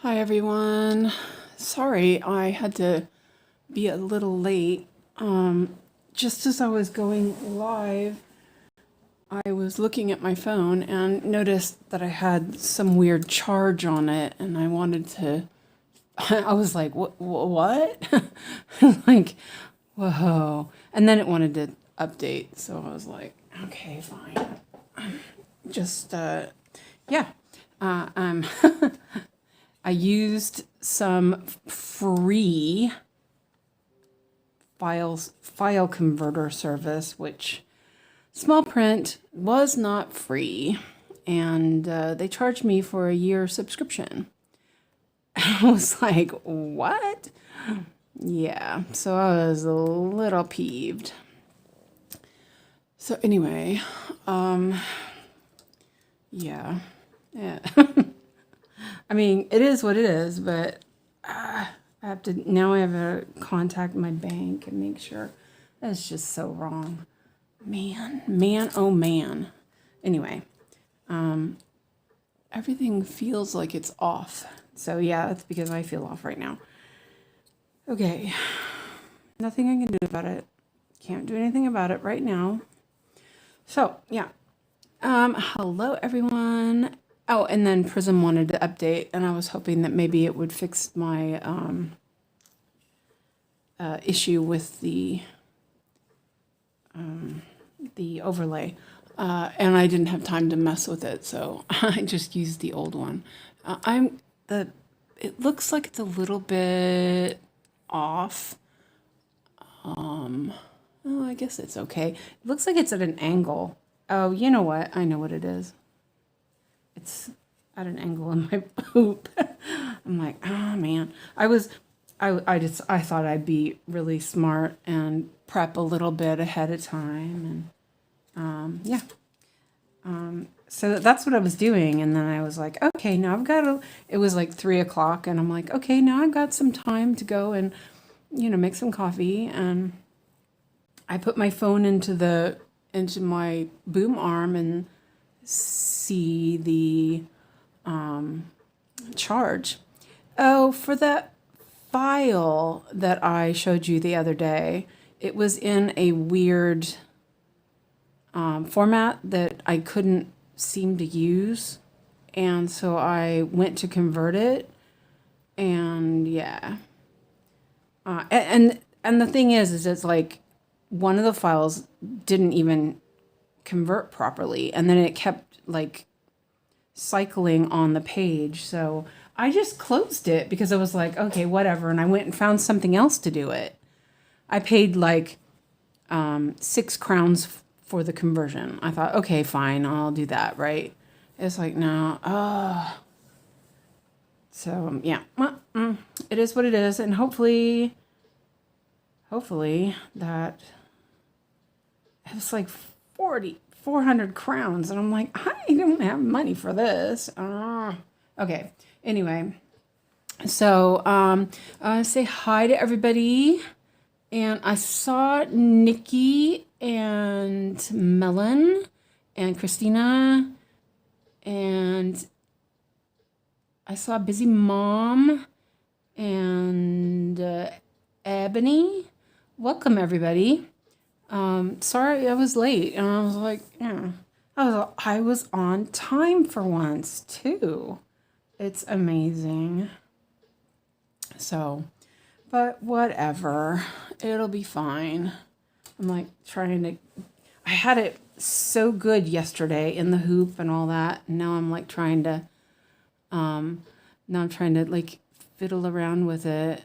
Hi everyone. Sorry, I had to be a little late. Just as I was going live, I was looking at my phone and noticed that I had some weird charge on it, and I wanted to. I was like, What? Like, whoa! And then it wanted to update, so I was like, okay, fine. Just yeah. I'm I used some free file converter service, which small print was not free, and they charged me for a year subscription. I was like, what? Yeah, so I was a little peeved. So anyway, yeah. Yeah. I mean, it is what it is, but I have to contact my bank and make sure. That's just so wrong. Man, oh man. Anyway, everything feels like it's off. So yeah, that's because I feel off right now. Okay, nothing I can do about it. Can't do anything about it right now. So yeah, hello everyone. Oh, and then Prism wanted to update, and I was hoping that maybe it would fix my issue with the overlay, and I didn't have time to mess with it, so I just used the old one. It looks like it's a little bit off. Oh, I guess it's okay. It looks like it's at an angle. Oh, you know what? I know what it is. It's at an angle in my poop. I'm like, oh man. I thought I'd be really smart and prep a little bit ahead of time, and yeah. So that's what I was doing, and then I was like, okay, now it was like 3 o'clock, and I'm like, okay, now I've got some time to go and make some coffee, and I put my phone into my boom arm and see the charge. Oh, for that file that I showed you the other day, it was in a weird format that I couldn't seem to use, and so I went to convert it, and yeah. And the thing is it's like one of the files didn't even convert properly, and then it kept like cycling on the page, so I just closed it because I was like, okay, whatever, and I went and found something else to do it. I paid like 6 crowns for the conversion. I thought, okay, fine, I'll do that, right? It's like, no. So yeah, it is what it is, and hopefully that it was like 400 crowns, and I'm like, I don't have money for this. Okay, anyway, so say hi to everybody, and I saw Nikki and Melon and Christina, and I saw Busy Mom and Ebony. Welcome everybody. Sorry I was late, and I was like, yeah, I was on time for once too. It's amazing. So, but whatever, it'll be fine. I'm like I had it so good yesterday in the hoop and all that, and now I'm like trying to like fiddle around with it.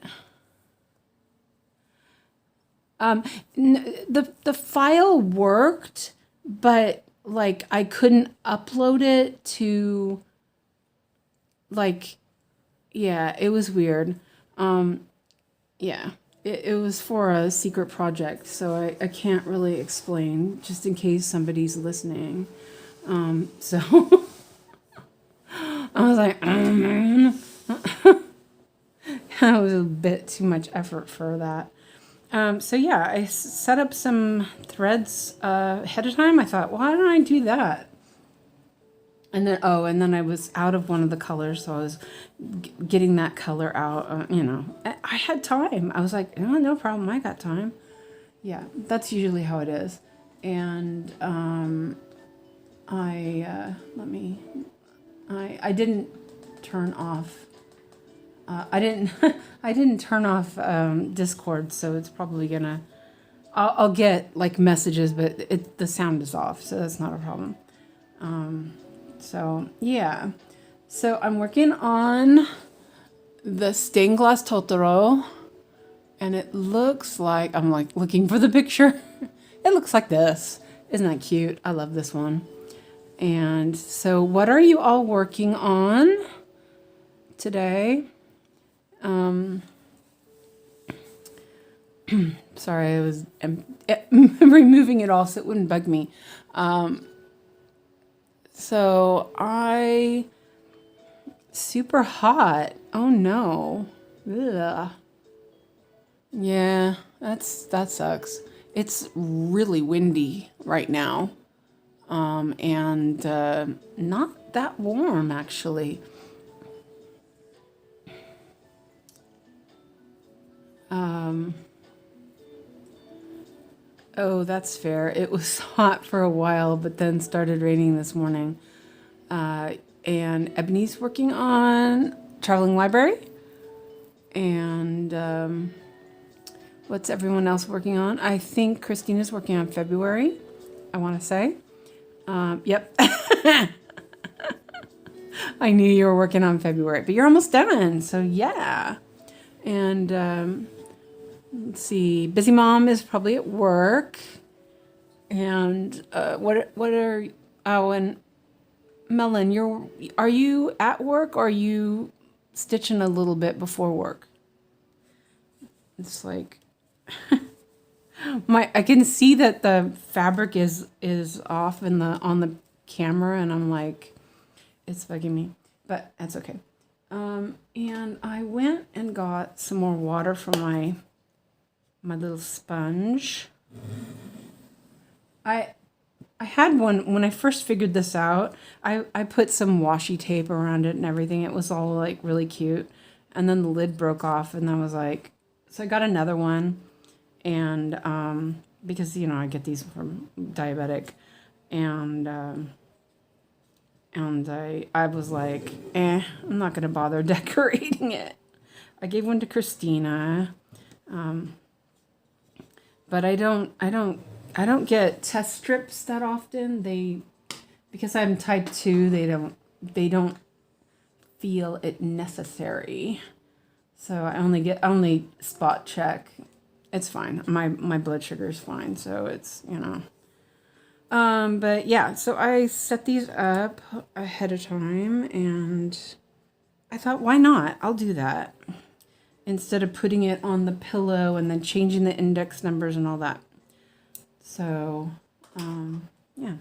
The file worked, but like I couldn't upload it to, like, yeah, it was weird. Yeah, it was for a secret project, so I can't really explain, just in case somebody's listening. So I was like, oh man, that was a bit too much effort for that. So yeah, I set up some threads ahead of time. I thought, why don't I do that? And then, oh, and then I was out of one of the colors, so I was getting that color out. I had time. I was like, oh, no problem. I got time. Yeah, that's usually how it is. And I didn't turn off. I didn't I didn't turn off Discord, so it's probably gonna. I'll get like messages, but the sound is off, so that's not a problem. So yeah, so I'm working on the stained glass Totoro, and it looks like, I'm like looking for the picture. It looks like this. Isn't that cute? I love this one. And so what are you all working on today? Sorry, I was removing it all so it wouldn't bug me. So super hot. Oh no. Ugh. Yeah, that sucks. It's really windy right now. And not that warm actually. Oh, that's fair. It was hot for a while, but then started raining this morning. And Ebony's working on Traveling Library. And what's everyone else working on? I think Christina's working on February, I want to say. Yep. I knew you were working on February, but you're almost done. So yeah. And let's see. Busy Mom is probably at work. And and Melon, are you at work or are you stitching a little bit before work? It's like I can see that the fabric is off on the camera, and I'm like, it's bugging me, but that's okay. And I went and got some more water from my little sponge. I had one when I first figured this out. I put some washi tape around it and everything. It was all like really cute, and then the lid broke off, and I was like, so I got another one. And because I get these from Diabetic, and I was like, I'm not gonna bother decorating it. I gave one to Christina, but I don't get test strips that often. Because I'm type 2, they don't feel it necessary. So I only spot check. It's fine. My blood sugar is fine, so it's, but yeah, so I set these up ahead of time, and I thought, why not? I'll do that instead of putting it on the pillow and then changing the index numbers and all that. So, yeah.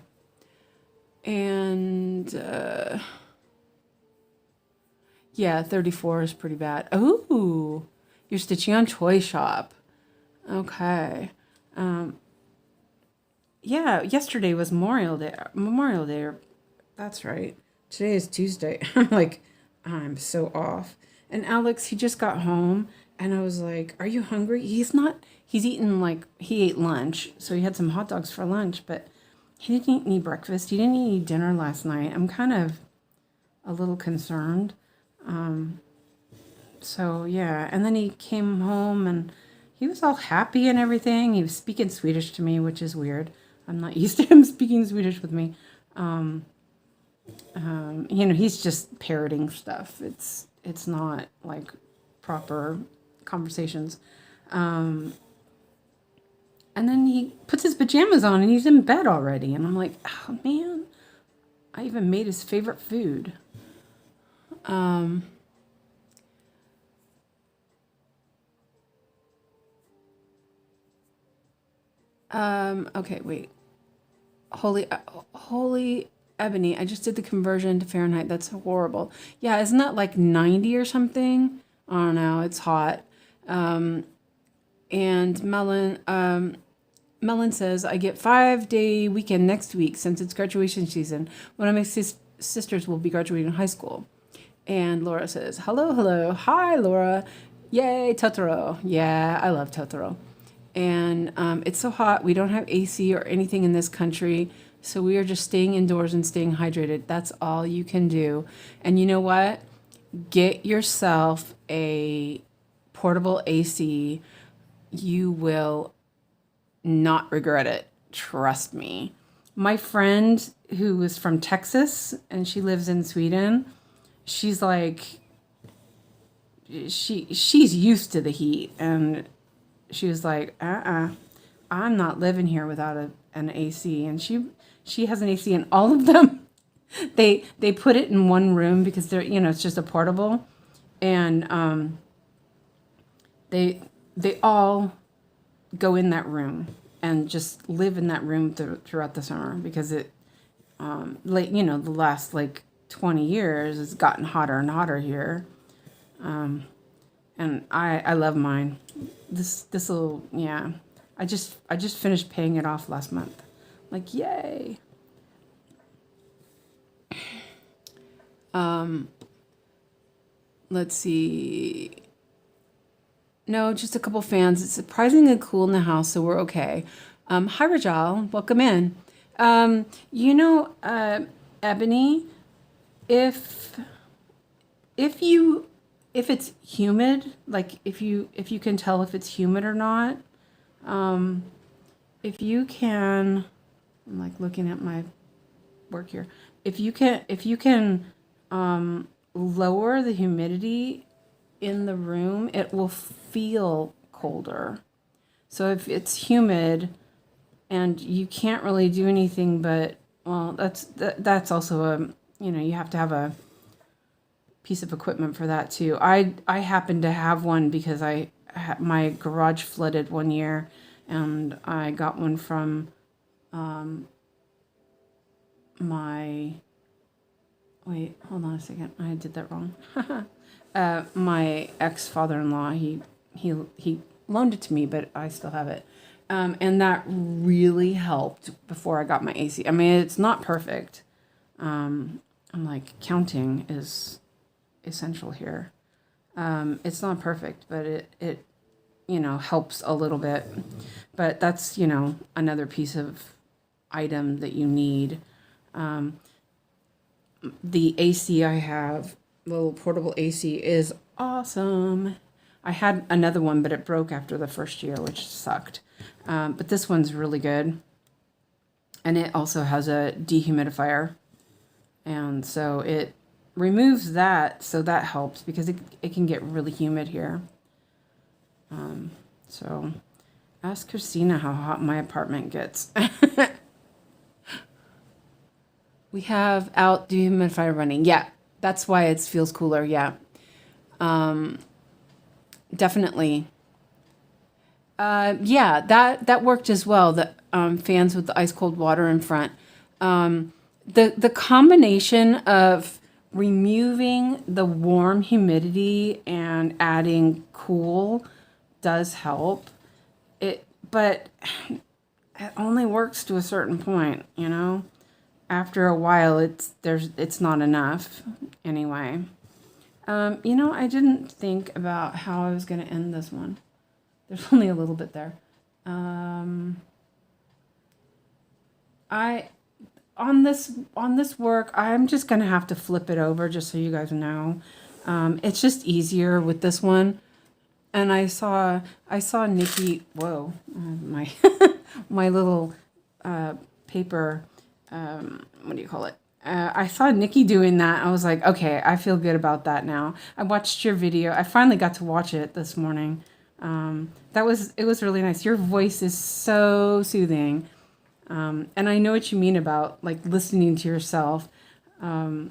And, yeah, 34 is pretty bad. Oh, you're stitching on Toy Shop. Okay. Yeah, yesterday was Memorial Day. That's right. Today is Tuesday. I'm like, I'm so off. And Alex, he just got home, and I was like, are you hungry? He ate lunch. So he had some hot dogs for lunch, but he didn't eat any breakfast. He didn't eat any dinner last night. I'm kind of a little concerned. So yeah, and then he came home and he was all happy and everything. He was speaking Swedish to me, which is weird. I'm not used to him speaking Swedish with me. He's just parroting stuff. It's not like proper conversations. And then he puts his pajamas on and he's in bed already. And I'm like, oh man, I even made his favorite food. Okay, wait. Holy Ebony, I just did the conversion to Fahrenheit. That's horrible. Yeah, isn't that like 90 or something? I don't know. It's hot. And Melon says, I get 5-day weekend next week since it's graduation season. What am I sisters will be graduating high school. And Laura says, hello, hello. Hi, Laura. Yay, Totoro. Yeah, I love Totoro. And it's so hot. We don't have AC or anything in this country. So we are just staying indoors and staying hydrated. That's all you can do. And you know what? Get yourself a portable AC. You will not regret it. Trust me. My friend who is from Texas and she lives in Sweden, she's like, she's used to the heat, and she was like, I'm not living here without an AC. And she has an AC in all of them. They put it in one room because they're, it's just a portable, and they all go in that room and just live in that room throughout the summer because it the last 20 years it's gotten hotter and hotter here, and I love mine. This will, yeah. I just finished paying it off last month. Like, yay. Let's see. No, just a couple fans. It's surprisingly cool in the house, so we're okay. Hi, Rajal. Welcome in. Ebony, if it's humid, if you can tell if it's humid or not, if you can, I'm looking at my work here. If you can lower the humidity in the room, it will feel colder. So if it's humid and you can't really do anything, but that's also you have to have a piece of equipment for that too. I happen to have one because my garage flooded one year, and I got one from wait, hold on a second. I did that wrong. My ex-father-in-law, he loaned it to me, but I still have it. And that really helped before I got my AC. I mean, it's not perfect. I'm counting is essential here. It's not perfect, but it helps a little bit. But that's, another piece of item that you need. The AC I have, little portable AC, is awesome. I had another one, but it broke after the first year, which sucked. But this one's really good. And it also has a dehumidifier. And so it removes that, so that helps because it can get really humid here. So ask Christina how hot my apartment gets. We have out dehumidifier running. Yeah, that's why it feels cooler. Yeah. Definitely. Yeah, that worked as well. The fans with the ice cold water in front. The combination of removing the warm humidity and adding cool does help. But it only works to a certain point, After a while, it's not enough anyway. I didn't think about how I was going to end this one. There's only a little bit there. On this work, I'm just going to have to flip it over just so you guys know. It's just easier with this one. And I saw Nikki, whoa, my my little paper, what do you call it? I saw Nikki doing that. I was like, okay, I feel good about that now. I watched your video. I finally got to watch it this morning. It was really nice. Your voice is so soothing. And I know what you mean about listening to yourself. I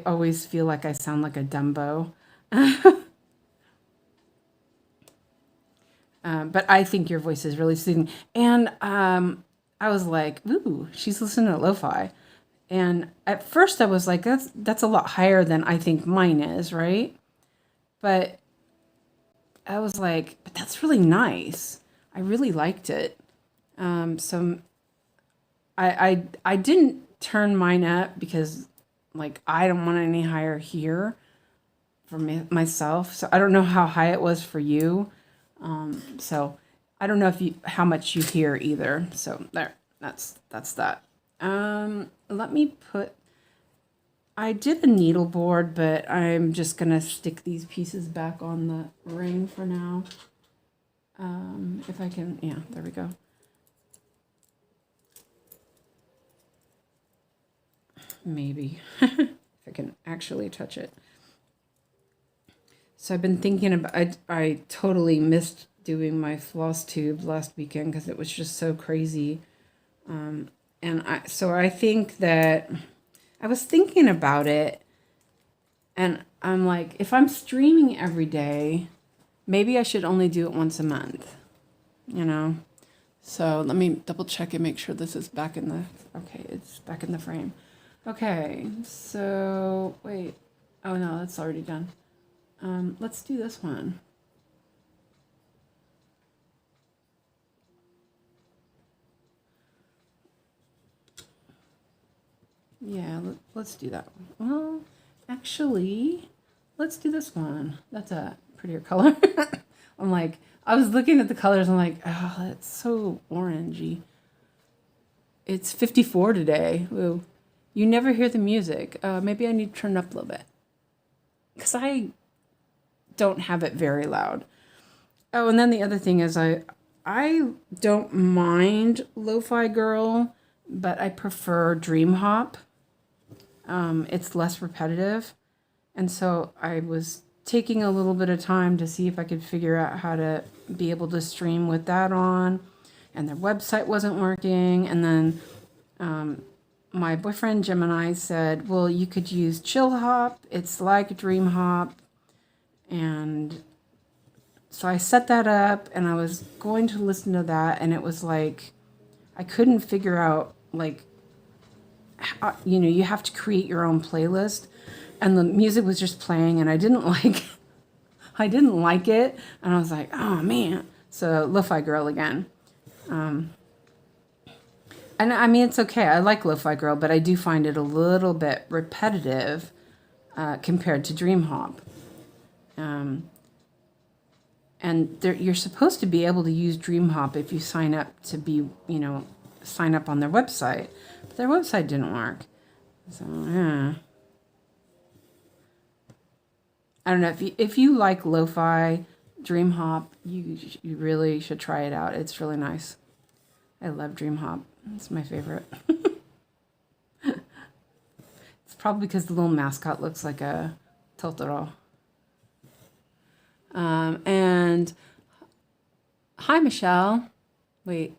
always feel like I sound like a Dumbo. But I think your voice is really soothing. And I was like, ooh, she's listening to lo-fi. And at first I was like, that's a lot higher than I think mine is, right? But I was like, but that's really nice. I really liked it. So I didn't turn mine up because like I don't want any higher here for myself. So I don't know how high it was for you. So I don't know if how much you hear either. So there, that's that. Let me put, I did a needle board, but I'm just gonna stick these pieces back on the ring for now. If I can, yeah, there we go. Maybe if I can actually touch it. So I've been thinking about, I totally missed doing my floss tube last weekend because it was just so crazy. So I think that I was thinking about it, and I'm like, if I'm streaming every day, maybe I should only do it once a month, you know? So let me double check and make sure this is back in the, okay, it's back in the frame. Okay, so wait, oh no, that's already done. Let's do this one. Yeah, let's do that one. Well, actually, let's do this one. That's a prettier color. I'm like, I was looking at the colors. I'm like, oh, that's so orangey. It's 54 today. Ooh. You never hear the music. Maybe I need to turn it up a little bit. Because I don't have it very loud. Oh, and then the other thing is I don't mind Lo-Fi Girl, but I prefer Dream Hop. It's less repetitive. And so I was taking a little bit of time to see if I could figure out how to be able to stream with that on. And their website wasn't working. And then my boyfriend Gemini said, well, you could use Chill Hop. It's like Dream Hop. And so I set that up and I was going to listen to that. And it was like, I couldn't figure out, like, how, you know, you have to create your own playlist. And the music was just playing and I didn't like it. And I was like, oh man. So Lo-Fi Girl again. And I mean, it's okay. I like Lo-Fi Girl, but I do find it a little bit repetitive compared to Dream Hop. And you're supposed to be able to use Dream Hop if you sign up to be, you know, sign up on their website. But their website didn't work. So, yeah. I don't know, if you like lo-fi, Dream Hop, you really should try it out. It's really nice. I love Dream Hop. It's my favorite. It's probably because the little mascot looks like a Totoro. And hi, Michelle. Wait,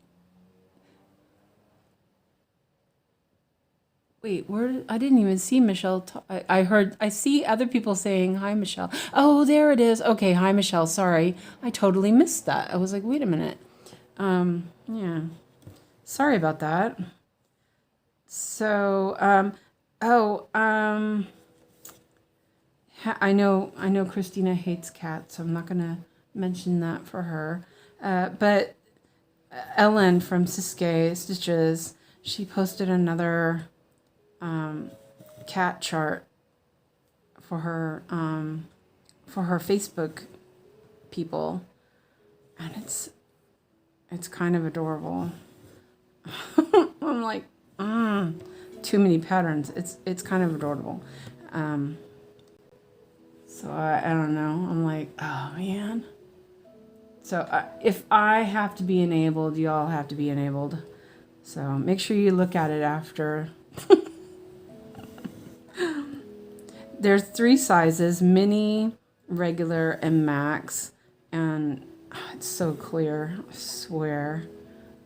where? I didn't even see Michelle. I see other people saying hi, Michelle. Oh, there it is. Okay, hi, Michelle. Sorry, I totally missed that. I was like, wait a minute. Yeah, sorry about that. So, I know Christina hates cats, so I'm not gonna mention that for her. But Ellen from 𝐒𝐭𝐚𝐢𝐧𝐞𝐝 Stitches, she posted another cat chart for her Facebook people, and it's kind of adorable. I'm like, too many patterns. It's kind of adorable. So I don't know. I'm like, oh man. So if I have to be enabled, y'all have to be enabled. So make sure you look at it after. There's 3 sizes: mini, regular, and max. And it's so clear, I swear.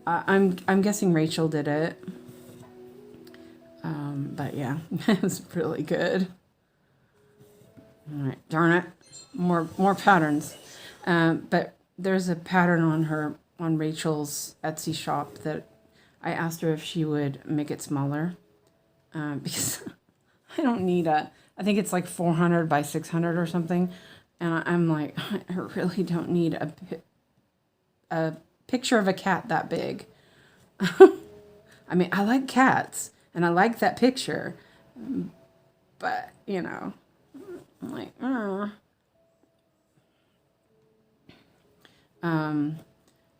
I'm guessing Rachel did it. But yeah, it was really good. All right, darn it, more patterns. But there's a pattern on Rachel's Etsy shop that I asked her if she would make it smaller, because I don't need I think it's like 400 by 600 or something, and I'm like, I really don't need a picture of a cat that big. I mean, I like cats, And I like that picture. But, you know, I'm like, oh,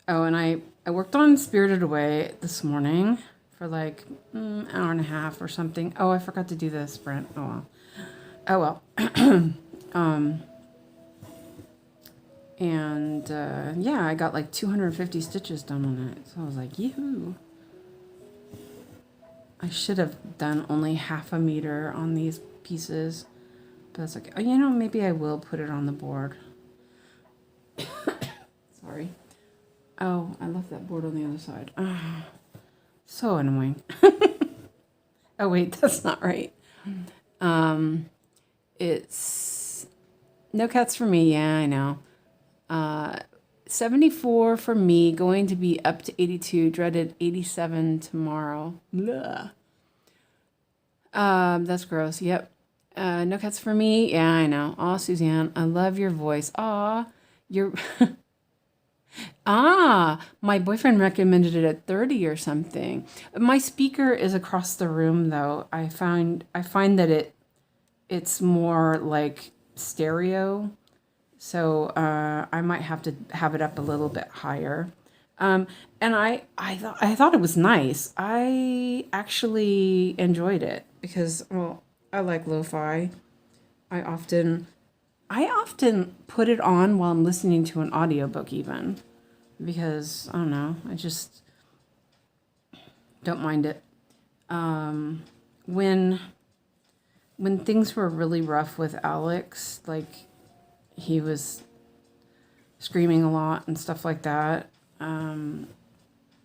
and I worked on Spirited Away this morning for like an hour and a half or something. Oh, I forgot to do the sprint. Oh, well. Oh, well. And, yeah, I got like 250 stitches done on it. So I was like, yoo-hoo. I should have done only half a meter on these pieces. But that's okay. Oh, you know, maybe I will put it on the board. Sorry. Oh, I left that board on the other side. Oh, so annoying. Oh, wait, that's not right. It's no cats for me. Yeah, I know. 74 for me, going to be up to 82, dreaded 87 tomorrow. Blah. That's gross. Yep. No cats for me. Yeah, I know. Aw, Suzanne, I love your voice. Aw, you're... My boyfriend recommended it at 30 or something. My speaker is across the room, though. I find that it's more like stereo. So I might have to have it up a little bit higher. And I thought it was nice. I actually enjoyed it because, well, I like lo-fi. I often put it on while I'm listening to an audiobook even because, I don't know, I just don't mind it. When things were really rough with Alex, like he was screaming a lot and stuff like that,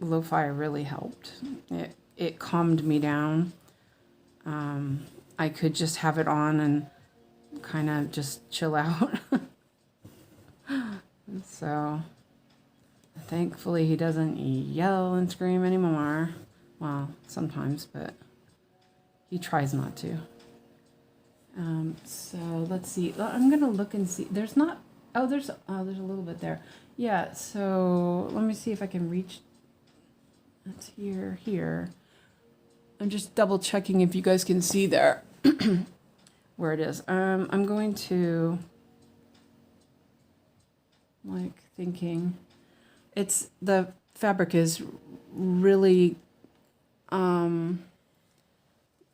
lo-fi really helped. It calmed me down. I could just have it on and kind of just chill out. So thankfully he doesn't yell and scream anymore. Well, sometimes, but he tries not to. So let's see. I'm gonna look and see. There's not. Oh, there's a little bit there. Yeah. So let me see if I can reach. It's here. I'm just double checking if you guys can see there. Where it is. I'm going to, like, thinking, the fabric is really,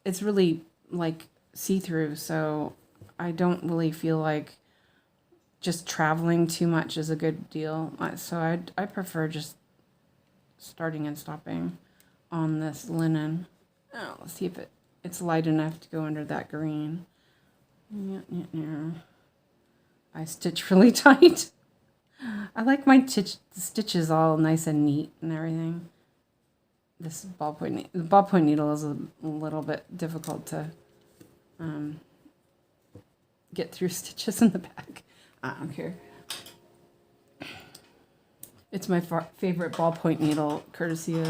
it's really, like, see-through, so I don't really feel like just traveling too much is a good deal. So I prefer just starting and stopping on this linen. Oh, let's see if it's light enough to go under that green. Yeah. I stitch really tight. I like my stitches all nice and neat and everything. This ballpoint needle is a little bit difficult to get through stitches in the back. I don't care. It's my favorite ballpoint needle, courtesy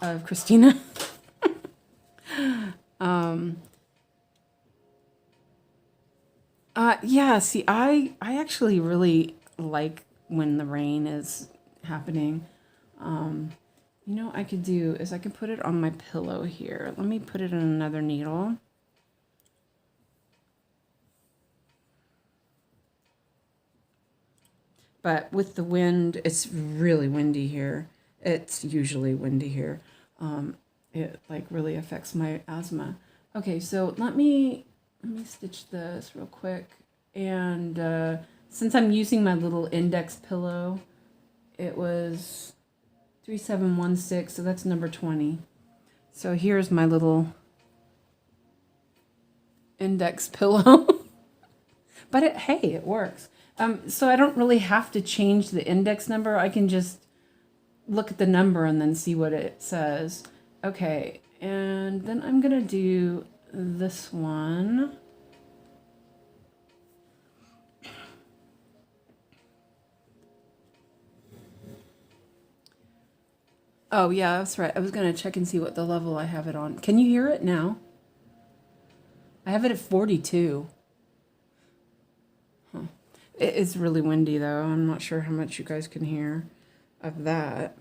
of Christina. Yeah, see, I actually really like when the rain is happening. You know what I could do is I could put it on my pillow here. Let me put it in another needle. But with the wind, it's really windy here. It's usually windy here. It like really affects my asthma. Okay, so let me stitch this real quick. And since I'm using my little index pillow, it was 3716, so that's number 20. So here's my little index pillow. But hey, it works. So I don't really have to change the index number. I can just look at the number and then see what it says. Okay, and then I'm gonna do this one. Oh yeah, that's right. I was gonna check and see what the level I have it on. Can you hear it now? I have it at 42. Huh. It is really windy though. I'm not sure how much you guys can hear of that.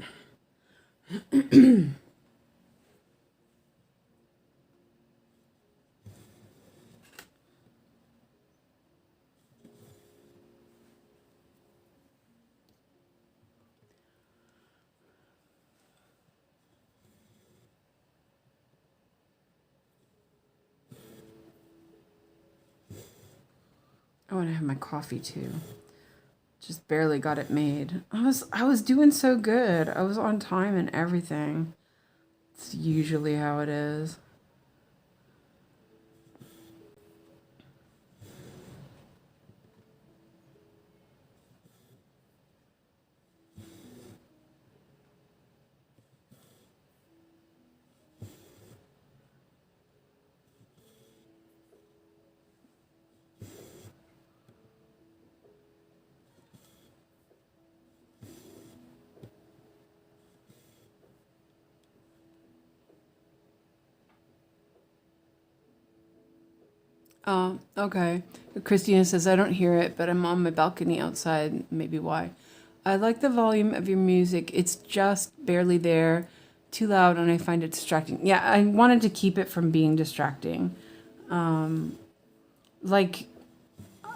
I want to have my coffee too. Just barely got it made. I was doing so good. I was on time and everything. It's usually how it is. Okay. Christina says, I don't hear it, but I'm on my balcony outside. Maybe why. I like the volume of your music. It's just barely there, too loud, and I find it distracting. Yeah, I wanted to keep it from being distracting. Like,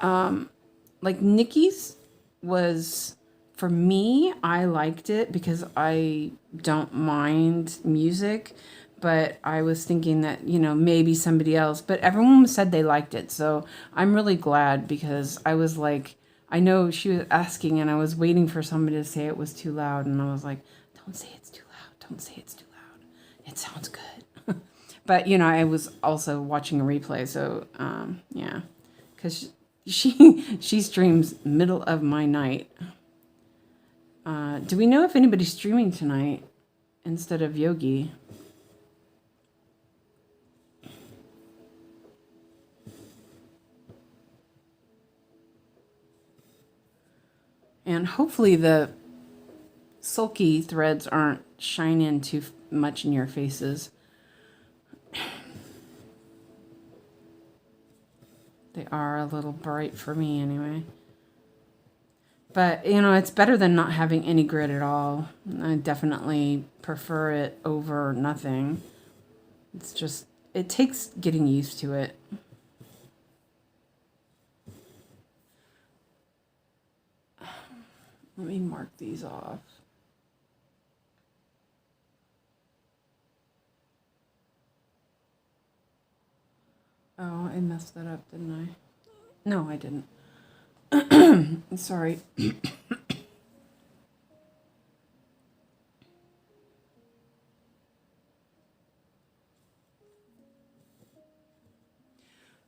like Nikki's was, for me, I liked it because I don't mind music. But I was thinking that, you know, maybe somebody else, but everyone said they liked it. So I'm really glad because I was like, I know she was asking and I was waiting for somebody to say it was too loud. And I was like, don't say it's too loud. Don't say it's too loud. It sounds good. But, you know, I was also watching a replay. So, yeah, because she streams middle of my night. Do we know if anybody's streaming tonight instead of Yogi? And hopefully the sulky threads aren't shining too much in your faces. They are a little bright for me anyway. But, you know, it's better than not having any grit at all. I definitely prefer it over nothing. It's just, it takes getting used to it. Let me mark these off. Oh, I messed that up, didn't I? No, I didn't. Sorry.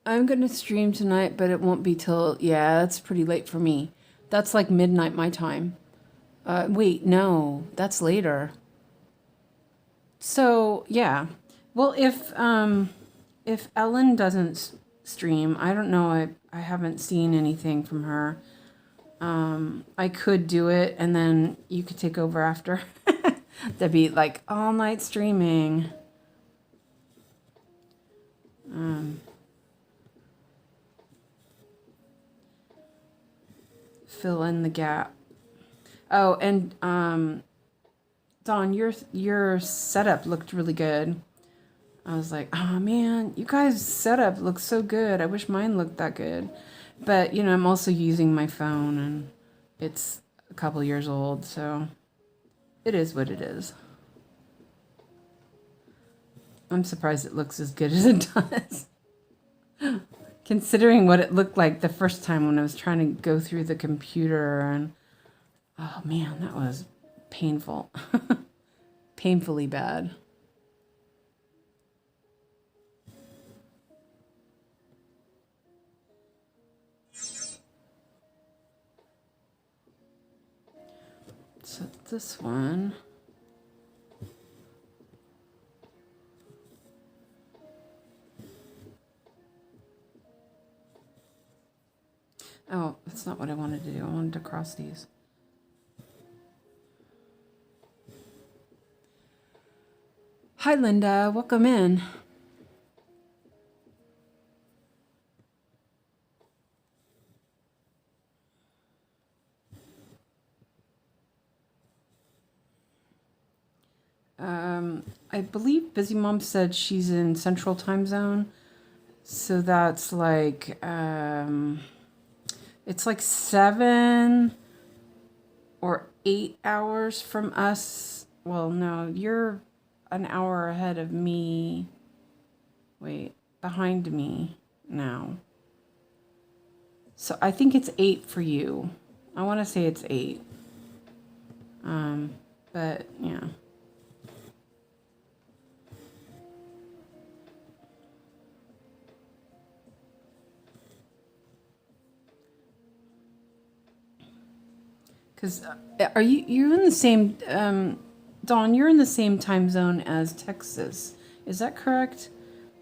I'm going to stream tonight, but it won't be till, yeah, that's pretty late for me. That's like midnight my time. Wait, no, that's later. So, yeah. Well, if Ellen doesn't stream, I don't know, I haven't seen anything from her. I could do it and then you could take over after. That'd be like all night streaming. Fill in the gap. Oh, and Dawn, your setup looked really good. I was like, oh man, you guys' setup looks so good. I wish mine looked that good. But, you know, I'm also using my phone and it's a couple years old, so it is what it is. I'm surprised it looks as good as it does. Considering what it looked like the first time when I was trying to go through the computer and, oh man, that was painful. Painfully bad. So this one. Oh, that's not what I wanted to do. I wanted to cross these. Hi, Linda. Welcome in. I believe Busy Mom said she's in Central Time Zone. So that's like, it's like 7 or 8 hours from us. Well, no, you're an hour ahead of me. Wait, behind me now. So I think it's 8 for you. I want to say it's 8. But yeah. Because you're in the same, Dawn, you're in the same time zone as Texas. Is that correct?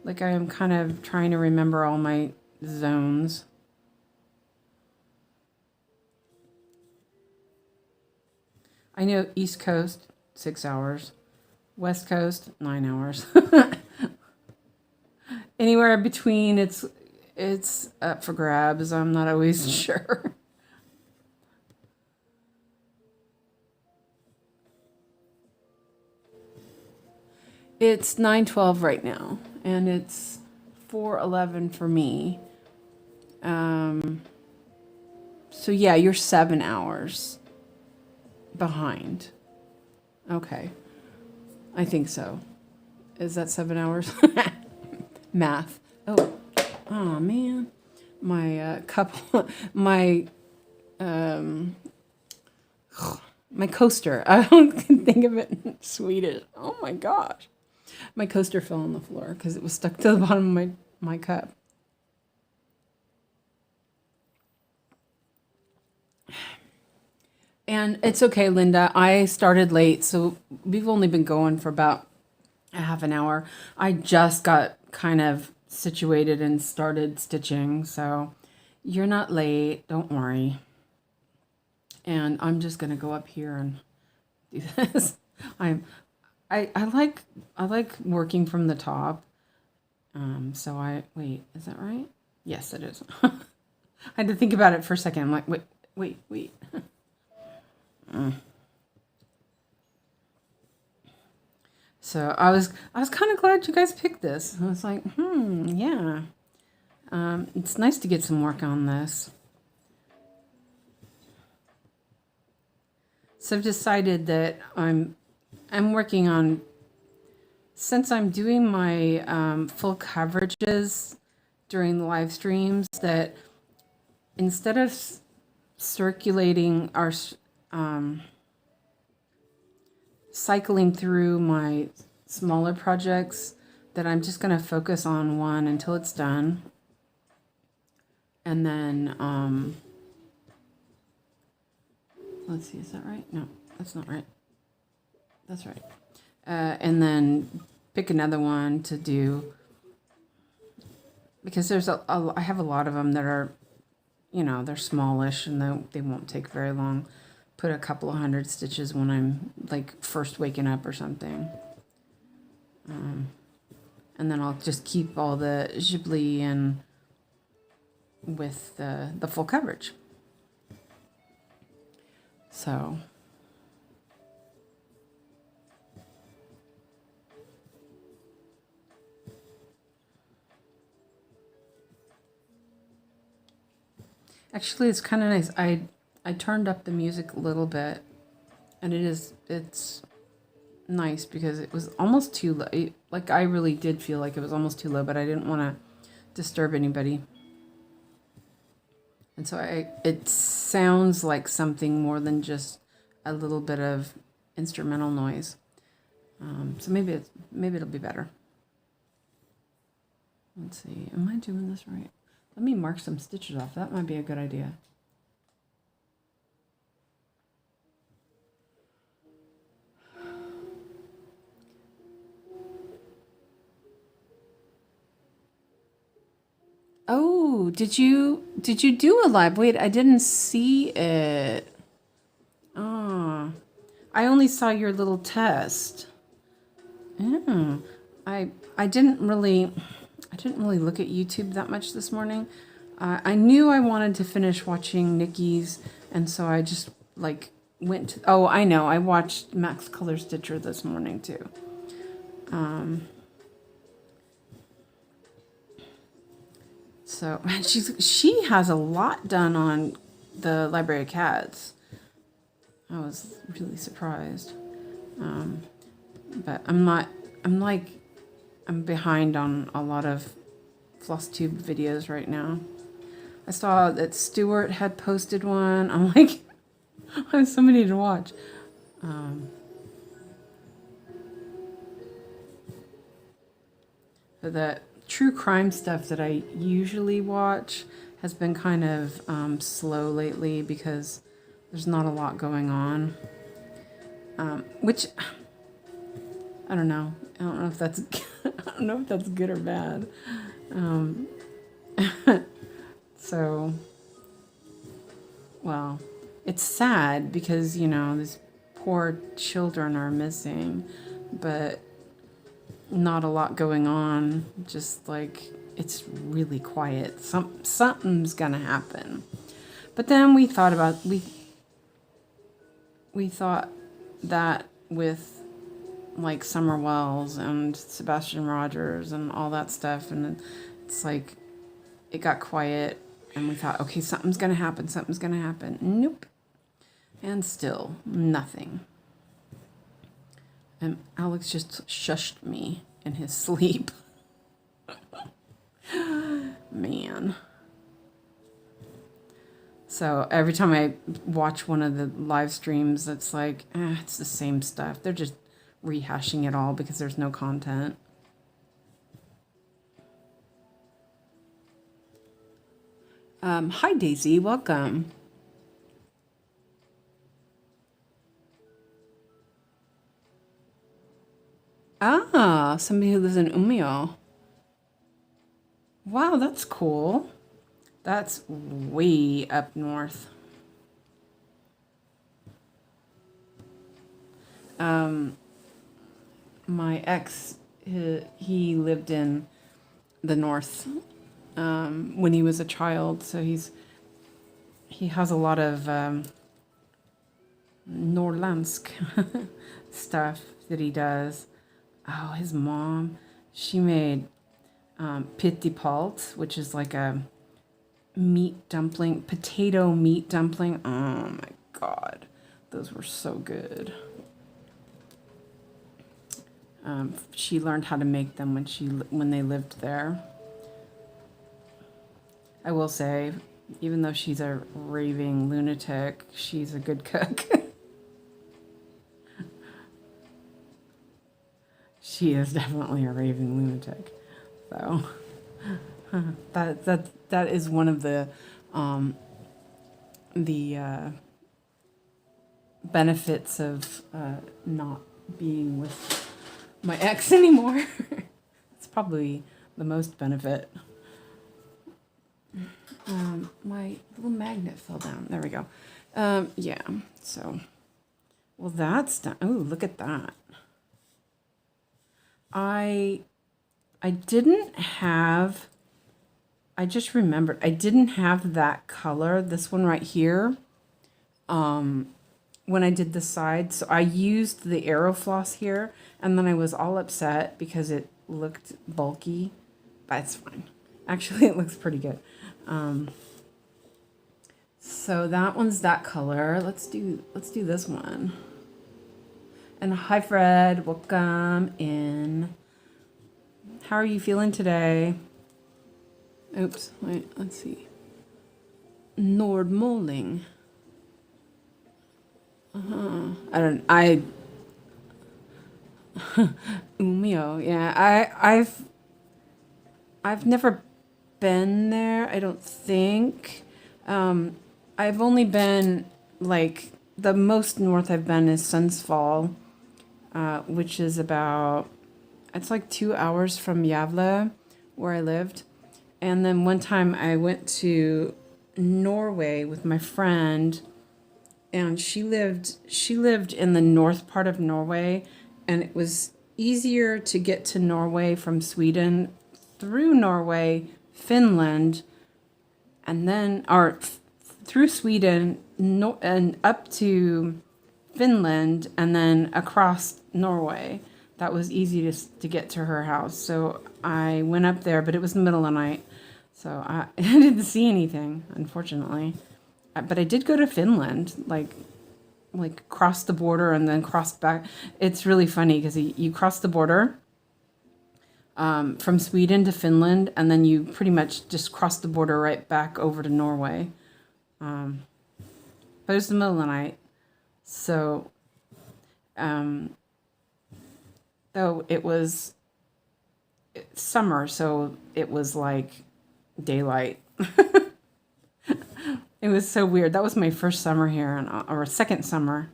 Like I am kind of trying to remember all my zones. I know East Coast, 6 hours. West Coast, 9 hours. Anywhere between, it's up for grabs. I'm not always sure. It's 9:12 right now, and it's 4:11 for me. So yeah, you're 7 hours behind. Okay, I think so. Is that 7 hours? Math. Oh man, my couple, my my coaster. I don't think of it in Swedish. Oh my gosh. My coaster fell on the floor because it was stuck to the bottom of my cup. And it's okay, Linda. I started late, so we've only been going for about a half an hour. I just got kind of situated and started stitching, so you're not late. Don't worry. And I'm just gonna go up here and do this. I like working from the top. So wait, is that right? Yes, it is. I had to think about it for a second. I'm like, wait. So I was kind of glad you guys picked this. I was like, yeah. It's nice to get some work on this. So I've decided that I'm working on, since I'm doing my full coverages during the live streams, that instead of circulating our cycling through my smaller projects, that I'm just going to focus on one until it's done. And then, let's see, is that right? No, that's not right. That's right. And then pick another one to do, because there's I have a lot of them that are, they're smallish and they won't take very long. Put a couple of 100 stitches when I'm like first waking up or something. And then I'll just keep all the Ghibli and with the full coverage. So actually, it's kind of nice. I turned up the music a little bit, and it's nice because it was almost too low. Like, I really did feel like it was almost too low, but I didn't want to disturb anybody. And so it sounds like something more than just a little bit of instrumental noise. So maybe it'll be better. Let's see. Am I doing this right? Let me mark some stitches off. That might be a good idea. Oh, did you do a live? Wait, I didn't see it. Oh, I only saw your little test. Yeah, I didn't really look at YouTube that much this morning. I knew I wanted to finish watching Nikki's, and so I just went to, oh, I know, I watched Max Color Stitcher this morning too. So, man, she has a lot done on the Library of Cats. I was really surprised. But I'm behind on a lot of floss tube videos right now. I saw that Stuart had posted one. I'm like, I have so many to watch. But the true crime stuff that I usually watch has been kind of slow lately because there's not a lot going on. Which I don't know. I don't know if that's I don't know if that's good or bad. So, well, it's sad because, you know, these poor children are missing, but not a lot going on. Just like, it's really quiet. Something's gonna happen. But then we thought about, we thought that with like Summer Wells and Sebastian Rogers and all that stuff, and it's like, it got quiet. And we thought, okay, something's going to happen. Something's going to happen. Nope. And still, nothing. And Alex just shushed me in his sleep. Man. So every time I watch one of the live streams, it's like, it's the same stuff. They're just rehashing it all because there's no content. Hi, Daisy. Welcome. Ah, somebody who lives in 𝐒𝐵𝐷. Wow, that's cool. That's way up north. My ex, he lived in the north when he was a child, so he has a lot of Norrländsk stuff that he does. Oh, his mom, she made pittipalt, which is like a meat dumpling, potato meat dumpling. Oh my god, those were so good. She learned how to make them when they lived there. I will say, even though she's a raving lunatic, she's a good cook. She is definitely a raving lunatic. So that is one of the benefits of not being with my ex anymore. It's probably the most benefit. My little magnet fell down. There we go. Yeah, so, well, that's done. Oh, look at that. I didn't have, I just remembered, I didn't have that color, this one right here, when I did the side. So I used the Aero Floss here, and then I was all upset because it looked bulky, but it's fine. Actually, it looks pretty good. So that one's that color. Let's do this one. And hi, Fred. Welcome in. How are you feeling today? Oops. Wait. Let's see. Nordmåling. 𝐒𝐵𝐷. Yeah. I've never been there. I don't think. I've only been, like, the most north I've been is Sundsvall, which is about, it's like 2 hours from Gävle, where I lived. And then one time I went to Norway with my friend, and she lived in the north part of Norway, and it was easier to get to Norway from Sweden through Norway, Finland, and then, through Sweden and up to Finland, and then across Norway. That was easy to get to her house. So I went up there, but it was the middle of the night, so I didn't see anything, unfortunately. But I did go to Finland, like cross the border and then crossed back. It's really funny because you cross the border, from Sweden to Finland, and then you pretty much just cross the border right back over to Norway. But it was the middle of the night, so though it was summer, so it was like daylight. It was so weird. That was my first summer here, or second summer,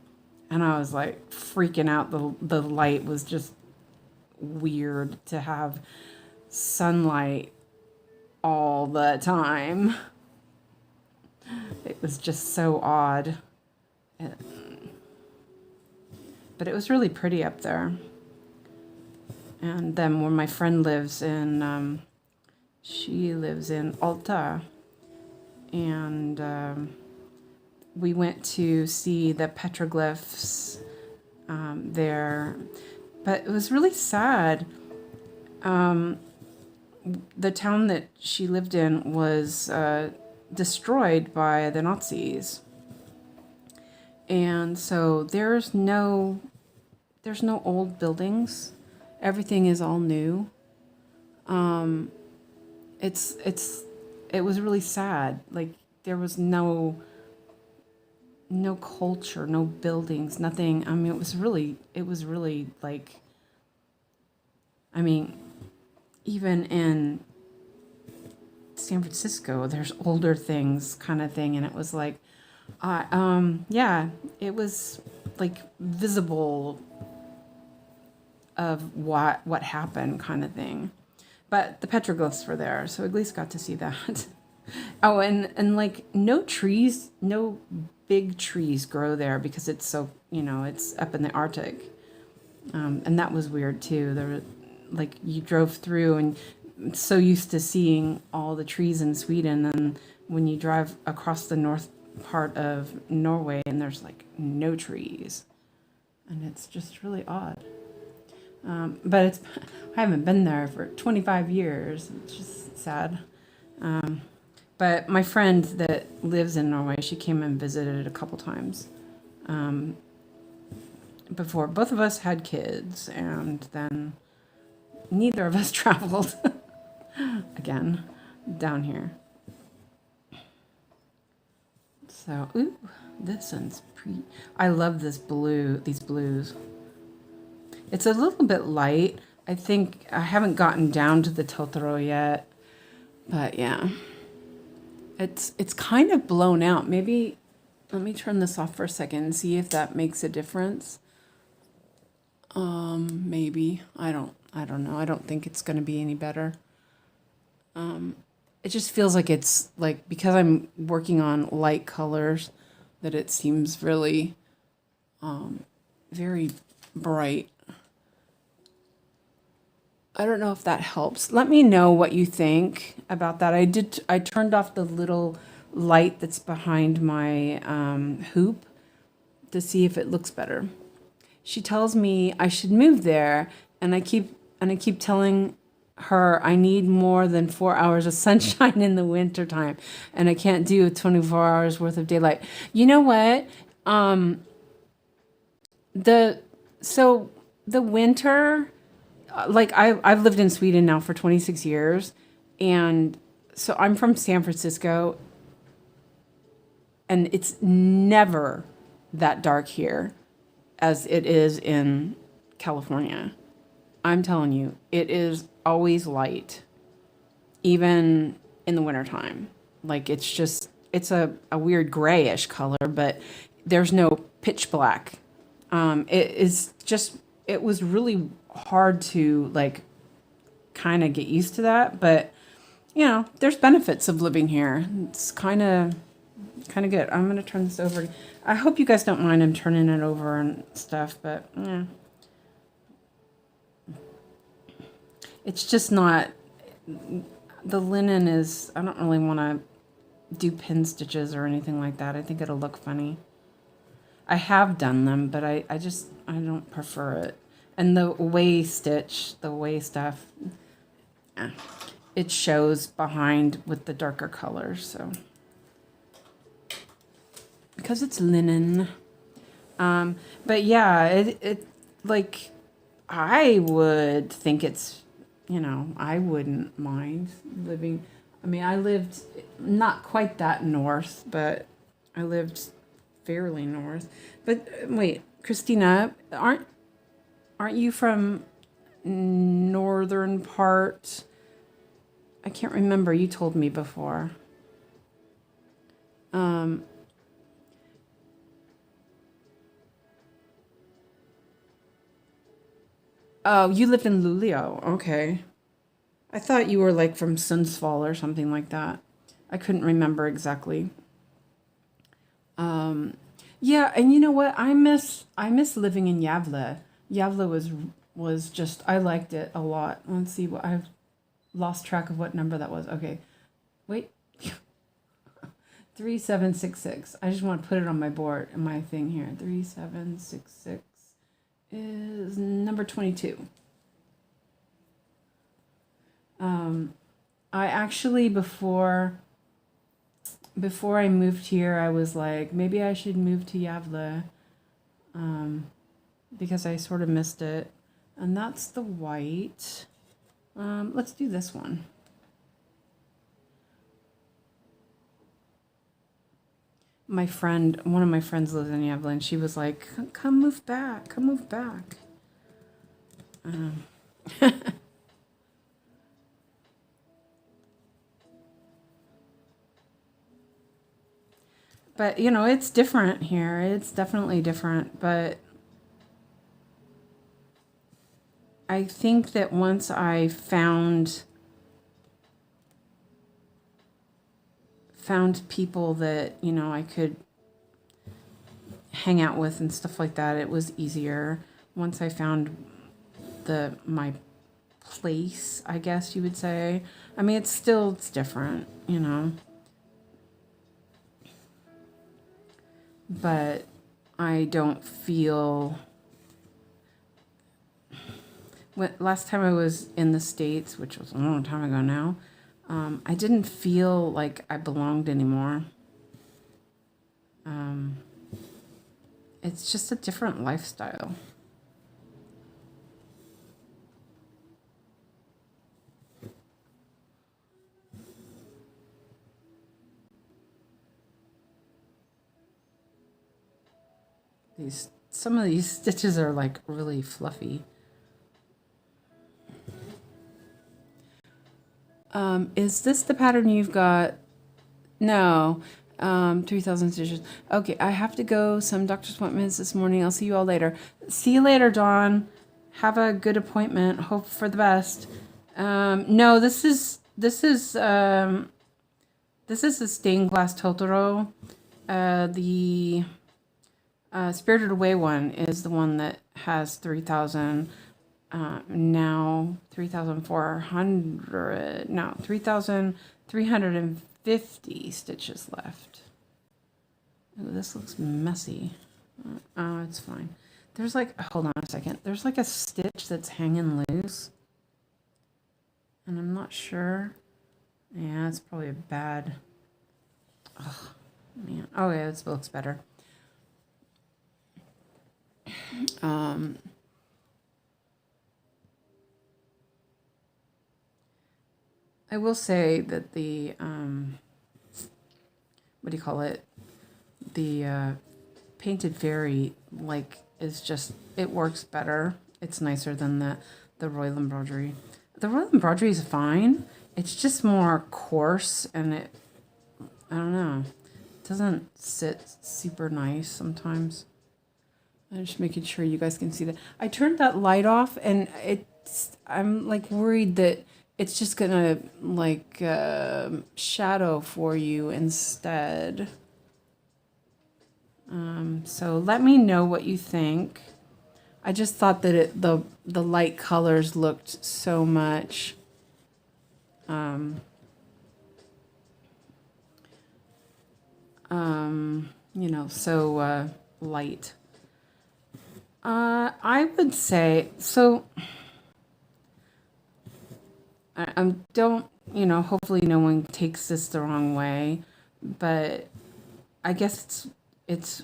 and I was like freaking out. The light was just weird to have sunlight all the time. It was just so odd. But it was really pretty up there. And then where my friend lives in, she lives in Alta. And we went to see the petroglyphs there. But it was really sad. The town that she lived in was destroyed by the Nazis. And so there's no old buildings. Everything is all new. It was really sad. Like there was no culture, no buildings, nothing. I mean, it was really like, I mean, even in San Francisco, there's older things kind of thing. And it was like, yeah, it was like visible of what happened kind of thing. But the petroglyphs were there, so at least got to see that. Oh, and like no trees, no big trees grow there because it's so, it's up in the Arctic. And that was weird too. There were, like, you drove through and so used to seeing all the trees in Sweden, and when you drive across the north part of Norway and there's like no trees, and it's just really odd. But I haven't been there for 25 years. It's just sad. But my friend that lives in Norway, she came and visited a couple times before both of us had kids, and then neither of us traveled again down here. So, ooh, this one's pretty. I love this blue, these blues. It's a little bit light. I think I haven't gotten down to the Totoro yet, but yeah, it's kind of blown out. Maybe let me turn this off for a second and see if that makes a difference. Maybe I don't know. I don't think it's going to be any better. It just feels like it's like, because I'm working on light colors, that it seems really very bright. I don't know if that helps. Let me know what you think about that. I turned off the little light that's behind my hoop to see if it looks better. She tells me I should move there, and I keep telling her I need more than 4 hours of sunshine in the winter time, and I can't do 24 hours worth of daylight. You know what? The winter, like I've lived in Sweden now for 26 years, and so I'm from San Francisco, and it's never that dark here as it is in California. I'm telling you, it is always light, even in the wintertime. Like it's a weird grayish color, but there's no pitch black. It was really hard to like kind of get used to that, but there's benefits of living here. It's kind of good. I'm going to turn this over. I hope you guys don't mind I'm turning it over and stuff, but yeah. It's just not, the linen is, I don't really want to do pin stitches or anything like that. I think it'll look funny. I have done them, but I don't prefer it. And the way stitch, the way stuff, it shows behind with the darker colors, so. Because it's linen. But yeah, it like, I would think it's I wouldn't mind living. I mean, I lived not quite that north, but I lived fairly north. But wait, Christina, aren't you from northern part? I can't remember. You told me before. Oh, you lived in Luleå. Okay. I thought you were like from Sundsvall or something like that. I couldn't remember exactly. Yeah, and you know what? I miss living in Gävle. Gävle was just I liked it a lot. Let's see what I've lost track of what number that was. Okay. Wait. 3766. I just want to put it on my board and my thing here. 3766 is number 22. I actually before I moved here, I was like, maybe I should move to Gävle, because I sort of missed it. And that's the white. Let's do this one. One of my friends lives in Gävle, and she was like, come move back, come move back. But, it's different here. It's definitely different. But I think that once I found people that, I could hang out with and stuff like that, it was easier. Once I found my place, I guess you would say. I mean, it's different, but I don't feel. Last time I was in the States, which was a long time ago now, I didn't feel like I belonged anymore. It's just a different lifestyle. Some of these stitches are like really fluffy. Is this the pattern you've got? No. 3,000 stitches. Okay, I have to go. Some doctor's appointments this morning. I'll see you all later. See you later, Dawn. Have a good appointment. Hope for the best. No, this is the stained glass Totoro. The Spirited Away one is the one that has 3,000. Now 3,400. No, 3,350 stitches left. Ooh, this looks messy. Oh, it's fine. There's like, hold on a second. There's like a stitch that's hanging loose, and I'm not sure. Yeah, it's probably a bad. Oh man. Oh yeah, this looks better. I will say that the what do you call it? The painted fairy is just, it works better. It's nicer than the royal embroidery. The royal embroidery is fine. It's just more coarse, and I don't know. It doesn't sit super nice sometimes. I'm just making sure you guys can see that. I turned that light off, and I'm like worried that it's just gonna shadow for you instead. So let me know what you think. I just thought that the light colors looked so much so light. I would say so. I don't, hopefully no one takes this the wrong way, but I guess it's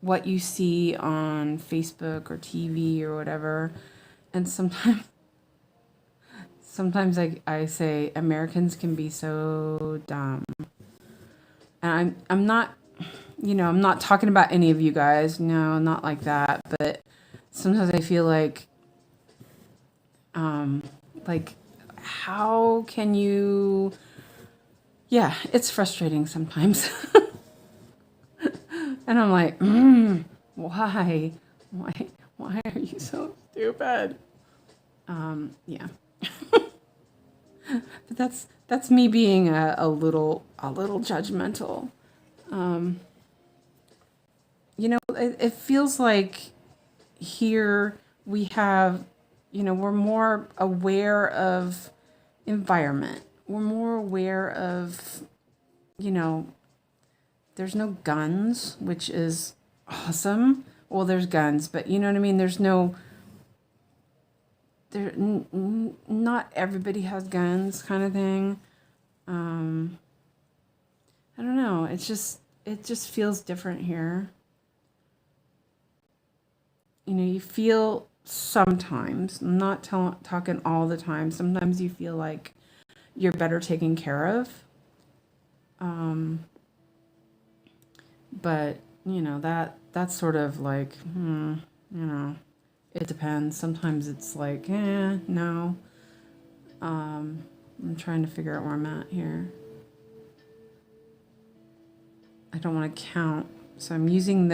what you see on Facebook or TV or whatever, and sometimes I say Americans can be so dumb. And I'm not, I'm not talking about any of you guys. No, not like that. But sometimes I feel like how can you, yeah, it's frustrating sometimes. And I'm like, why? Why are you so stupid? Yeah. But that's me being a little judgmental. It feels like here we have, we're more aware of environment. We're more aware of, there's no guns, which is awesome. Well, there's guns, but you know what I mean? There's no, not everybody has guns kind of thing. I don't know. It just feels different here. You feel sometimes, I'm not talking all the time. Sometimes you feel like you're better taken care of. But, that's sort of like, it depends. Sometimes it's like, no. I'm trying to figure out where I'm at here. I don't want to count. So I'm using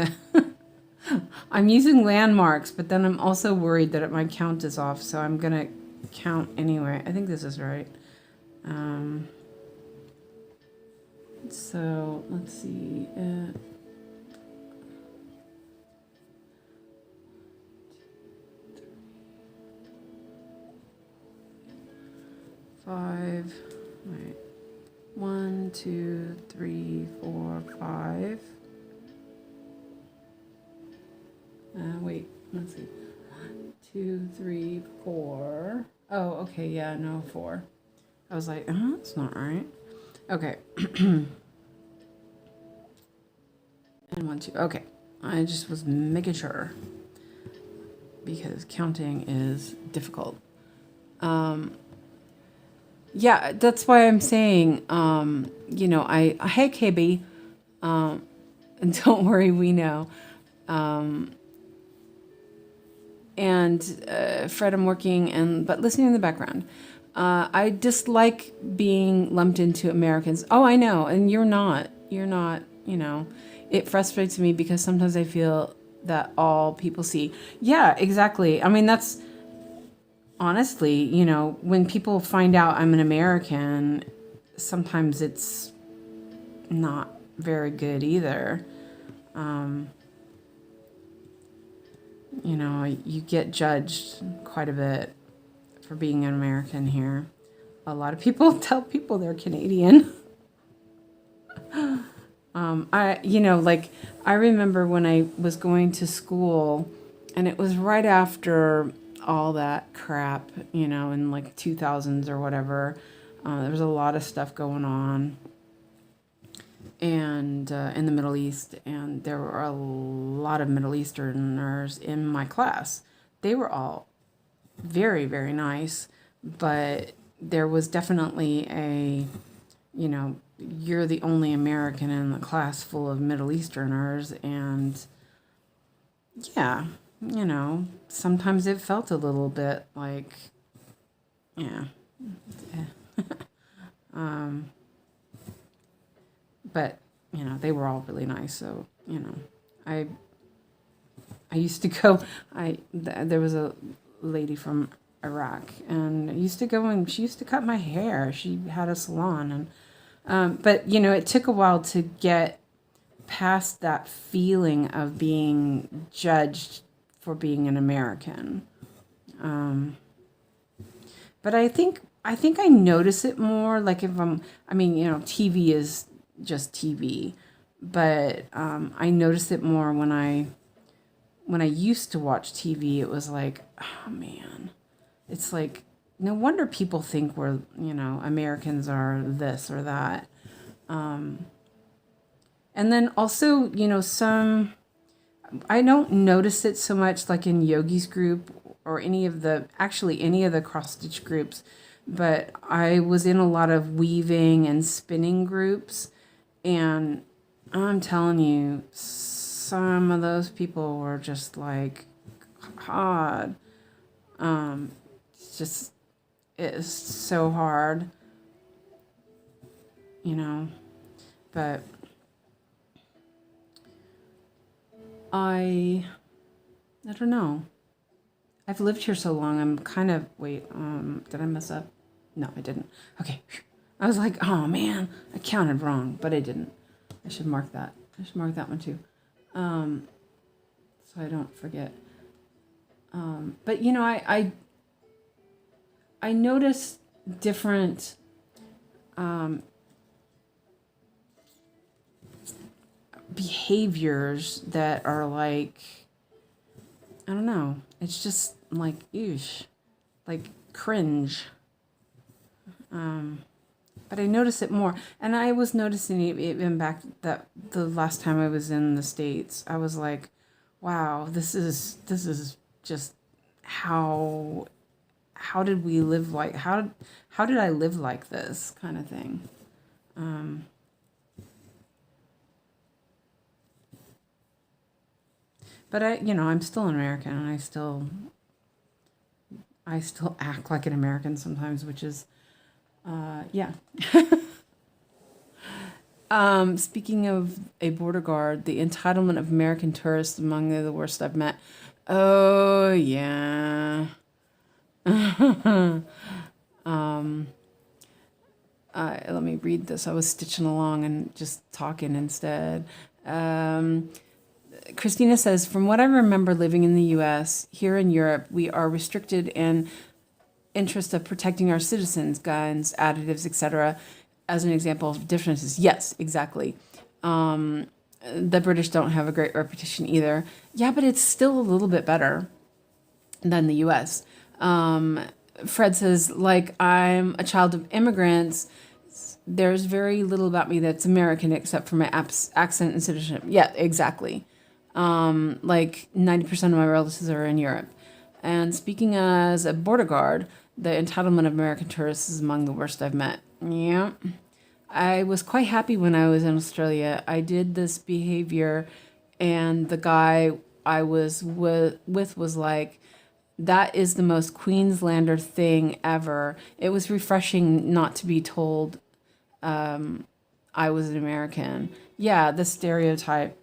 I'm using landmarks, but then I'm also worried that my count is off. So I'm going to count anyway. I think this is right. So let's see. 5. Wait. 1, 2, 3, 4, 5. Wait, let's see. 1, 2, 3, 4. Oh, okay, yeah, no, 4. I was like, that's not right. Okay. And 1, 2. Okay. I just was making sure because counting is difficult. Yeah, that's why I'm saying, hey, KB, and don't worry, we know. And Fred, I'm working, but listening in the background. I dislike being lumped into Americans. Oh, I know, and you're not, It frustrates me because sometimes I feel that all people see. Yeah, exactly. I mean, that's honestly, when people find out I'm an American, sometimes it's not very good either. You get judged quite a bit for being an American here. A lot of people tell people they're Canadian. I remember when I was going to school, and it was right after all that crap, in like 2000s or whatever. There was a lot of stuff going on, and in the Middle East, and there were a lot of Middle Easterners in my class. They were all very, very nice, but there was definitely a, you're the only American in the class full of Middle Easterners, and yeah, sometimes it felt a little bit like, yeah. But, they were all really nice, so, I used to go, there was a lady from Iraq, and I used to go, and she used to cut my hair. She had a salon, and but it took a while to get past that feeling of being judged for being an American. But I think I notice it more, like if TV is just TV, but I notice it more when I used to watch TV. It was like, oh man, it's like, no wonder people think we're, Americans are this or that. And then also, I don't notice it so much like in Yogi's group or any of the cross-stitch groups. but I was in a lot of weaving and spinning groups, and I'm telling you, some of those people were just like hard. It's so hard, but I don't know. I've lived here so long. I'm kind of, did I mess up? No, I didn't. Okay. I was like, oh man, I counted wrong, but I didn't. I should mark that. I should mark that one too. So I don't forget. But I noticed different, behaviors that are like, I don't know. It's just like, eesh, like cringe. But I notice it more. And I was noticing it even back that the last time I was in the States, I was like, wow, this is just how did we live like, how did I live like this kind of thing? But I'm still an American, and I still act like an American sometimes, which is, yeah. Speaking of a border guard, the entitlement of American tourists among the worst I've met. Oh, yeah. Let me read this. I was stitching along and just talking instead. Christina says, from what I remember living in the U.S., here in Europe, we are restricted in interest of protecting our citizens, guns, additives, etc. As an example of differences. Yes, exactly. The British don't have a great reputation either. Yeah, but it's still a little bit better than the U.S. Fred says, like, I'm a child of immigrants. There's very little about me that's American except for my accent and citizenship. Yeah, exactly. Like 90% of my relatives are in Europe. And speaking as a border guard, the entitlement of American tourists is among the worst I've met. Yeah. I was quite happy when I was in Australia. I did this behavior, and the guy I was with was like, that is the most Queenslander thing ever. It was refreshing not to be told I was an American. Yeah, the stereotype.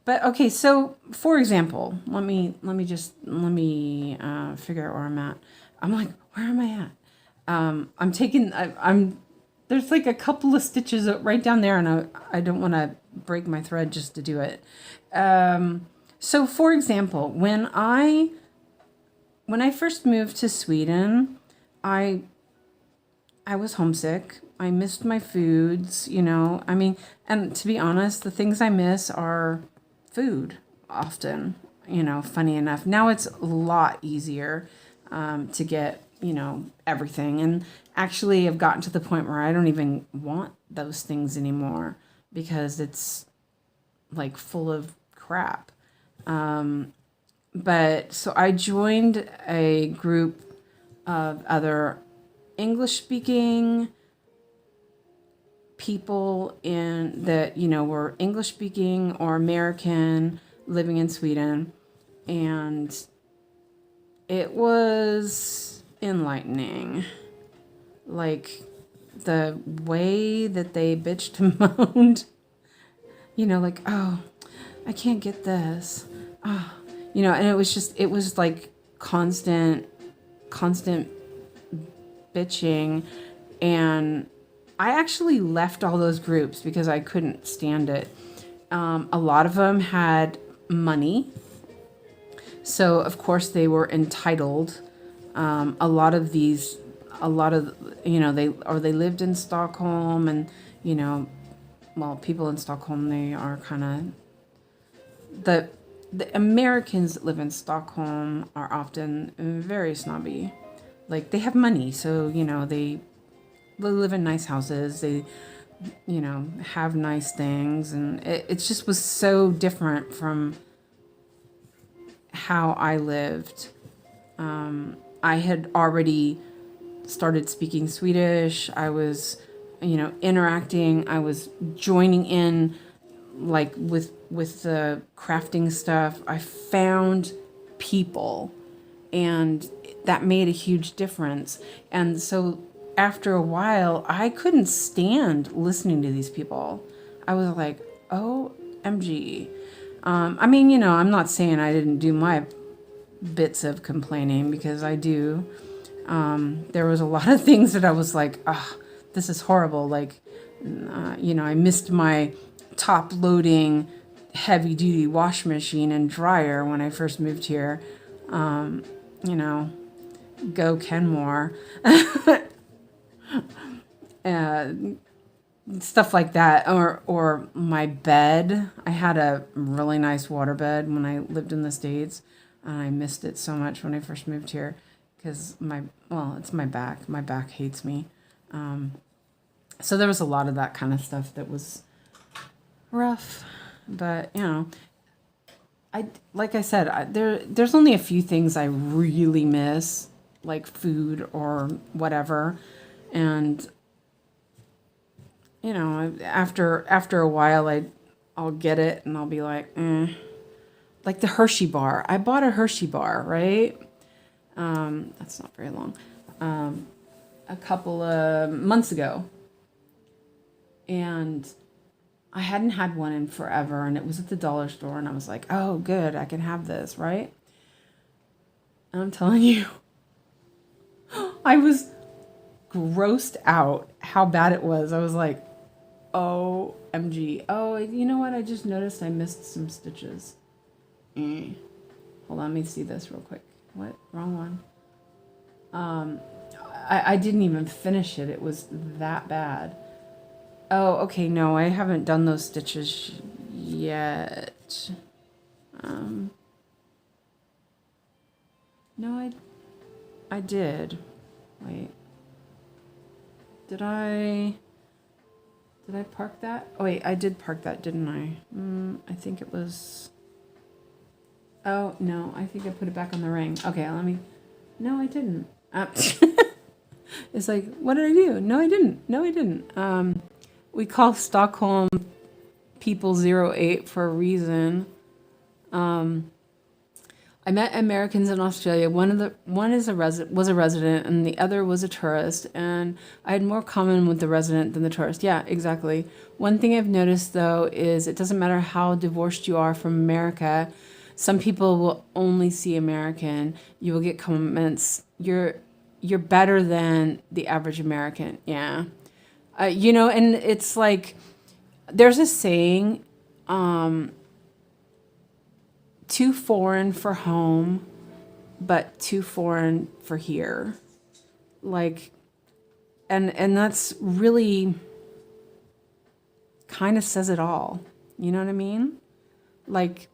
But okay, so for example, let me figure out where I'm at. I'm like, where am I at? I'm there's like a couple of stitches right down there, and I don't want to break my thread just to do it. So for example, when I first moved to Sweden, I was homesick. I missed my foods, I mean, and to be honest, the things I miss are food often, funny enough. Now it's a lot easier to get, everything. And actually I've gotten to the point where I don't even want those things anymore because it's like full of crap. But so I joined a group of other English speaking people were English speaking or American living in Sweden, and it was enlightening. Like the way that they bitched and moaned, like, oh, I can't get this. Oh, and it was like constant bitching. And I actually left all those groups because I couldn't stand it. A lot of them had money, so of course they were entitled. A lot of they lived in Stockholm, and people in Stockholm, they are kind of the Americans that live in Stockholm are often very snobby. Like, they have money, so they live in nice houses, they have nice things, and it just was so different from how I lived. I had already started speaking Swedish. I was, interacting. I was joining in, like with the crafting stuff. I found people, and that made a huge difference. And so after a while, I couldn't stand listening to these people. I was like, OMG. I'm not saying I didn't do my bits of complaining, because I do. There was a lot of things that I was like, this is horrible. Like, I missed my top loading heavy duty wash machine and dryer when I first moved here. Go Kenmore. Stuff like that. Or my bed. I had a really nice water bed when I lived in the States. I missed it so much when I first moved here, because it's my back. My back hates me. So there was a lot of that kind of stuff that was rough. But, like I said, there's only a few things I really miss, like food or whatever. And, after a while, I'll get it and I'll be like, Like the Hershey bar. I bought a Hershey bar, right? That's not very long. A couple of months ago. And I hadn't had one in forever, and it was at the dollar store, and I was like, oh, good, I can have this, right? And I'm telling you, I was grossed out how bad it was. I was like, OMG. Oh, you know what? I just noticed I missed some stitches. Hold on, let me see this real quick. What? Wrong one. I didn't even finish it. It was that bad. Oh, okay, no, I haven't done those stitches yet. No, I did. Wait. Did I park that? Oh, wait, I did park that, didn't I? I think it was... Oh, no, I think I put it back on the ring. Okay, No, I didn't. It's like, what did I do? No, I didn't. We call Stockholm people 08 for a reason. I met Americans in Australia. One was a resident, and the other was a tourist. And I had more common with the resident than the tourist. Yeah, exactly. One thing I've noticed, though, is it doesn't matter how divorced you are from America. Some people will only see American. You will get comments, you're better than the average American. Yeah. And it's like, there's a saying, too foreign for home, but too foreign for here. Like, and that's really kind of says it all. You know what I mean? Like,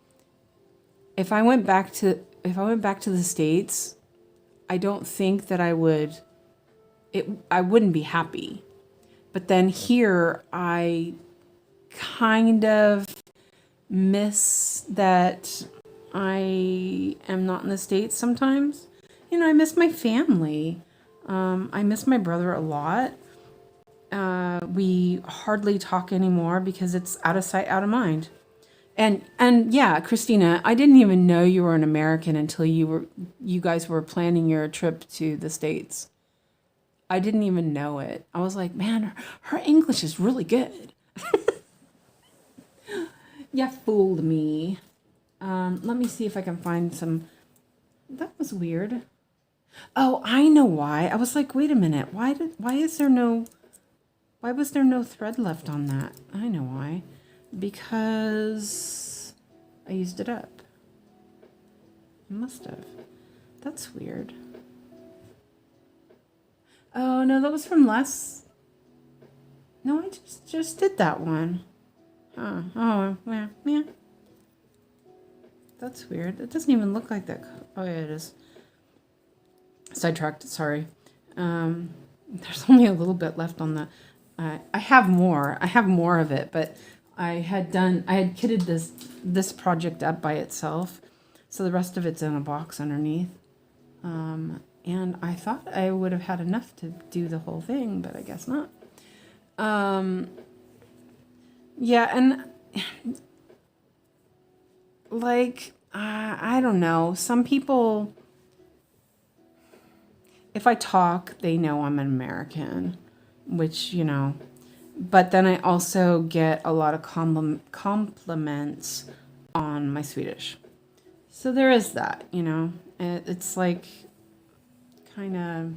if I went back to the States, I don't think that I wouldn't be happy. But then here, I kind of miss that I am not in the States sometimes. I miss my family. I miss my brother a lot. We hardly talk anymore because it's out of sight, out of mind. And yeah, Christina, I didn't even know you were an American until you guys were planning your trip to the States. I didn't even know it. I was like, man, her English is really good. You fooled me. Let me see if I can find some. That was weird. Oh, I know why. I was like, wait a minute. Why was there no thread left on that? I know why. Because I used it up. I must have. That's weird. Oh, no, that was from last... No, I just did that one. Huh. Oh, yeah. That's weird. It doesn't even look like that. Oh, yeah, it is. Sidetracked, sorry. There's only a little bit left on the... I have more. I have more of it, but I had kitted this project up by itself. So the rest of it's in a box underneath. And I thought I would have had enough to do the whole thing, but I guess not. Yeah, and like, I don't know. Some people, if I talk, they know I'm an American, which, you know, but then I also get a lot of compliments on my Swedish. So there is that, you know. It's like kind of,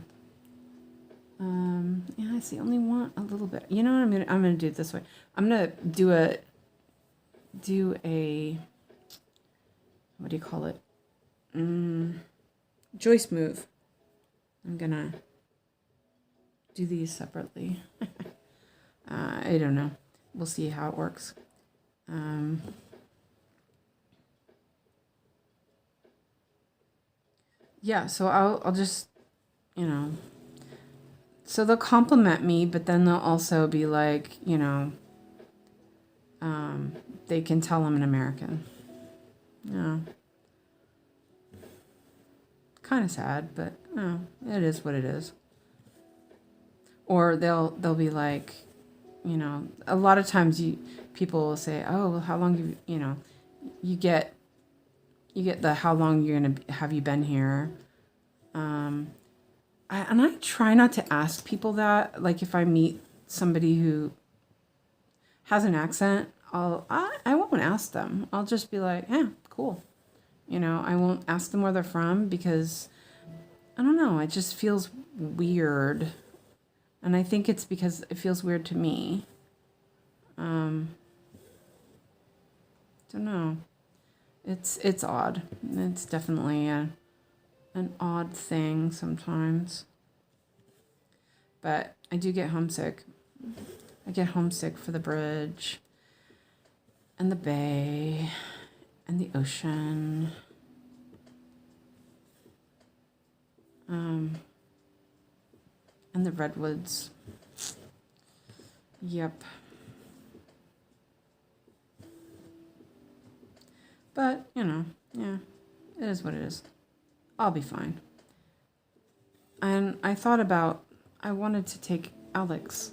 yeah, I see, only want a little bit. You know what I'm gonna do it this way. I'm gonna do a what do you call it? Joist move. I'm gonna do these separately. I don't know. We'll see how it works. Yeah, so I'll just, you know, so they'll compliment me, but then they'll also be like, you know, they can tell I'm an American. Yeah. Kind of sad, but it is what it is. Or they'll be like, you know, a lot of times people will say, oh, well, how long you know, you get the how long have you been here. I try not to ask people that. Like if I meet somebody who has an accent, I won't ask them. I'll just be like, yeah, cool. You know, I won't ask them where they're from because I don't know, it just feels weird. And I think it's because it feels weird to me. Don't know. It's odd. It's definitely an odd thing sometimes. But I do get homesick. I get homesick for the bridge and the bay and the ocean. And the redwoods. Yep. But, you know, yeah, it is what it is. I'll be fine. And I thought about, I wanted to take Alex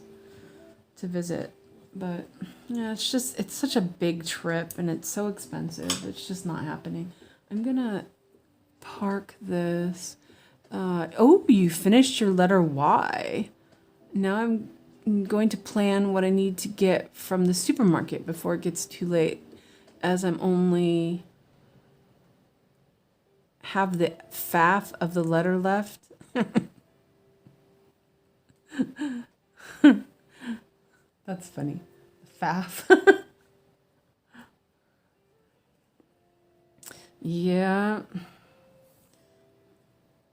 to visit, but yeah, it's such a big trip and it's so expensive. It's just not happening. I'm gonna park this. Oh, you finished your letter Y. Now I'm going to plan what I need to get from the supermarket before it gets too late, as I'm only have the faff of the letter left. That's funny. Faff. Yeah.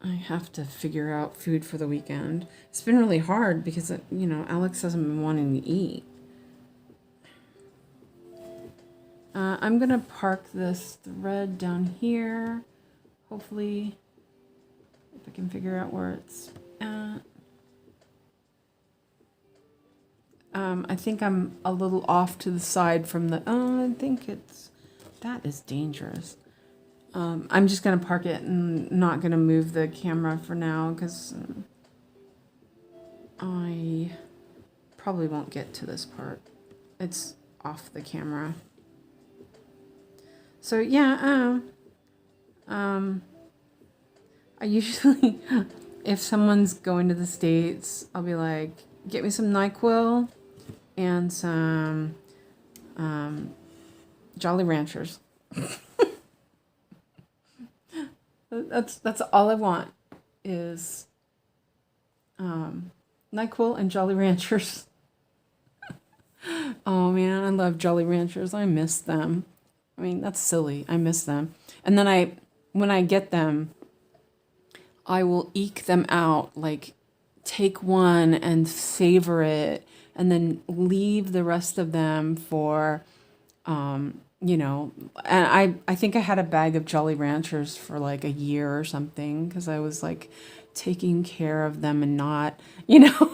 I have to figure out food for the weekend. It's been really hard because, you know, Alex hasn't been wanting to eat. I'm going to park this thread down here. Hopefully, if I can figure out where it's at. I think I'm a little off to the side from the, I think that is dangerous. I'm just going to park it and not going to move the camera for now because I probably won't get to this part. It's off the camera. So yeah, I usually, if someone's going to the States, I'll be like, get me some NyQuil and some Jolly Ranchers. That's all I want is NyQuil and Jolly Ranchers. Oh man, I love Jolly Ranchers. I miss them. I mean, that's silly. I miss them. And then when I get them, I will eke them out, like take one and savor it and then leave the rest of them for, you know, and I think I had a bag of Jolly Ranchers for like a year or something because I was like taking care of them and not, you know,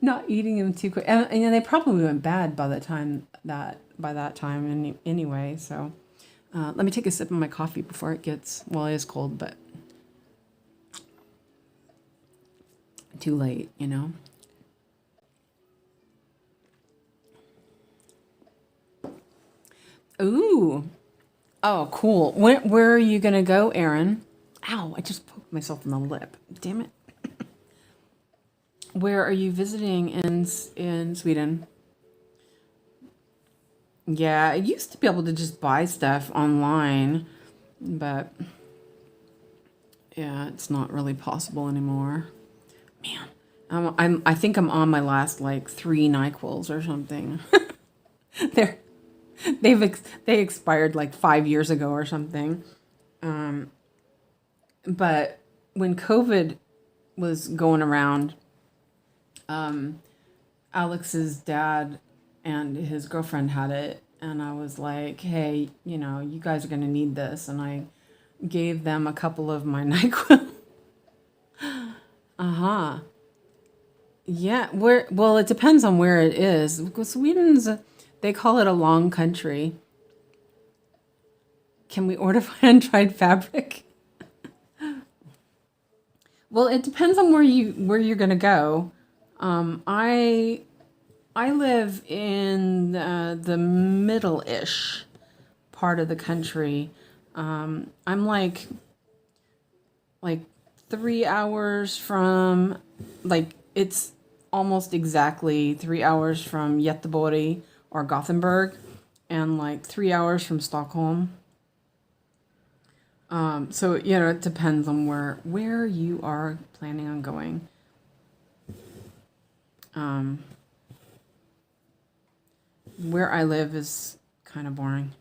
not eating them too quick. And they probably went bad by that time anyway. So let me take a sip of my coffee before it gets, well, it is cold, but too late, you know? Ooh. Oh, cool. Where are you going to go, Erin? Ow, I just poked myself in the lip. Damn it. Where are you visiting in Sweden? Yeah, I used to be able to just buy stuff online, but yeah, it's not really possible anymore. Man, I think I'm on my last like 3 NyQuils or something. They're they expired like 5 years ago or something. But when COVID was going around, Alex's dad and his girlfriend had it, and I was like, hey, you know, you guys are going to need this. And I gave them a couple of my NyQuil. Uh-huh. Yeah, well, it depends on where it is. Because Sweden's, they call it a long country. Can we order hand-dyed fabric? Well, it depends on where you're gonna go. I live in the middle-ish part of the country. I'm like 3 hours from, like, it's almost exactly 3 hours from Göteborg or Gothenburg, and like 3 hours from Stockholm. So, you know, it depends on where you are planning on going. Where I live is kind of boring.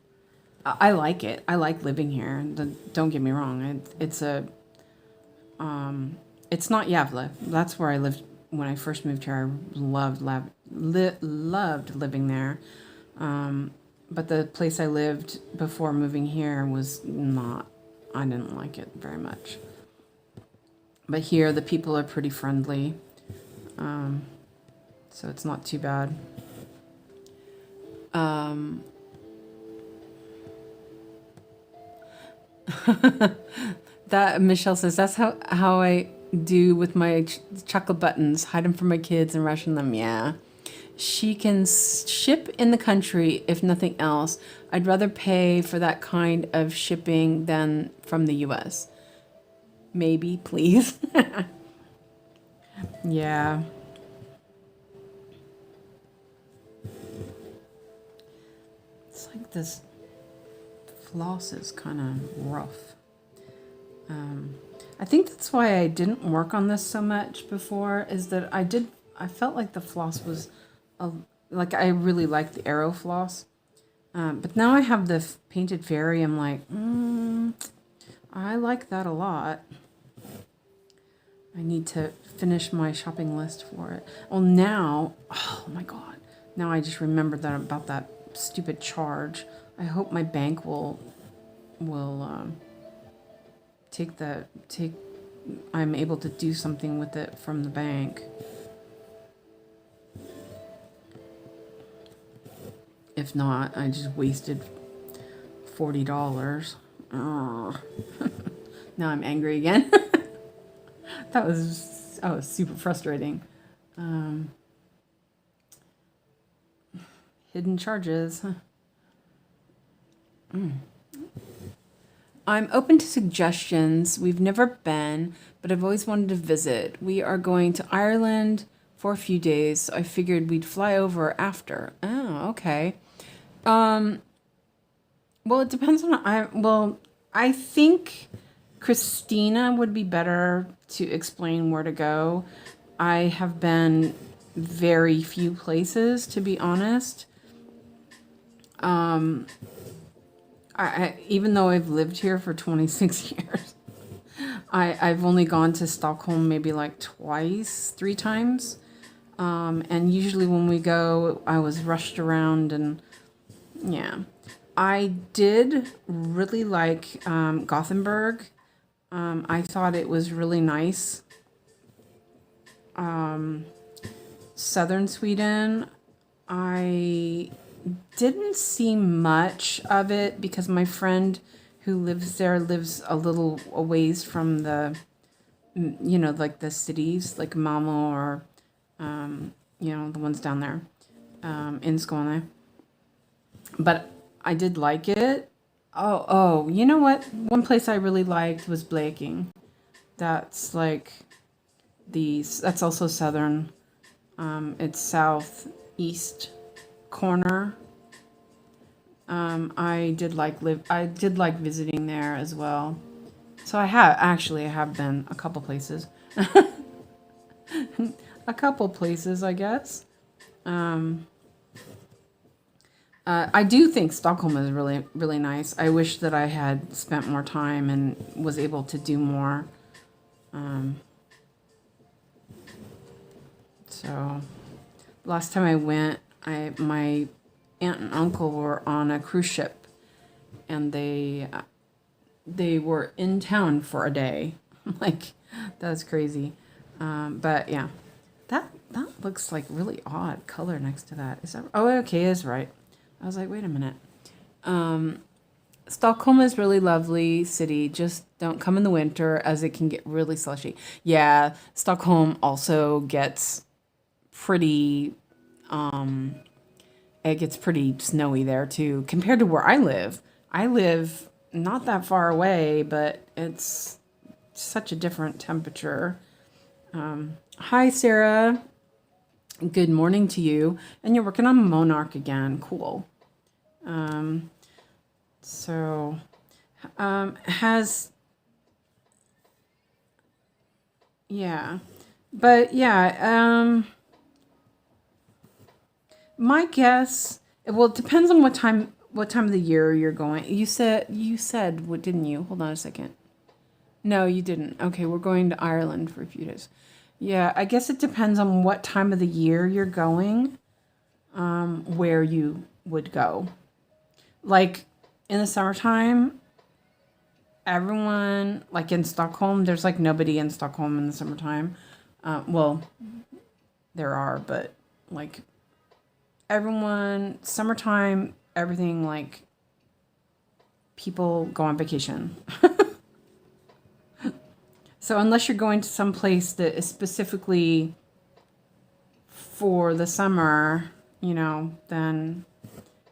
I like it. I like living here. Don't get me wrong. It's not Gävle. That's where I lived when I first moved here. I loved living there. But the place I lived before moving here was not. I didn't like it very much. But here, the people are pretty friendly. So it's not too bad. That Michelle says, that's how I do with my chocolate buttons. Hide them from my kids and ration them. Yeah. She can ship in the country, if nothing else. I'd rather pay for that kind of shipping than from the US. Maybe, please. Yeah. It's like this floss is kind of rough. I think that's why I didn't work on this so much before, is that I felt like the floss was, like I really liked the arrow floss. But now I have the painted fairy. I'm like, I like that a lot. I need to finish my shopping list for it. Well, now, oh my God. Now I just remembered about that stupid charge. I hope my bank will I'm able to do something with it from the bank. If not, I just wasted $40. Oh. Now I'm angry again. That was super frustrating. Hidden charges. I'm open to suggestions. We've never been, but I've always wanted to visit. We are going to Ireland for a few days, so I figured we'd fly over after. Oh, okay. Well, it depends on, I think Christina would be better to explain where to go. I have been very few places, to be honest. I even though I've lived here for 26 years, I've only gone to Stockholm maybe like 3 times. And usually when we go, I was rushed around, and yeah. I did really like Gothenburg. I thought it was really nice. Southern Sweden, I didn't see much of it because my friend who lives there lives a little a ways from the you know, like the cities, like Malmo or, you know, the ones down there in Skåne. But I did like it. Oh, you know what? One place I really liked was Bleking. That's like that's also southern. It's southeast corner. I did like visiting there as well. So I have been a couple places. A couple places, I guess. I do think Stockholm is really, really nice. I wish that I had spent more time and was able to do more. So last time I went, my aunt and uncle were on a cruise ship, and they were in town for a day. Like, that's crazy. But yeah, that looks like really odd color next to that. Is that? Oh, okay, is right. I was like, wait a minute. Stockholm is really lovely city. Just don't come in the winter as it can get really slushy. Yeah, Stockholm also gets pretty it gets pretty snowy there too compared to where I live. I live not that far away, but it's such a different temperature. Hi, Sarah. Good morning to you. And you're working on Monarch again. Cool. So, yeah. But yeah, my guess, well, it depends on what time of the year you're going. You said what, didn't you? Hold on a second. No, you didn't. Okay, we're going to Ireland for a few days. Yeah, I guess it depends on what time of the year you're going, where you would go. Like in the summertime, everyone, like in Stockholm, there's like nobody in Stockholm in the summertime. Well, there are, but like everyone, summertime, everything, like people go on vacation. So unless you're going to some place that is specifically for the summer, you know, then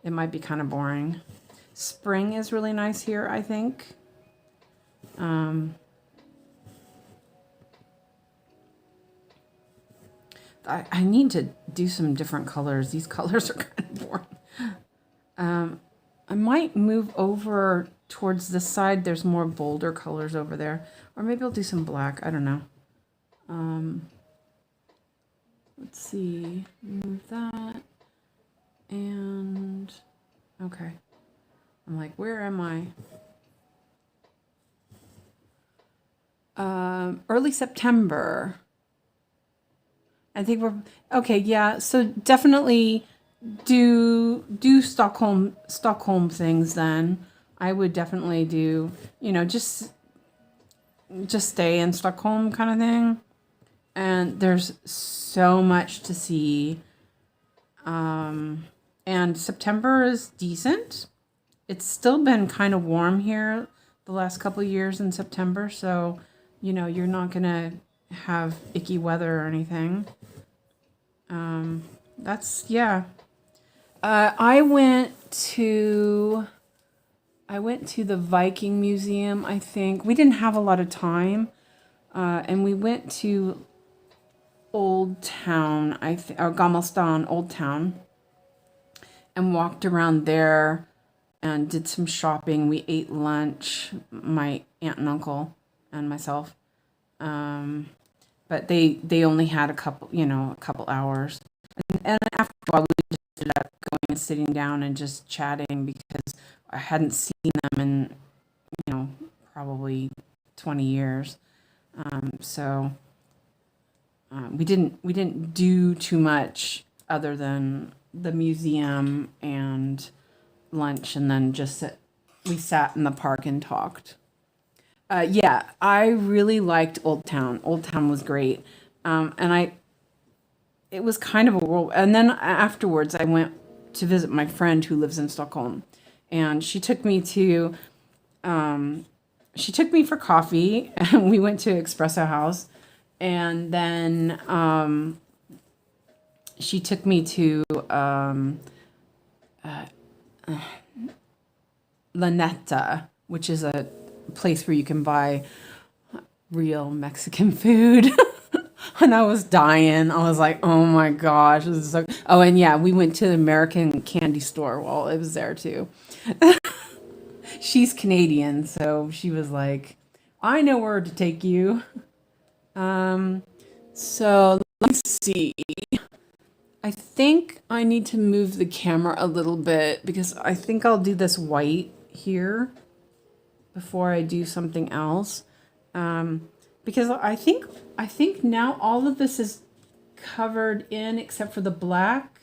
it might be kind of boring. Spring is really nice here, I think. I need to do some different colors. These colors are kind of boring. I might move over towards the side. There's more bolder colors over there. Or maybe I'll do some black. I don't know. Let's see. Move that. And okay. I'm like, where am I? Early September. I think we're okay. Yeah. So definitely do Stockholm things then. I would definitely do, you know, just stay in Stockholm kind of thing. And there's so much to see. And September is decent. It's still been kind of warm here the last couple of years in September, so you know, you're not gonna have icky weather or anything. That's yeah. I went to the Viking Museum, I think. We didn't have a lot of time. And we went to Old Town, or Gammelstad, Old Town, and walked around there and did some shopping. We ate lunch, my aunt and uncle and myself. But they only had a couple hours. And after a while, we just ended up going and sitting down and just chatting because I hadn't seen them in, probably 20 years. So we didn't do too much other than the museum and lunch, and then we sat in the park and talked. Yeah, I really liked Old Town. Old Town was great. It was kind of a world. And then afterwards, I went to visit my friend who lives in Stockholm, and she took me to she took me for coffee, and we went to Espresso House, and then she took me to La Neta, which is a place where you can buy real Mexican food. And I was dying. I was like, oh my gosh, this is so. Oh, and yeah, we went to the American candy store while it was there too. She's Canadian, so she was like, I know where to take you. So let's see. I think I need to move the camera a little bit because I think I'll do this white here before I do something else. Because I think now all of this is covered in except for the black.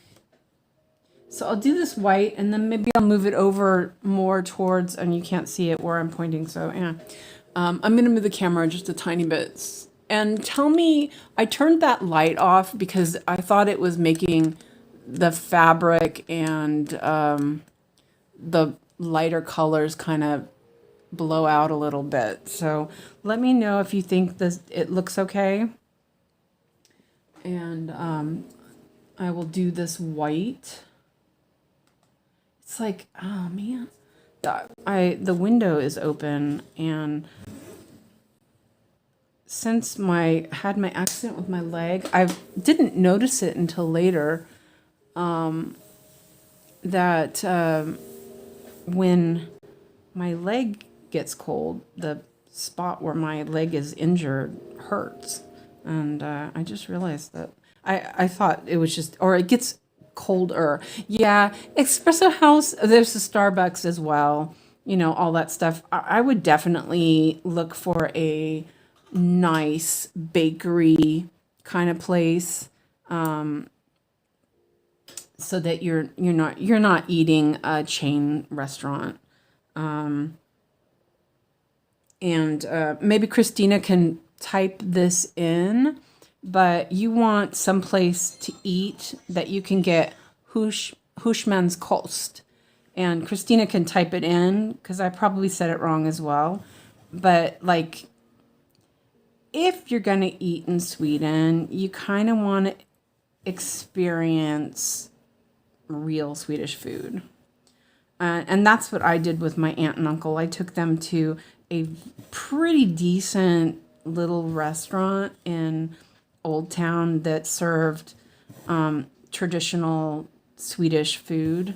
So I'll do this white, and then maybe I'll move it over more towards, and you can't see it where I'm pointing, so yeah. I'm going to move the camera just a tiny bit. And tell me, I turned that light off because I thought it was making the fabric and the lighter colors kind of blow out a little bit. So let me know if you think it looks okay. And I will do this white. It's like, oh man, the window is open, and since had my accident with my leg, I didn't notice it until later. That when my leg gets cold, the spot where my leg is injured hurts, and I just realized that I thought it was just, or it gets colder. Yeah, Espresso House. There's a Starbucks as well. You know, all that stuff. I would definitely look for a nice bakery kind of place, so that you're not eating a chain restaurant. And maybe Christina can type this in, but you want some place to eat that you can get 𝐒𝐭𝐚𝐢𝐧𝐞𝐝. And Christina can type it in because I probably said it wrong as well. But like, if you're going to eat in Sweden, you kind of want to experience real Swedish food. And that's what I did with my aunt and uncle. I took them to a pretty decent little restaurant in Old Town that served traditional Swedish food.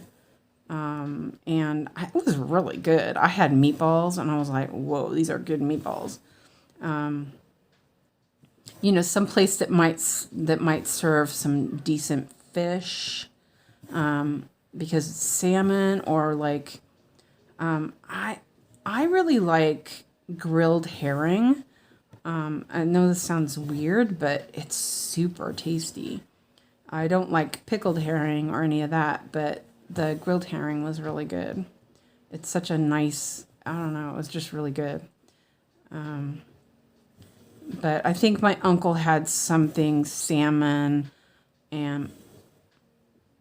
And it was really good. I had meatballs, and I was like, whoa, these are good meatballs. You know, some place that might serve some decent fish, because it's salmon, or like, I really like grilled herring. I know this sounds weird, but it's super tasty. I don't like pickled herring or any of that, but the grilled herring was really good. It's such a nice, I don't know, it was just really good. But I think my uncle had something salmon, and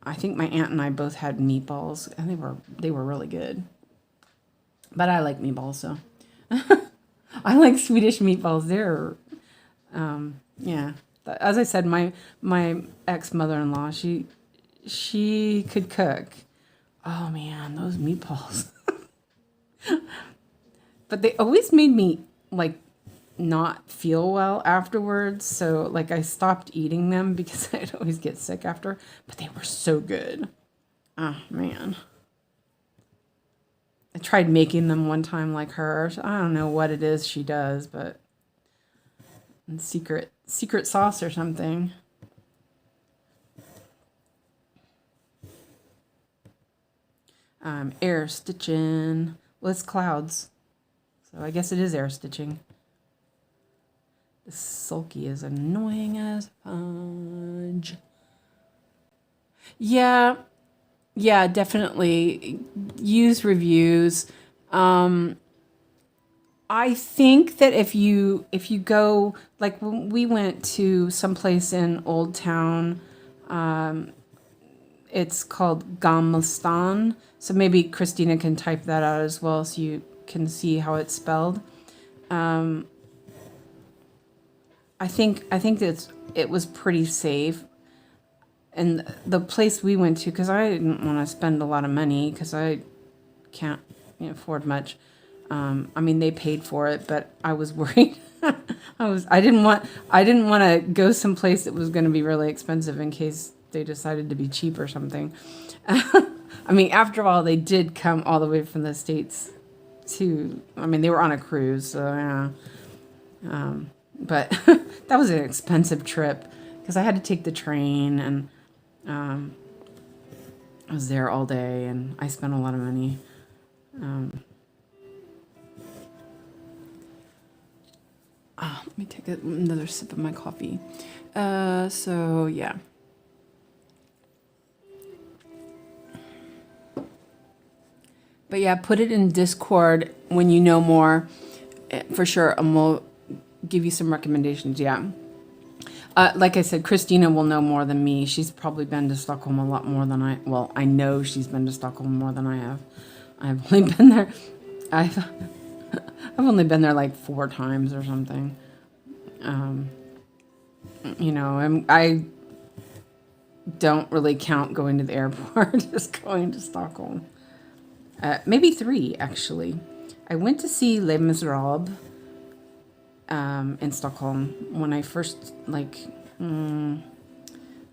I think my aunt and I both had meatballs, and they were really good. But I like meatballs, so I like Swedish meatballs. They're yeah. As I said, my ex mother-in-law, she could cook. Oh man, those meatballs. But they always made me like not feel well afterwards, so like I stopped eating them because I'd always get sick after, but they were so good. Oh man. I tried making them one time like her. I don't know what it is she does, but secret sauce or something. Air stitching. Well, it's clouds, so I guess it is air stitching. This sulky is annoying as fudge. Yeah, definitely use reviews. I think that if you go, like when we went to someplace in Old Town, it's called Gammelstån. So maybe Christina can type that out as well so you can see how it's spelled. I think it was pretty safe. And the place we went to, because I didn't want to spend a lot of money because I can't afford much. I mean, they paid for it, but I was worried. I didn't want to go someplace that was going to be really expensive in case they decided to be cheap or something. I mean, after all, they did come all the way from the States to. I mean, they were on a cruise, so yeah. But that was an expensive trip because I had to take the train and I was there all day and I spent a lot of money. Let me take another sip of my coffee. So yeah. But yeah, put it in Discord when you know more, for sure, and we'll give you some recommendations. Yeah. Like I said, Christina will know more than me. She's probably been to Stockholm a lot more than I know she's been to Stockholm more than I have. I've only been there. I've only been there like 4 times or something. I don't really count going to the airport, just going to Stockholm. Maybe 3, actually. I went to see Les Miserables in Stockholm when I first,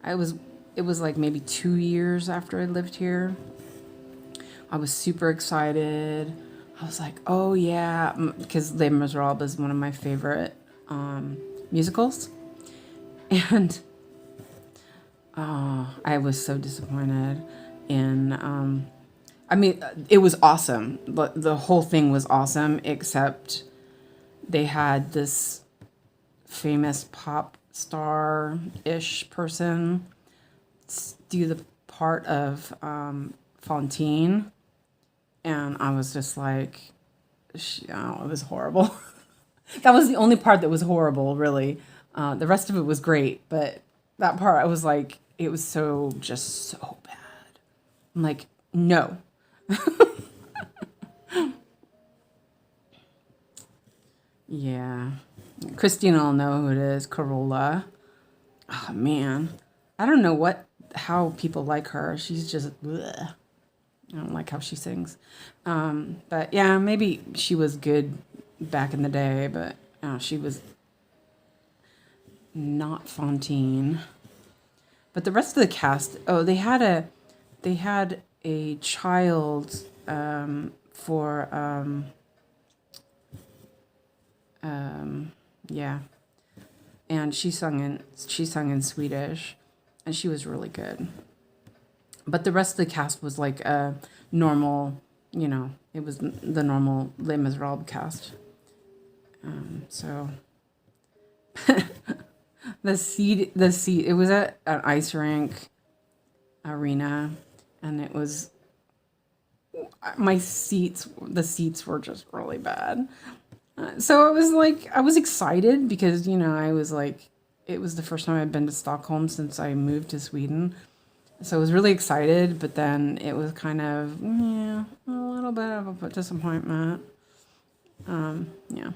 it was like maybe 2 years after I lived here. I was super excited. I was like, oh yeah, because Les Miserables is one of my favorite musicals. And I was so disappointed in, I mean, it was awesome. But the whole thing was awesome, except they had this famous pop star-ish person do the part of Fontaine. And I was just like, it was horrible. That was the only part that was horrible, really. The rest of it was great. But that part, I was like, it was just so bad. I'm like, no. Yeah. Christina will know who it is. Corolla. Oh, man. I don't know how people like her. She's just, bleh. I don't like how she sings. But yeah, maybe she was good back in the day, but she was not Fontaine. But the rest of the cast, they had a child for yeah, and she sung in Swedish, and she was really good. But the rest of the cast was like a normal, it was the normal Les Miserables cast. So the seat, it was at an ice rink arena, and it was the seats were just really bad. So it was like, I was excited because, I was like, it was the first time I'd been to Stockholm since I moved to Sweden. So I was really excited, but then it was kind of, a little bit of a disappointment. Yeah.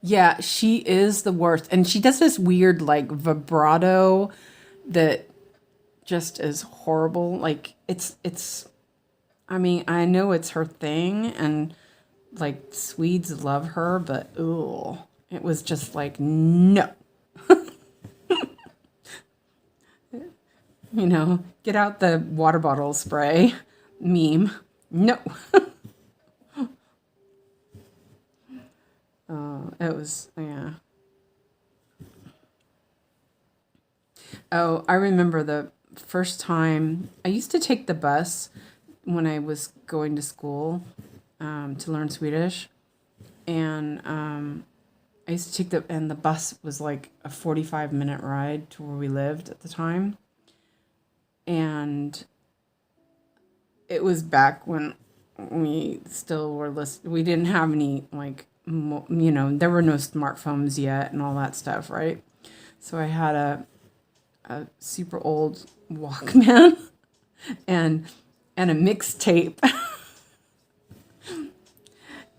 Yeah, she is the worst. And she does this weird, vibrato that just is horrible. I mean, I know it's her thing, and, Swedes love her, but, ugh. It was just like, no. Get out the water bottle spray meme. No. It was, yeah. Oh, I remember the first time I used to take the bus when I was going to school to learn Swedish. And I used to take and the bus was like a 45-minute ride to where we lived at the time. And it was back when we still were we didn't have any, there were no smartphones yet and all that stuff, right? So I had a super old Walkman, and and a mixtape.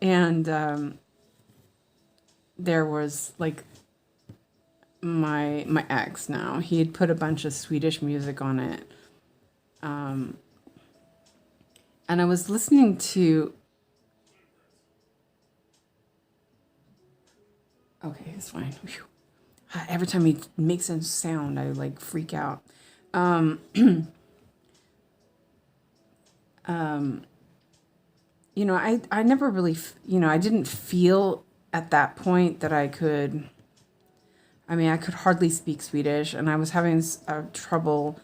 And there was like my ex now. He had put a bunch of Swedish music on it. And I was listening to... Okay, it's fine. Whew. Every time he makes a sound, I like freak out. You know, I never really, you know, I didn't feel at that point that I could... I mean, I could hardly speak Swedish, and I was having trouble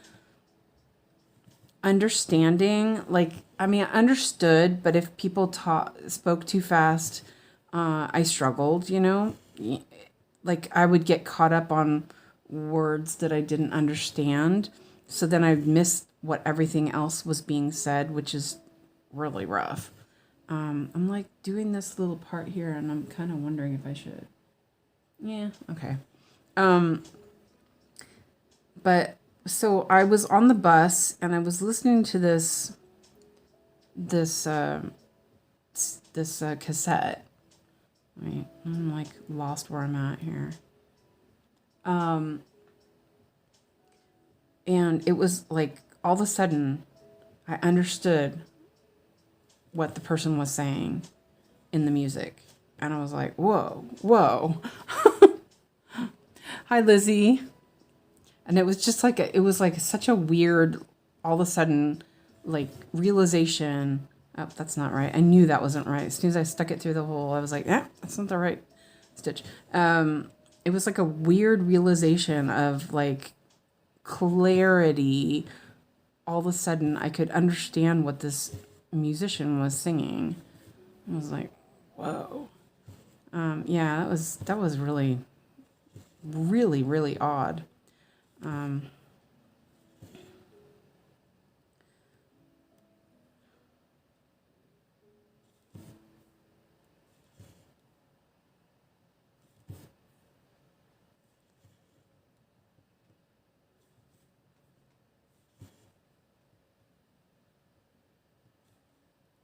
understanding. Like, I mean, I understood, but if people spoke too fast, I struggled, you know? Like, I would get caught up on words that I didn't understand, so then I'd miss what everything else was being said, which is really rough. I'm like doing this little part here, and I'm kind of wondering if I should. Yeah, okay. But so I was on the bus and I was listening to this cassette. Wait, I'm like lost where I'm at here. And it was like all of a sudden I understood what the person was saying in the music. And I was like, whoa, whoa. Hi, Lizzie. And it was just like, it was like such a weird, all of a sudden, like realization. Oh, that's not right. I knew that wasn't right. As soon as I stuck it through the hole, I was like, that's not the right stitch. It was like a weird realization of like clarity. All of a sudden, I could understand what this musician was singing. I was like, whoa. Yeah, that was really, really, really odd.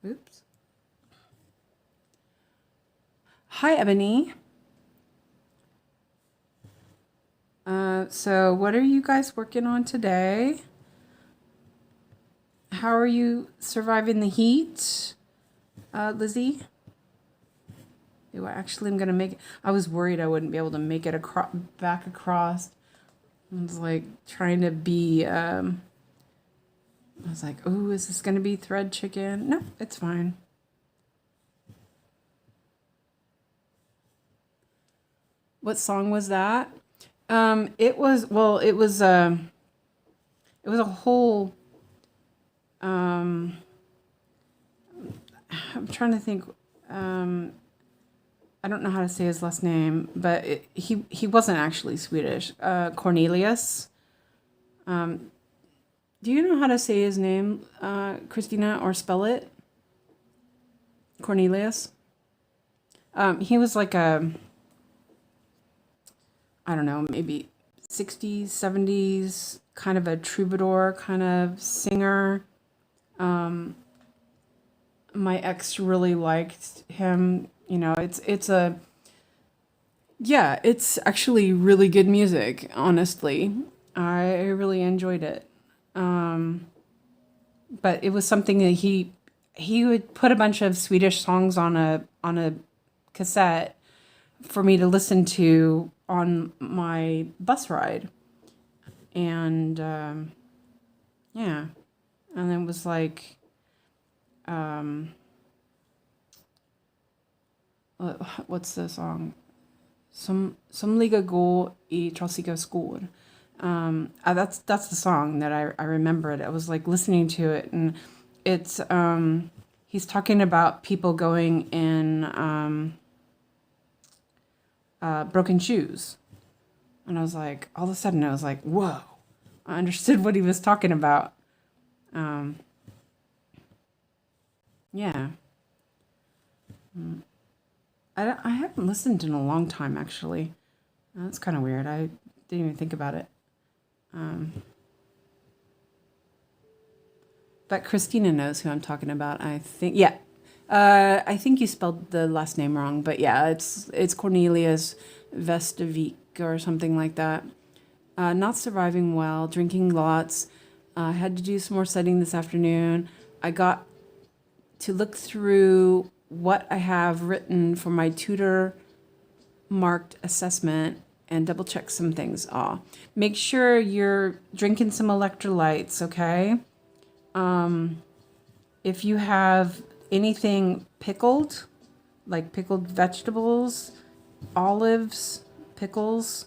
Oops. Hi, Ebony. So what are you guys working on today? How are you surviving the heat, Lizzie? Do I actually am going to make it? I was worried I wouldn't be able to make it back across. I was like trying to be, I was like, oh, is this going to be thread chicken? No, it's fine. What song was that? It was a whole, I'm trying to think, I don't know how to say his last name, but he wasn't actually Swedish. Cornelius. Do you know how to say his name, Christina, or spell it? Cornelius. He was like I don't know, maybe 60s, 70s, kind of a troubadour kind of singer. My ex really liked him. You know, it's actually really good music, honestly. I really enjoyed it. But it was something that he would put a bunch of Swedish songs on a cassette for me to listen to on my bus ride. And yeah. And it was like what's the song? Somliga gå I trasiga skor. That's the song that I remember it. I was like listening to it, and it's he's talking about people going in broken shoes. And I was like, all of a sudden I was like, whoa, I understood what he was talking about. Yeah. I haven't listened in a long time, actually. That's kind of weird. I didn't even think about it. But Christina knows who I'm talking about. I think, yeah. I think you spelled the last name wrong, but yeah, it's Cornelius Vestavik or something like that. Not surviving well, drinking lots. I had to do some more studying this afternoon. I got to look through what I have written for my tutor marked assessment and double check some things. Make sure you're drinking some electrolytes, okay? If you have anything pickled, like pickled vegetables, olives, pickles,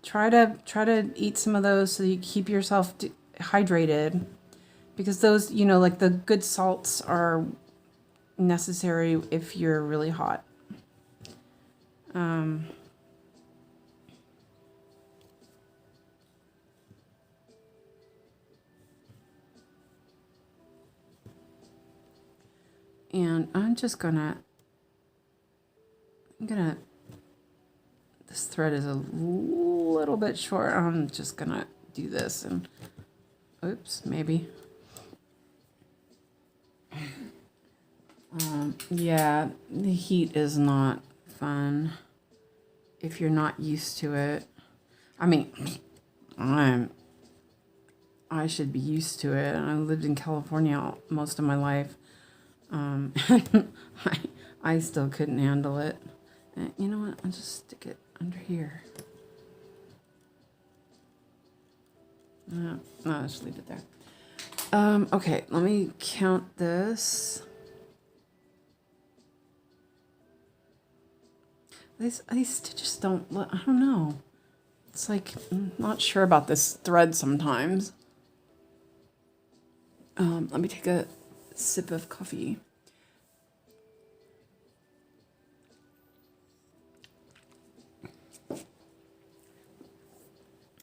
try to eat some of those so you keep yourself hydrated, because those, you know, like the good salts are necessary if you're really hot. And I'm gonna, this thread is a little bit short. I'm just gonna do this and, oops, maybe. Yeah, the heat is not fun if you're not used to it. I mean, I should be used to it. I lived in California most of my life. I still couldn't handle it. And you know what? I'll just stick it under here. No, I'll just leave it there. Okay, let me count this. These stitches don't, I don't know. It's like, I'm not sure about this thread sometimes. Let me take a sip of coffee.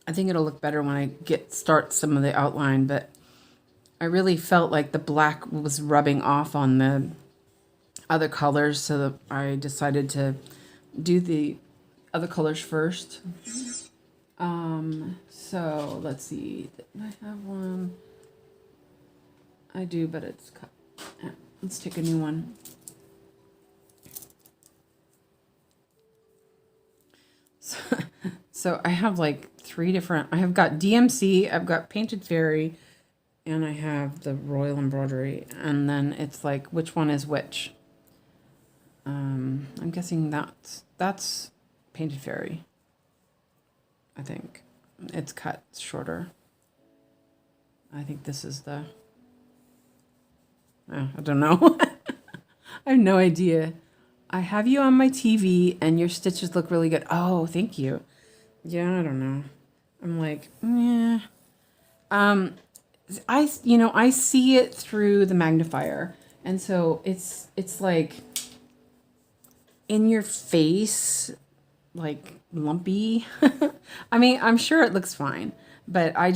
I think it'll look better when I start some of the outline, but I really felt like the black was rubbing off on the other colors, so that I decided to do the other colors first. So let's see. I have one. I do, but it's cut. Let's take a new one. So I have like 3 different. I have got DMC, I've got Painted Fairy, and I have the Royal Embroidery. And then it's like, which one is which? I'm guessing that's Painted Fairy. I think it's cut shorter. I think this is the. I don't know. I have no idea. I have you on my TV and your stitches look really good. Oh, thank you. Yeah, I don't know. I'm like, yeah. I see it through the magnifier. And so it's like in your face, like lumpy. I mean, I'm sure it looks fine, but I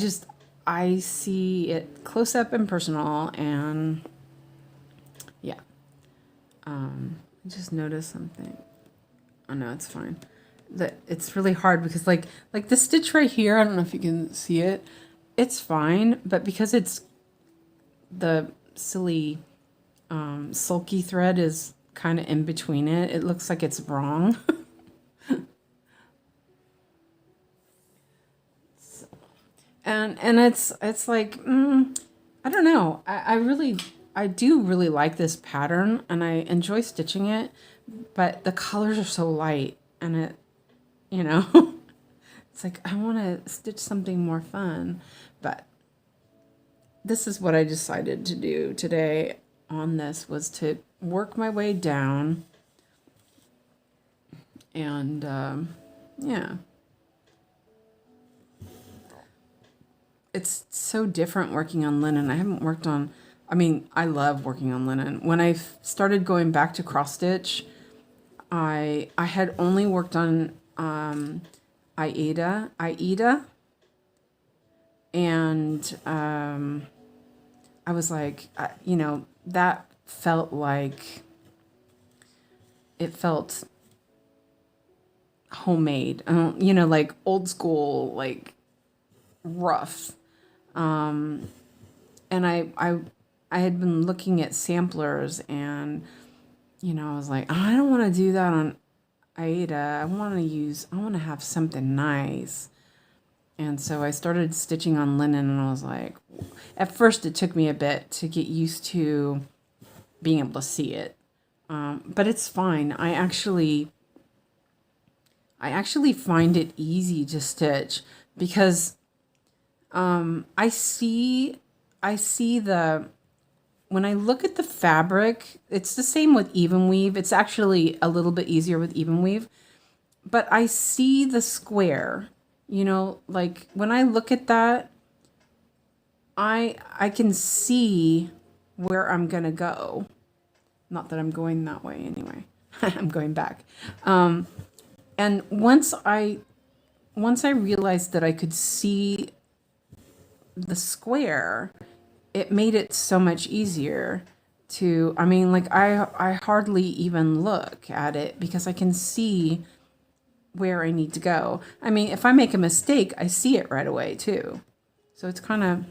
see it close up and personal, and yeah. I just noticed something. Oh no, it's fine. That it's really hard because like the stitch right here, I don't know if you can see it. It's fine, but because it's the silly sulky thread is kind of in between it, it looks like it's wrong. So, and it's like I don't know. I do really like this pattern and I enjoy stitching it, but the colors are so light and it, you know, it's like I want to stitch something more fun, but this is what I decided to do today on this, was to work my way down and yeah. It's so different working on linen. I haven't worked on, I mean, I love working on linen. When I started going back to cross stitch, I had only worked on Aida, and I was like, you know, that felt like, it felt homemade, you know, like old school, like rough. And I I had been looking at samplers, and I was like, oh, I don't want to do that on Aida. I want to have something nice. And so I started stitching on linen, and I was like, at first it took me a bit to get used to being able to see it. But it's fine. I actually find it easy to stitch because I see when I look at the fabric, it's the same with even weave. It's actually a little bit easier with even weave, but I see the square, like when I look at that, I can see where I'm going to go. Not that I'm going that way anyway. I'm going back. And once I realized that I could see the square, it made it so much easier to, I hardly even look at it because I can see where I need to go. If I make a mistake, I see it right away too. So it's kind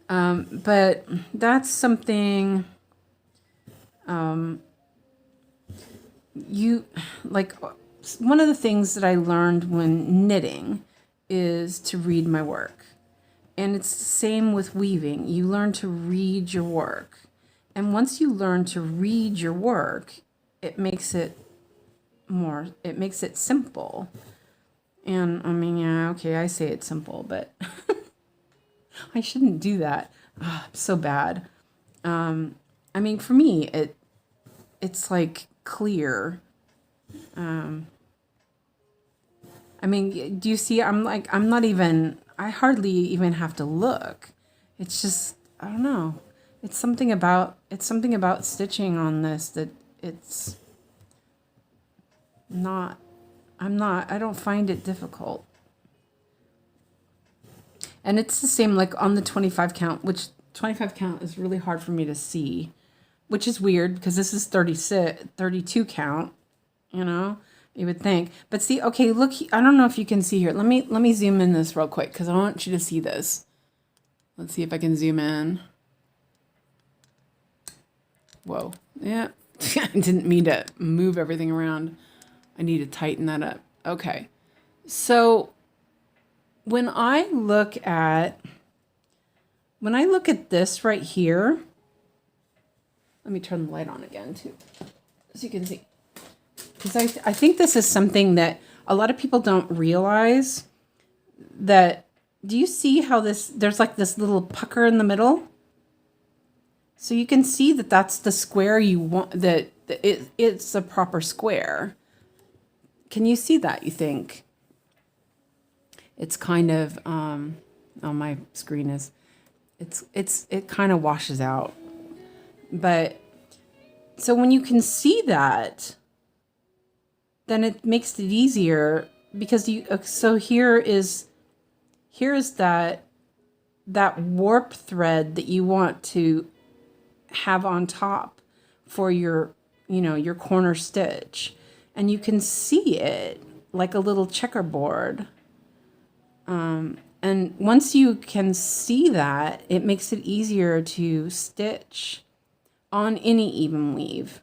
of, but that's something, one of the things that I learned when knitting is to read my work. And it's the same with weaving. You learn to read your work. And once you learn to read your work, it makes it simple. And yeah, okay, I say it's simple, but I shouldn't do that. Oh, I'm so bad. For me, it's like clear. Do you see? I hardly even have to look. It's just, I don't know. It's something about stitching on this that it's not, I don't find it difficult. And it's the same like on the 25 count, which 25 count is really hard for me to see, which is weird because this is 32 count, you would think. But see, okay, look, I don't know if you can see here. Let me zoom in this real quick because I want you to see this. Let's see if I can zoom in. Whoa. Yeah. I didn't mean to move everything around. I need to tighten that up. Okay. So when I look at this right here, let me turn the light on again too, so you can see. Because I think this is something that a lot of people don't realize. That, do you see how there's like this little pucker in the middle? So you can see that that's the square you want, it's a proper square. Can you see that, you think? It's kind of, oh, my screen is, it kind of washes out. But, so when you can see that, then it makes it easier because so here is that warp thread that you want to have on top for your corner stitch, and you can see it like a little checkerboard. And once you can see that, it makes it easier to stitch on any even weave.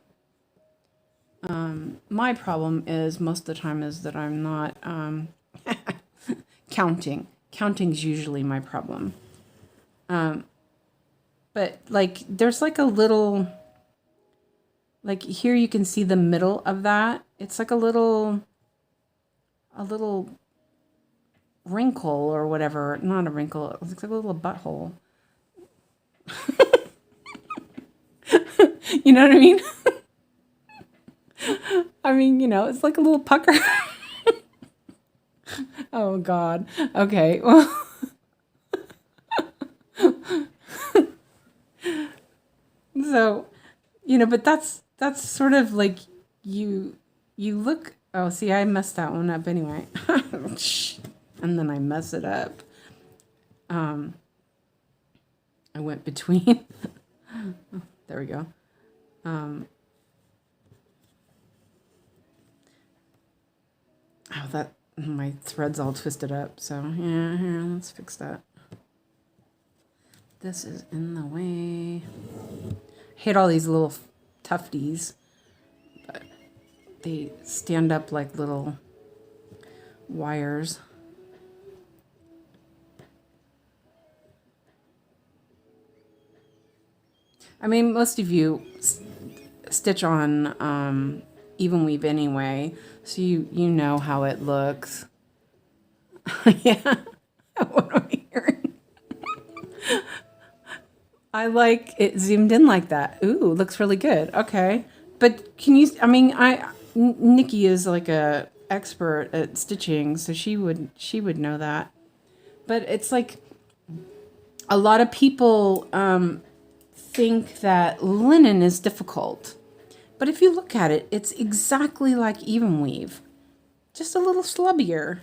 My problem is most of the time is that I'm not counting. Counting's usually my problem. But like there's like a little, like here you can see the middle of that. It's like a little wrinkle or whatever. Not a wrinkle. It looks like a little butthole. You know what I mean? It's like a little pucker. Oh, God. Okay. Well, so, but that's sort of like you look. Oh, see, I messed that one up anyway. And then I mess it up. I went between. There we go. Oh, that my thread's all twisted up. So yeah, here, let's fix that. This is in the way. Hate all these little tufties, but they stand up like little wires. I mean, most of you stitch on even weave anyway, so you know how it looks. Yeah. What am I hearing? I like it zoomed in like that. Ooh, looks really good. Okay. But can you, I mean, Nikki is like a expert at stitching, so she would know that. But it's like a lot of people think that linen is difficult. But if you look at it, it's exactly like even weave, just a little slubbier.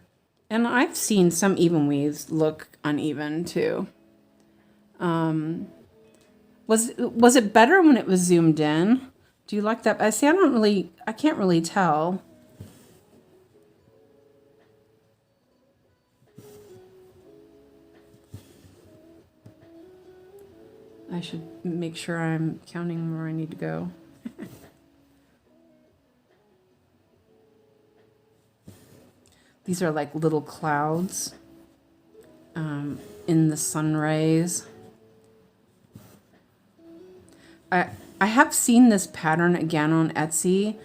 And I've seen some even weaves look uneven too. Was it better when it was zoomed in? Do you like that? I see. I can't really tell. I should make sure I'm counting where I need to go. These are like little clouds in the sun rays. I have seen this pattern again on Etsy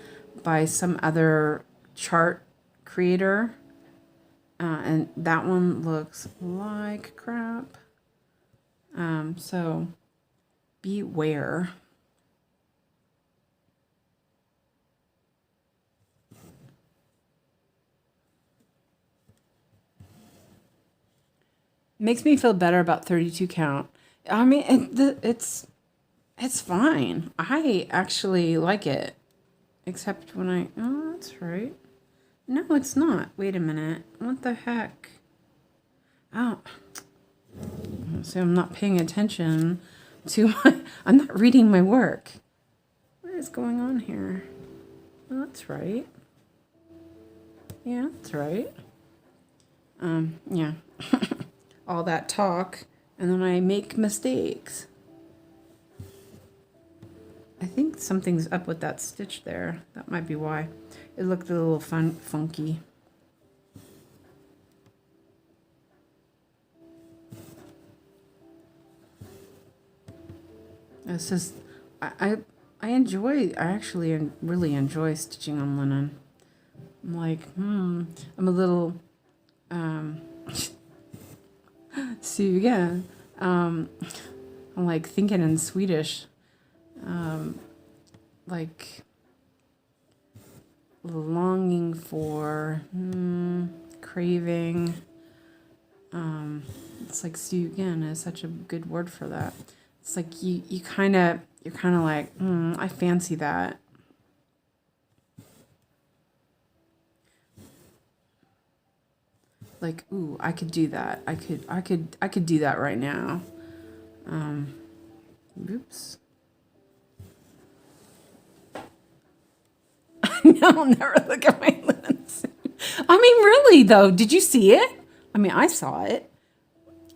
by some other chart creator. And that one looks like crap. So beware. Makes me feel better about 32 count. I mean, it's fine. I actually like it. Except when oh, that's right. No, it's not. Wait a minute. What the heck? Oh. So I'm not paying attention to I'm not reading my work. What is going on here? Oh, that's right. Yeah, that's right. Yeah. All that talk, and then I make mistakes. I think something's up with that stitch there. That might be why. It looked a little funky. It's just, I actually really enjoy stitching on linen. I'm like, I'm a little, see again. I'm like thinking in Swedish, like longing for, craving. It's like sugen is such a good word for that. It's like you're kind of like, I fancy that. Like, ooh, I could do that. I could do that right now. Oops. No, I'll never look at my lens. I mean, really though, did you see it? I mean, I saw it.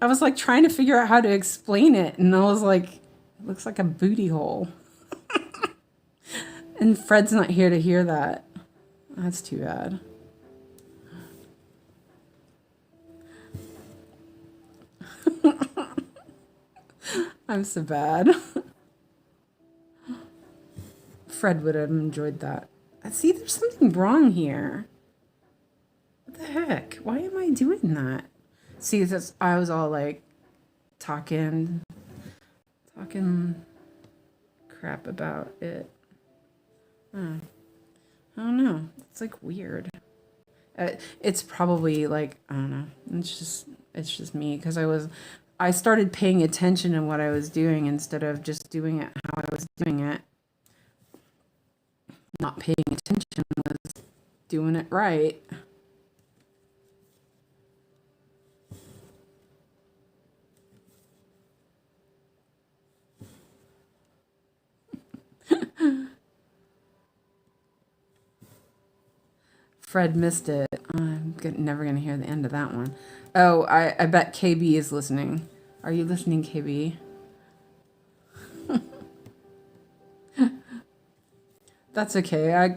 I was like trying to figure out how to explain it, and I was like, it looks like a booty hole. And Fred's not here to hear that. That's too bad. I'm so bad. Fred would have enjoyed that. See, there's something wrong here. What the heck? Why am I doing that? See, I was all like talking crap about it. I don't know. It's like weird. It's probably like, I don't know. It's just me, because I started paying attention to what I was doing instead of just doing it how I was doing it. Not paying attention was doing it right. Fred missed it. I'm never going to hear the end of that one. Oh, I bet KB is listening. Are you listening, KB? That's okay.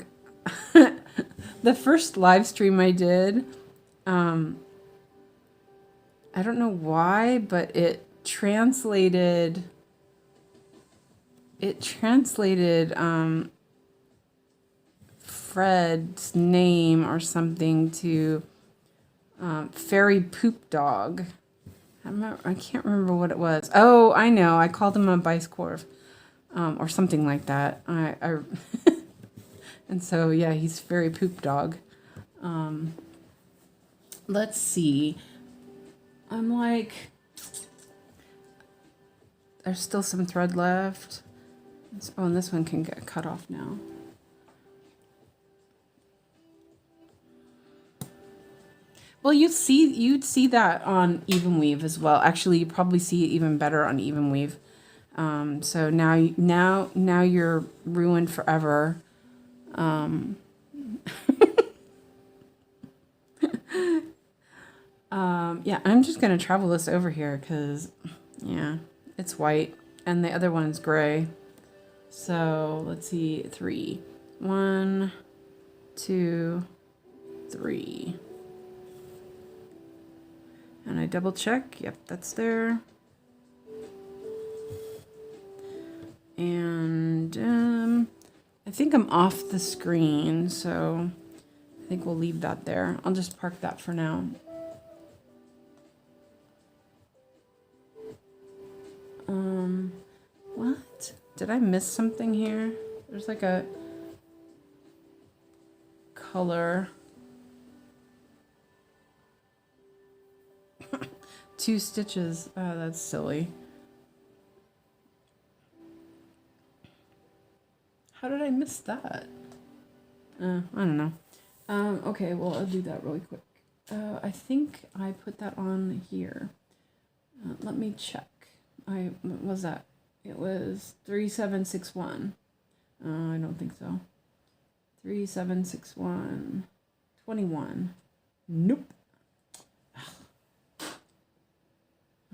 The first live stream I did, I don't know why, but it translated Fred's name or something to fairy poop dog. I can't remember what it was. Oh, I know. I called him a 𝐒𝐈𝐊𝐾𝐝 or something like that. And so, yeah, he's fairy poop dog. Let's see. I'm like, there's still some thread left. Oh, and this one can get cut off now. Well, you'd see that on Even Weave as well. Actually, you probably see it even better on Even Weave. So now you're ruined forever. Yeah, I'm just gonna travel this over here because, yeah, it's white and the other one's gray. So let's see, 3, 1, 2, 3. And I double check. Yep, that's there. And I think I'm off the screen, so I think we'll leave that there. I'll just park that for now. What? Did I miss something here? There's like a color. 2 stitches. Oh, that's silly. How did I miss that? I don't know. Okay, well, I'll do that really quick. I think I put that on here. Let me check. What was that? It was 3761. I don't think so. 3761. 21. Nope.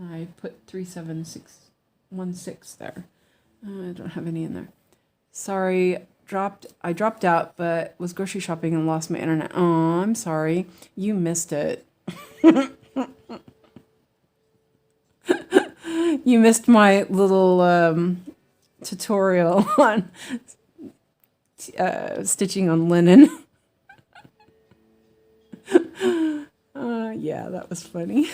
I put 37616 there. I don't have any in there. Sorry, I dropped out, but was grocery shopping and lost my internet. Oh, I'm sorry. You missed it. You missed my little tutorial on stitching on linen. Yeah, that was funny.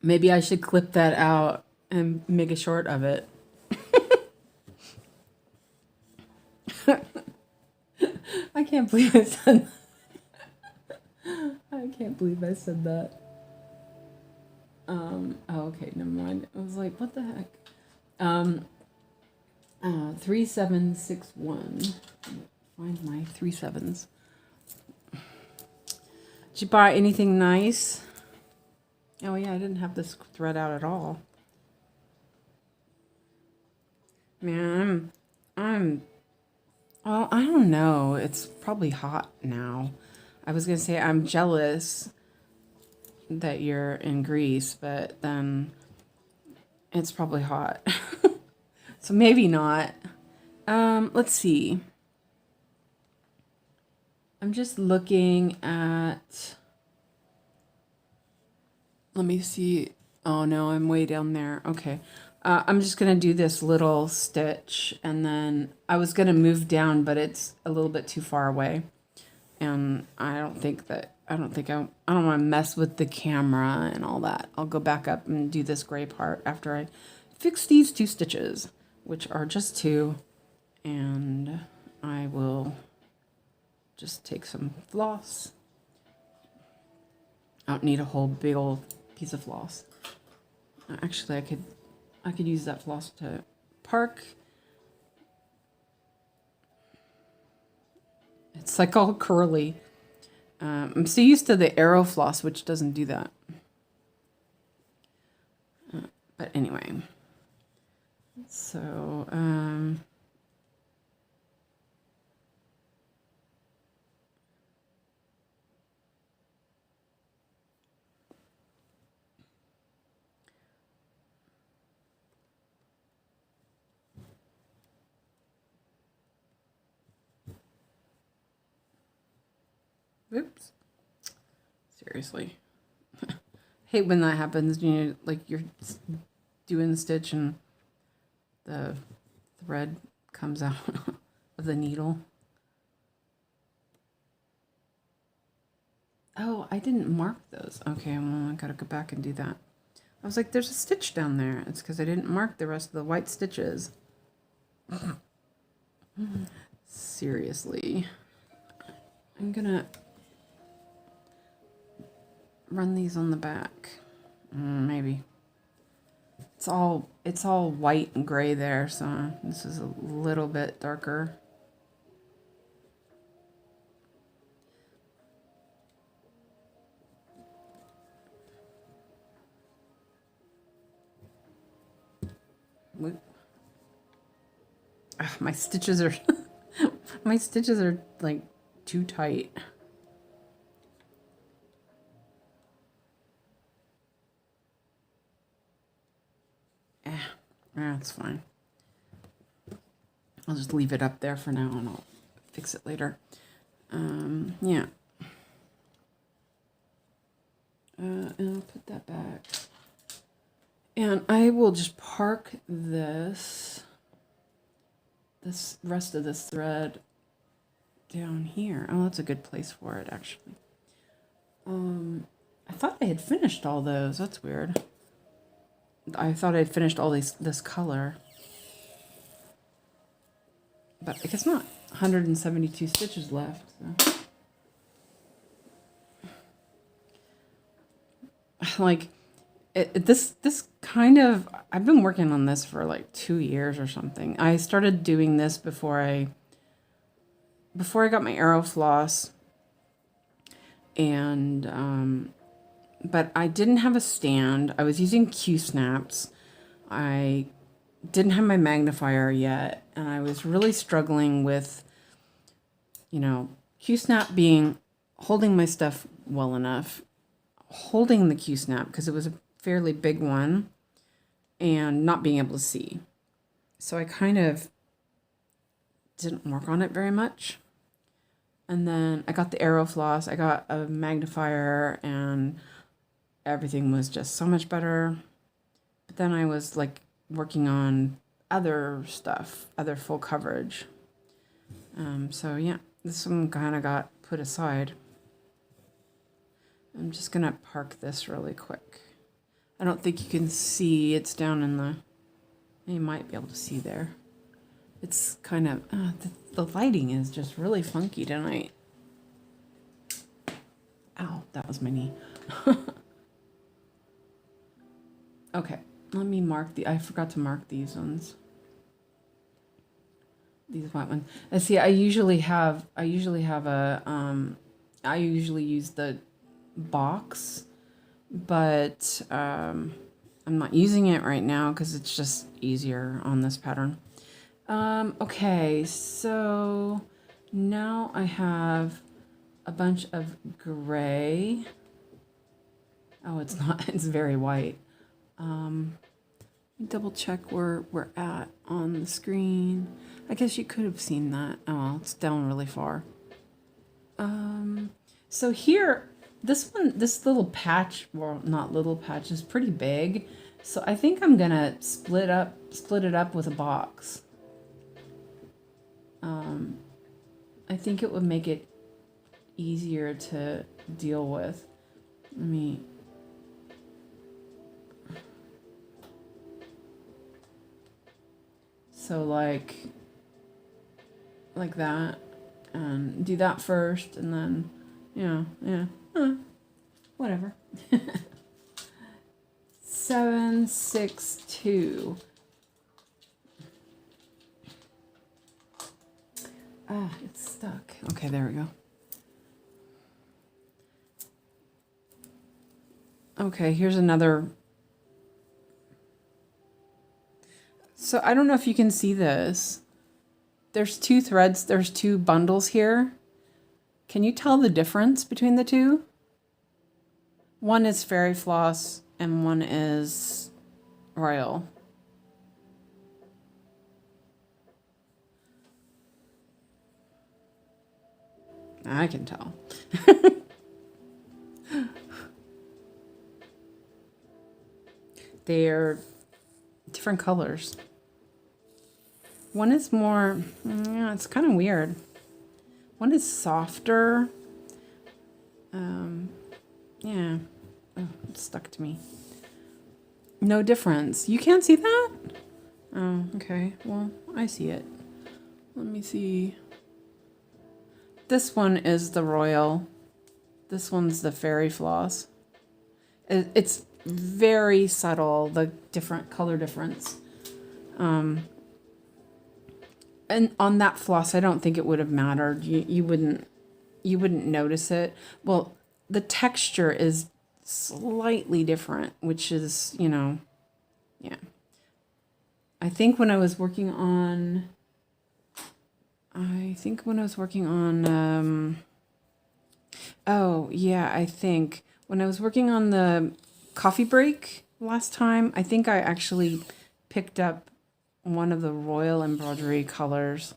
Maybe I should clip that out and make a short of it. I can't believe I said that. I can't believe I said that. Oh, okay, never mind. I was like, what the heck? 3761. Find my 3 7s. Did you buy anything nice? Oh yeah, I didn't have this thread out at all. Man, well, I don't know. It's probably hot now. I was gonna say I'm jealous that you're in Greece, but then it's probably hot. So maybe not. Let's see. I'm just looking at, let me see. Oh no, I'm way down there. Okay. I'm just going to do this little stitch, and then I was going to move down, but it's a little bit too far away. And I don't want to mess with the camera and all that. I'll go back up and do this gray part after I fix these 2 stitches, which are just 2. And I will just take some floss. I don't need a whole big old piece of floss. Actually, I could use that floss to park. It's like all curly. I'm so used to the arrow floss, which doesn't do that. But anyway. So, Oops. Seriously. Hate when that happens. You know, like you're doing the stitch and the thread comes out of the needle. Oh, I didn't mark those. Okay, well, I gotta go back and do that. I was like, there's a stitch down there. It's because I didn't mark the rest of the white stitches. Seriously. I'm gonna run these on the back. Maybe. It's all white and gray there, so this is a little bit darker. My stitches are my stitches are like too tight. That's fine. I'll just leave it up there for now and I'll fix it later. Yeah. And I'll put that back. And I will just park this rest of this thread down here. Oh, that's a good place for it, actually. I thought I had finished all those. That's weird. I thought I'd finished all this color. But I guess not. 172 stitches left. So. Like, this kind of, I've been working on this for like 2 years or something. I started doing this before I got my arrow floss, and but I didn't have a stand. I was using Q-snaps. I didn't have my magnifier yet, and I was really struggling with, you know, Q-snap being holding my stuff well enough, holding the Q-snap because it was a fairly big one, and not being able to see. So I kind of didn't work on it very much. And then I got the arrow floss, I got a magnifier, and everything was just so much better. But then I was like working on other stuff, other full coverage. So yeah, this one kind of got put aside. I'm just gonna park this really quick. I don't think you can see, it's down in the, you might be able to see there. It's kind of, the lighting is just really funky tonight. Ow, that was my knee. Okay, let me mark I forgot to mark these ones. These white ones. And see, I usually use the box, but I'm not using it right now because it's just easier on this pattern. Okay, so now I have a bunch of gray. Oh, it's not, it's very white. Double check where we're at on the screen. I guess you could have seen that. Oh, well, it's down really far. So here, this little patch, well, not little patch, is pretty big. So I think I'm gonna split it up with a box. I think it would make it easier to deal with. Let me. So like that, and do that first, and then, whatever. 7, 6, 2. It's stuck. Okay, there we go. Okay, here's another. So I don't know if you can see this. There's 2 threads, there's 2 bundles here. Can you tell the difference between the 2? One is fairy floss and one is royal. I can tell. They're different colors. One is more, yeah, it's kind of weird. One is softer. Yeah. Oh, it's stuck to me. No difference. You can't see that? Oh, okay. Well, I see it. Let me see. This one is the royal. This one's the fairy floss. It's very subtle, the different color difference. And on that floss, I don't think it would have mattered. You wouldn't notice it. Well, the texture is slightly different, which is, you know, yeah. I think when I was working on, oh yeah, I think when I was working on the coffee break last time, I think I actually picked up one of the royal embroidery colors,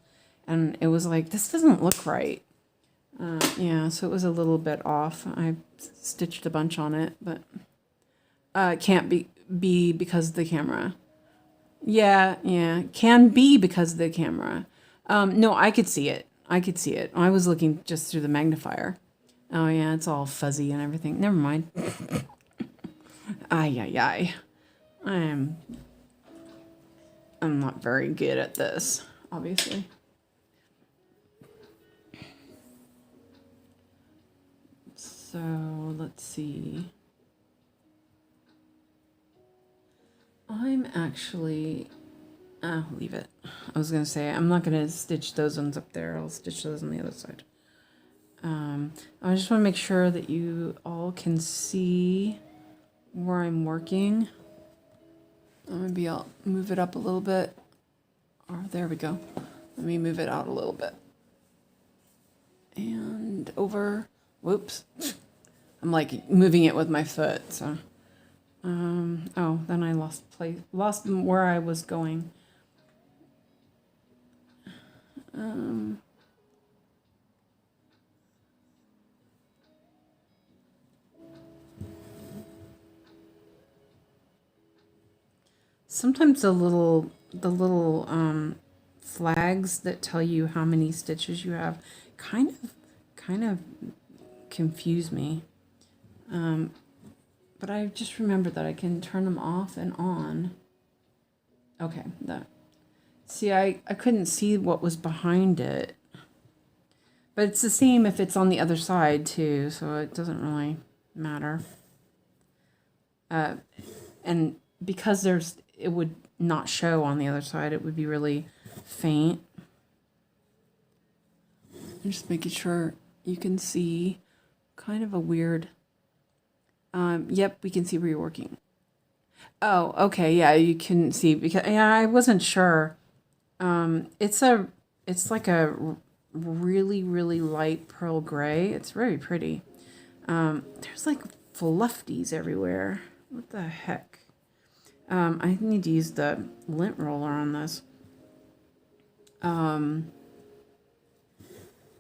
and it was like, this doesn't look right. Yeah, so it was a little bit off. I stitched a bunch on it, but it can't be because of the camera. Yeah, can be because of the camera. No, I could see it. I was looking just through the magnifier. Oh yeah, it's all fuzzy and everything. Never mind. Ay. I'm not very good at this, obviously. So let's see. I'm actually, I'll leave it. I was going to say, I'm not going to stitch those ones up there. I'll stitch those on the other side. I just want to make sure that you all can see where I'm working. Maybe I'll move it up a little bit. Or there we go. Let me move it out a little bit. And over. Whoops. I'm like moving it with my foot, so. Oh, then I lost where I was going. Sometimes the little flags that tell you how many stitches you have kind of confuse me. But I just remembered that I can turn them off and on. Okay, that. See, I couldn't see what was behind it. But it's the same if it's on the other side too, so it doesn't really matter. And because it would not show on the other side, it would be really faint. I'm just making sure you can see kind of a weird. Yep, we can see where you're working. Oh, okay, yeah, you can see because yeah, I wasn't sure. It's like a really, really light pearl gray. It's very pretty. There's like fluffies everywhere. What the heck? I need to use the lint roller on this. But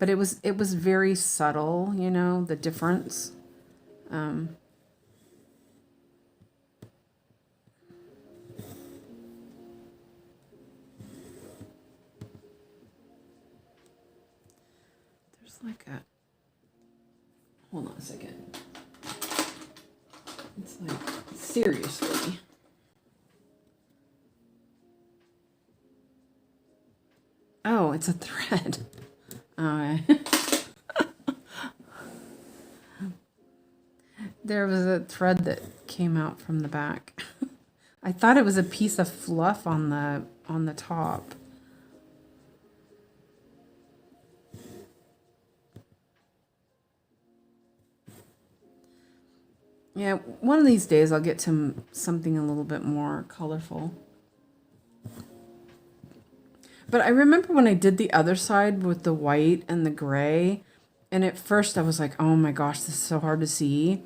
it was very subtle, you know, the difference. Like a, hold on a second. It's like, seriously. Oh, it's a thread. There was a thread that came out from the back. I thought it was a piece of fluff on the top. Yeah, one of these days I'll get to something a little bit more colorful. But I remember when I did the other side with the white and the gray, and at first I was like, oh my gosh, this is so hard to see.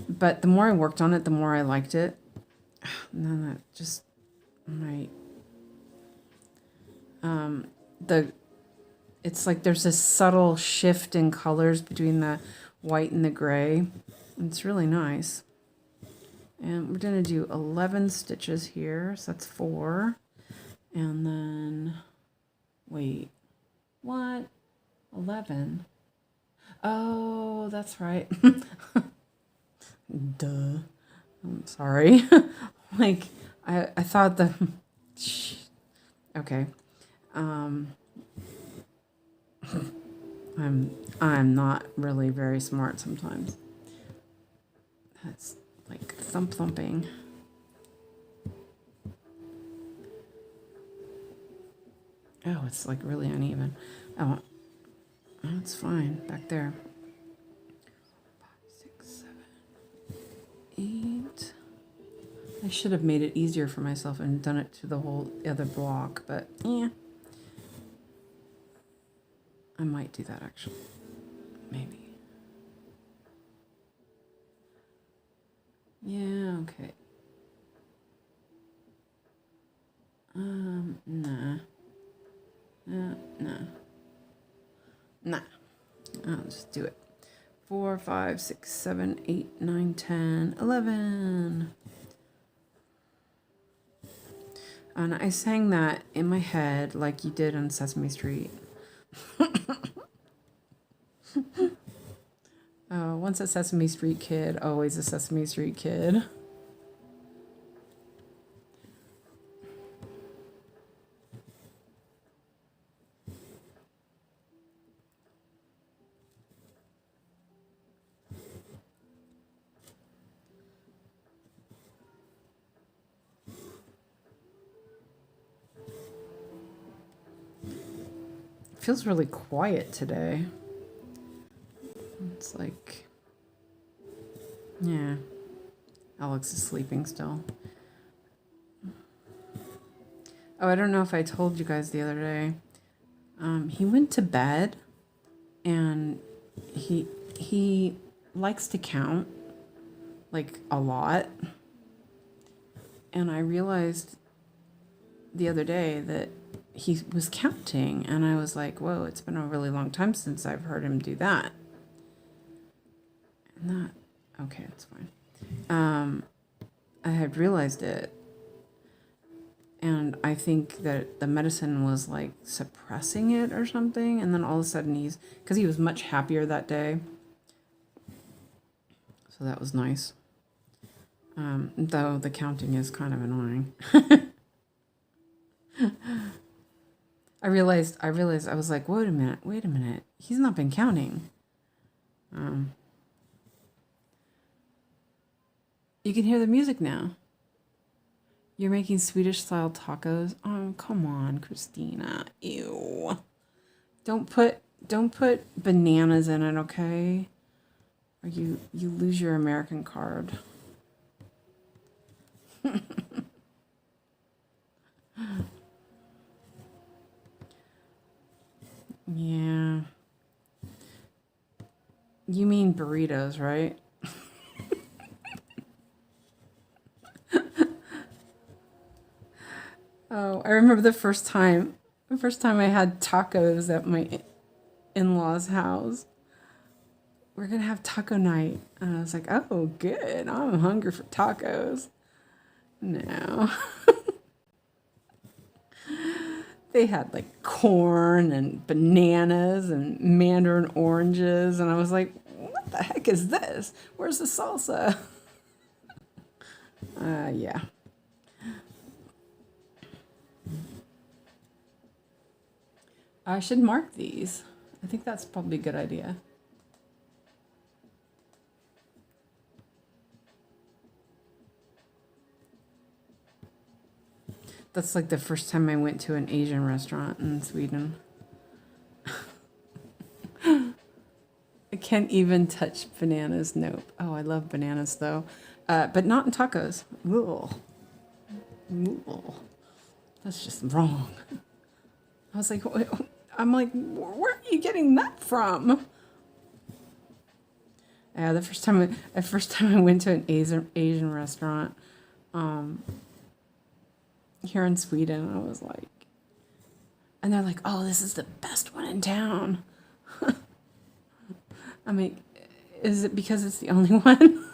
But the more I worked on it, the more I liked it. And then that just might... it's like there's a subtle shift in colors between the white and the gray. It's really nice. And we're going to do 11 stitches here. So that's 4. And then, wait, what? 11? Oh, that's right. Duh. I'm sorry. Like, I thought the... Okay. I'm not really very smart sometimes. That's like thumping. Oh, it's like really uneven. Oh, it's fine back there. 5, 6, 7, 8. I should have made it easier for myself and done it to the whole other block, but yeah. I might do that actually. Maybe. Yeah, okay. Nah. Nah. I'll just do it. 4, 5, 6, 7, 8, 9, 10, 11. And I sang that in my head like you did on Sesame Street. Oh, once a Sesame Street kid, always a Sesame Street kid. It feels really quiet today. It's like, yeah, Alex is sleeping still. Oh, I don't know if I told you guys the other day. He went to bed, and he likes to count, like a lot. And I realized the other day that he was counting, and I was like, whoa, it's been a really long time since I've heard him do that. Not okay, it's fine. I had realized it, and I think that the medicine was like suppressing it or something, and then all of a sudden because he was much happier that day, so that was nice. Though the counting is kind of annoying. I realized I was like, wait a minute, he's not been counting. You can hear the music now. You're making Swedish style tacos. Oh, come on, Christina. Ew. Don't put bananas in it, okay? Or you lose your American card. Yeah. You mean burritos, right? Oh, I remember the first time I had tacos at my in-laws' house. We're gonna have taco night. And I was like, oh, good. I'm hungry for tacos. No. They had like corn and bananas and mandarin oranges. And I was like, what the heck is this? Where's the salsa? Yeah. I should mark these. I think that's probably a good idea. That's like the first time I went to an Asian restaurant in Sweden. I can't even touch bananas. Nope. Oh, I love bananas though. But not in tacos. Ugh. Ugh. That's just wrong. I was like, I'm like, where are you getting that from? Yeah, the first time I went to an Asian restaurant, here in Sweden, I was like, And they're like, oh, this is the best one in town. I mean, is it because it's the only one?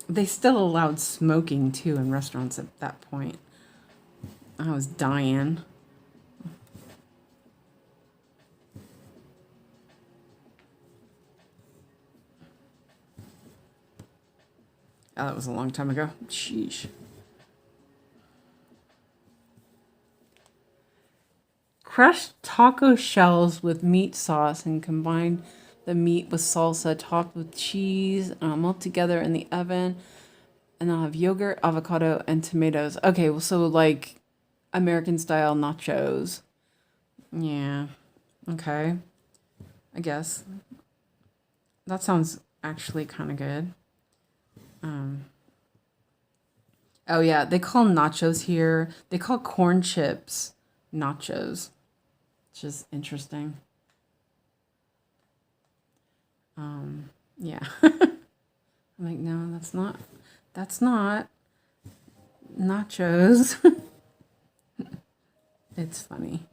They still allowed smoking, too, in restaurants at that point. I was dying. Oh, that was a long time ago. Sheesh. Crushed taco shells with meat sauce and combine the meat with salsa topped with cheese, melt together in the oven. And I'll have yogurt, avocado, and tomatoes. Okay, well, so like American style nachos. Yeah. Okay. I guess. That sounds actually kind of good. Oh, yeah. They call nachos here. They call corn chips nachos, which is interesting. Yeah. I'm like, no, that's not nachos. It's funny.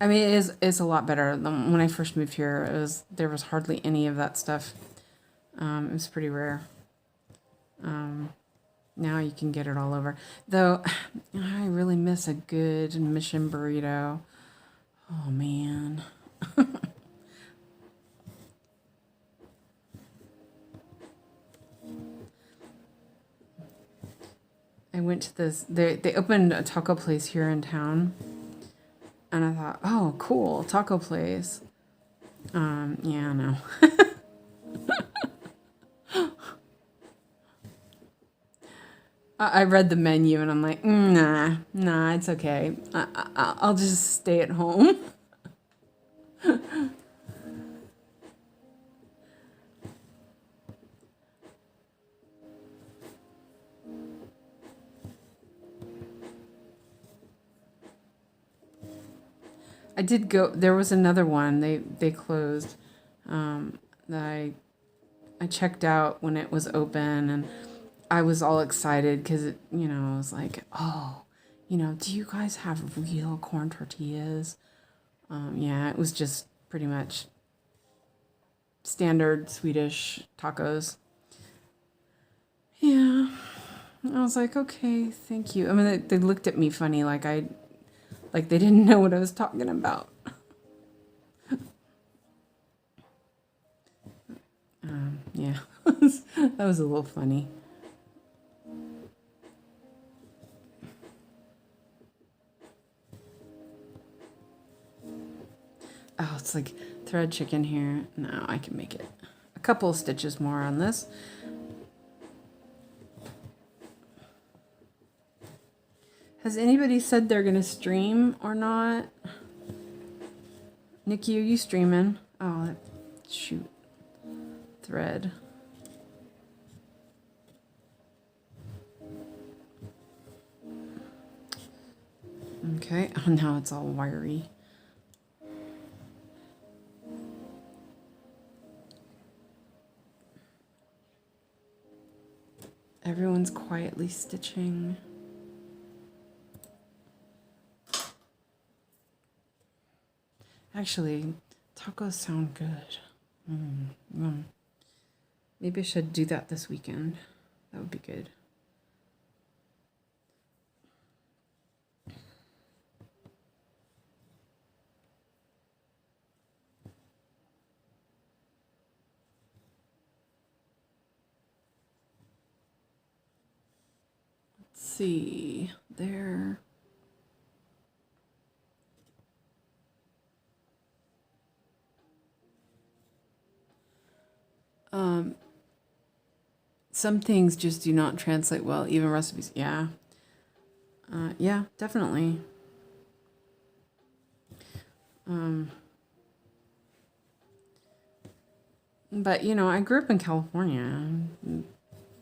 I mean, it's a lot better than when I first moved here. There was hardly any of that stuff. It was pretty rare. Now you can get it all over. Though, I really miss a good Mission burrito. Oh, man. I went to this, they opened a taco place here in town. And I thought, oh, cool, taco place. Yeah, no. I read the menu and I'm like, nah, it's okay. I'll just stay at home. I did go. There was another one. They closed. That I checked out when it was open, and I was all excited because I was like, oh, do you guys have real corn tortillas? Yeah, it was just pretty much standard Swedish tacos. Yeah, I was like, okay, thank you. I mean, they looked at me funny, like they didn't know what I was talking about. Yeah, that was a little funny. Oh, it's like thread chicken here. No, I can make it. A couple of stitches more on this. Has anybody said they're going to stream or not? Nikki, are you streaming? Oh, shoot. Thread. Okay. Oh, now it's all wiry. Everyone's quietly stitching. Actually, tacos sound good. Maybe I should do that this weekend. That would be good. Let's see. There. Some things just do not translate well, even recipes. Yeah. Yeah, definitely. But, I grew up in California.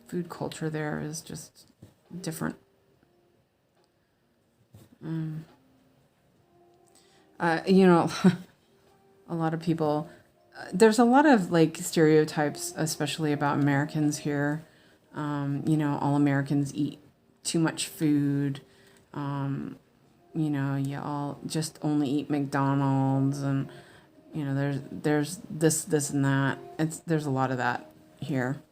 Food culture there is just different. A lot of people there's a lot of like stereotypes, especially about Americans here. You know, all Americans eat too much food. You know, you all just only eat McDonald's, and you know, there's this and that. There's a lot of that here.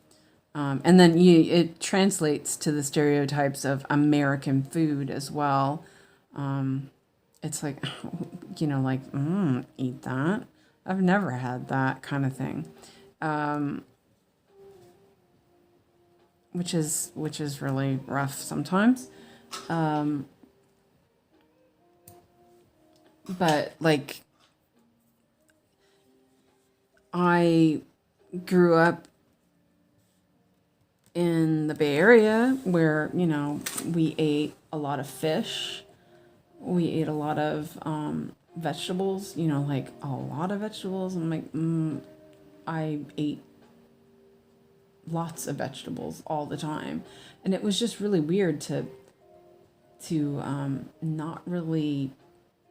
And then it translates to the stereotypes of American food as well. It's like, you know, like, eat that. I've never had that kind of thing. Which is really rough sometimes. But like, I grew up in the Bay Area where, you know, we ate a lot of fish. We ate a lot of vegetables, you know, like a lot of vegetables. I'm like, I ate lots of vegetables all the time. And it was just really weird to not really,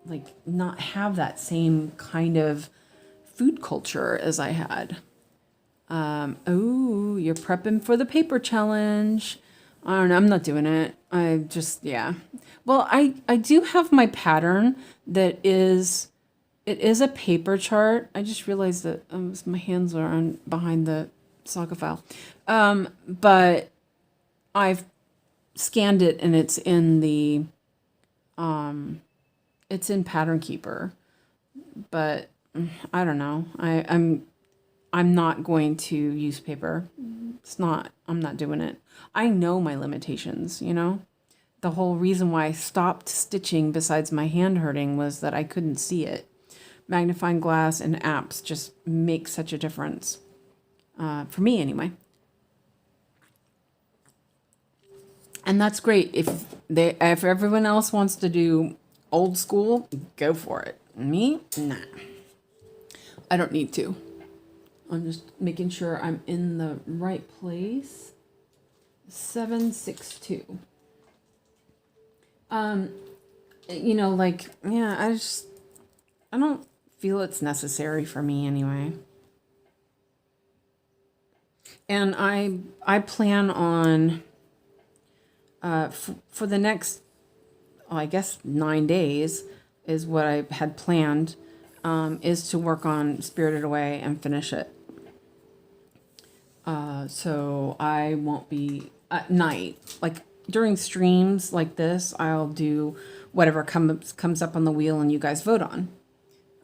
like, not have that same kind of food culture as I had. Oh, you're prepping for the paper challenge. I don't know. I'm not doing it. I just, yeah. Well, I do have my pattern that is, it is a paper chart. I just realized that my hands are on behind the Saga file. But I've scanned it and it's in the, it's in Pattern Keeper, but I don't know. I'm not going to use paper. I'm not doing it. I know my limitations, you know? The whole reason why I stopped stitching besides my hand hurting was that I couldn't see it. Magnifying glass and apps just make such a difference. For me anyway. And that's great. If everyone else wants to do old school, go for it. Me? Nah. I don't need to. I'm just making sure I'm in the right place. 762. You know, like, yeah, I don't feel it's necessary for me anyway. And I plan on, for the next, I guess 9 days is what I had planned, is to work on Spirited Away and finish it. So I won't be at night, like during streams like this, I'll do whatever comes up on the wheel and you guys vote on.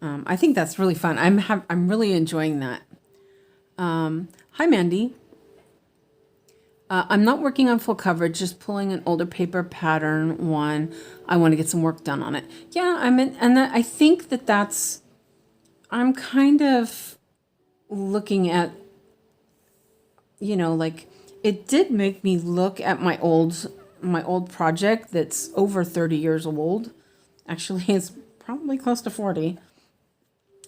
I think that's really fun. I'm really enjoying that. Hi, Mandy. I'm not working on full coverage, just pulling an older paper pattern one. I want to get some work done on it. Yeah, I think that's, I'm kind of looking at, you know, like it did make me look at my old project that's over 30 years old. Actually, it's probably close to 40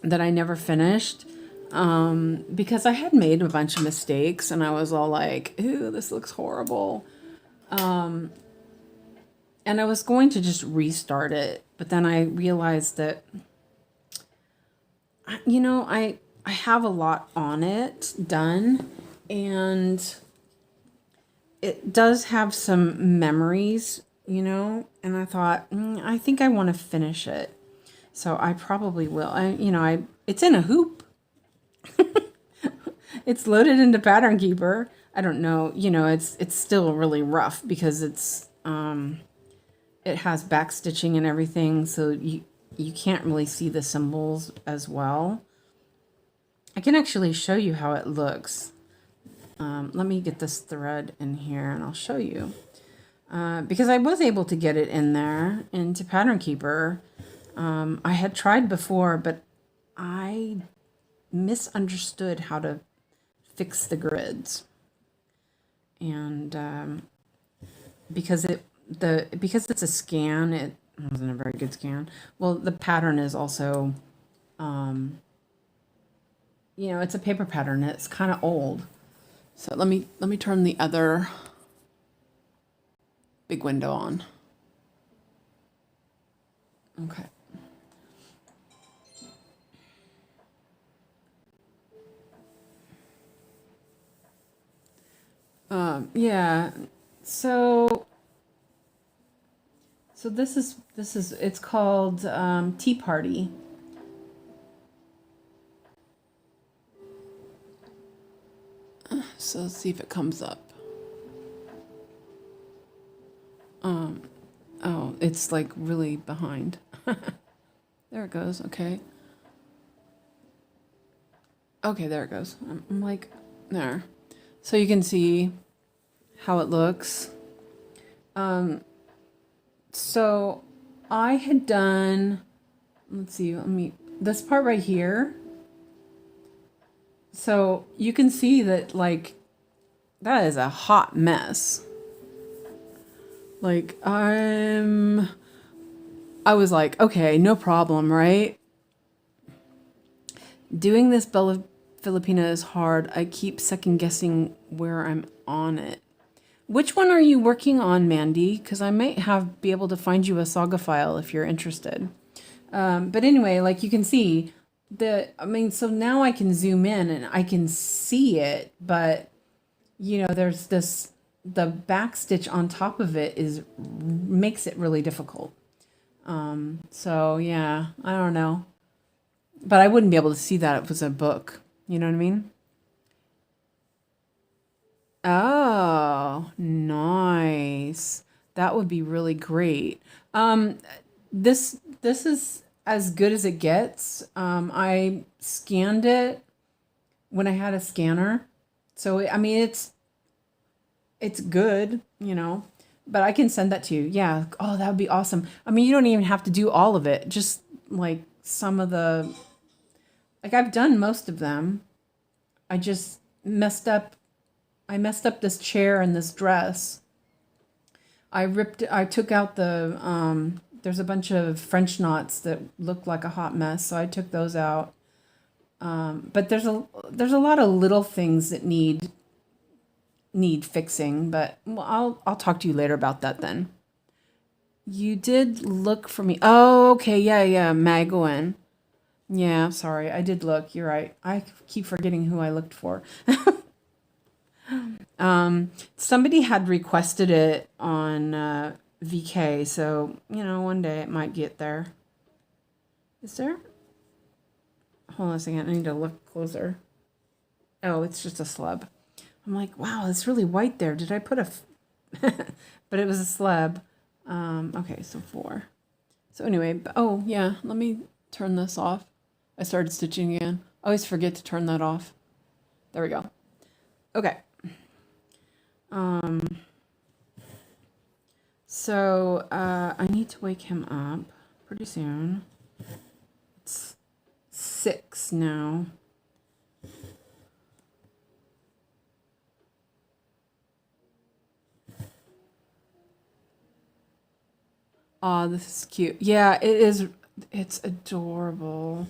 that I never finished. Because I had made a bunch of mistakes and I was all like, ooh, this looks horrible. And I was going to just restart it, but then I realized that, you know, I have a lot on it done and it does have some memories, you know, and I thought, I think I want to finish it. So I probably will. It's in a hoop. It's loaded into Pattern Keeper. I don't know, you know, it's still really rough because it's it has back stitching and everything, so you can't really see the symbols as well. I can actually show you how it looks. Let me get this thread in here and I'll show you. Because I was able to get it in there into Pattern Keeper. I had tried before, but I misunderstood how to fix the grids. And because it's a scan, it wasn't a very good scan. Well, the pattern is also, you know, it's a paper pattern. It's kind of old. So let me turn the other big window on. Okay. Yeah. So this is it's called Tea Party. So let's see if it comes up. Oh, it's like really behind. There it goes. Okay. Okay, there it goes. I'm like, there. So you can see how it looks. So I had done, let's see, this part right here. So you can see that, like, that is a hot mess. Like, I was like, okay, no problem, right? Doing this Bella Filipina is hard. I keep second guessing where I'm on it. Which one are you working on, Mandy? Because I might be able to find you a saga file if you're interested. But anyway, like you can see, so now I can zoom in and I can see it, but there's the back stitch on top of it makes it really difficult. So yeah, I don't know. But I wouldn't be able to see that if it was a book. You know what I mean? Oh, nice. That would be really great. This is as good as it gets. I scanned it when I had a scanner. So I mean it's good, but I can send that to you. Yeah. Oh, that would be awesome. I mean, you don't even have to do all of it. Just like some of like I've done most of them. I just messed up this chair and this dress. I took out there's a bunch of French knots that look like a hot mess, so I took those out. But there's a lot of little things that need fixing, but I'll talk to you later about that then. You did look for me. Oh, okay. Yeah. Magwin. Yeah, sorry. I did look. You're right. I keep forgetting who I looked for. Somebody had requested it on VK, so one day it might get there. Is there? Hold on a second. I need to look closer. Oh, it's just a slab. I'm like, wow, it's really white there. Did I put but it was a slab. Okay, so 4. So anyway, oh yeah, let me turn this off. I started stitching again. I always forget to turn that off. There we go. Okay. So I need to wake him up pretty soon. It's 6 now. Oh, this is cute. Yeah, it is. It's adorable.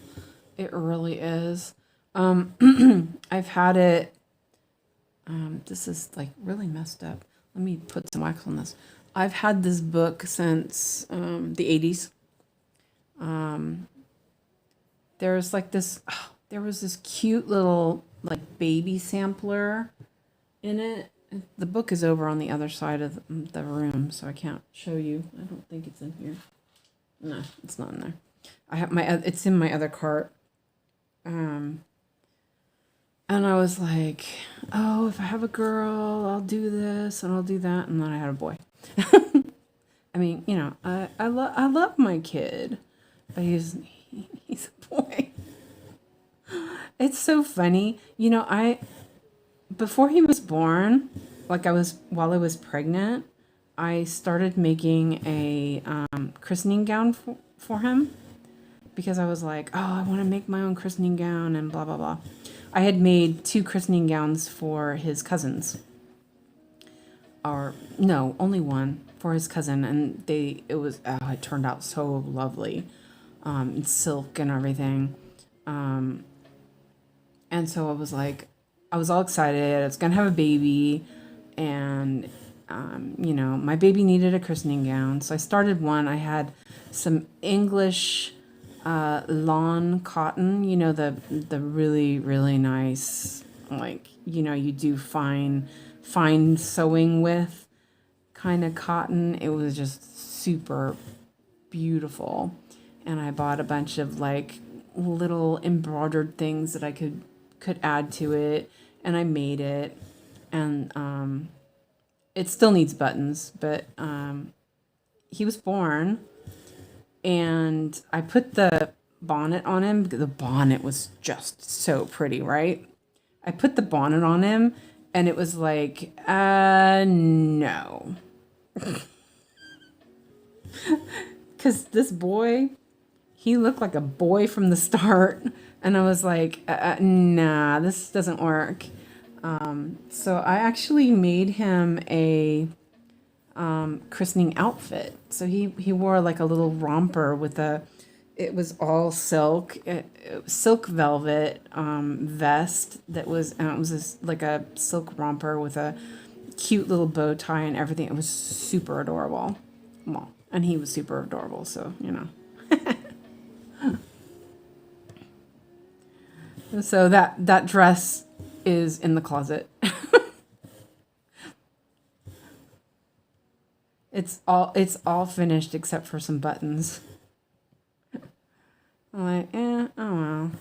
It really is. I've had it. This is like really messed up. Let me put some wax on this. I've had this book since the 80s. There's like this. There was this cute little like baby sampler in it. The book is over on the other side of the room, so I can't show you. I don't think it's in here. No, it's not in there. I have it's in my other cart. And I was like, oh, if I have a girl, I'll do this and I'll do that. And then I had a boy. I mean, I love my kid, but he's a boy. It's so funny. Before he was born, while I was pregnant, I started making a christening gown for him because I was like, oh, I want to make my own christening gown and blah, blah, blah. I had made 2 christening gowns for his cousins. Or, no, only one for his cousin. And it turned out so lovely. Silk and everything. And so I was like, I was all excited. I was going to have a baby. And, my baby needed a christening gown. So I started one. I had some English lawn cotton, the really, really nice, like, you do fine fine sewing with kind of cotton. It was just super beautiful. And I bought a bunch of like little embroidered things that I could add to it, and I made it. And it still needs buttons, but he was born, and I put the bonnet on him because the bonnet was just so pretty, right? I put the bonnet on him, and it was like, no. Because this boy, he looked like a boy from the start, and I was like, nah, this doesn't work. So I actually made him a christening outfit. So he wore like a little romper with it was all silk, silk velvet vest that was, and it was this, like a silk romper with a cute little bow tie and everything. It was super adorable. Well, and he was super adorable, so, you know. So that dress is in the closet. It's all finished except for some buttons. I'm like, oh well.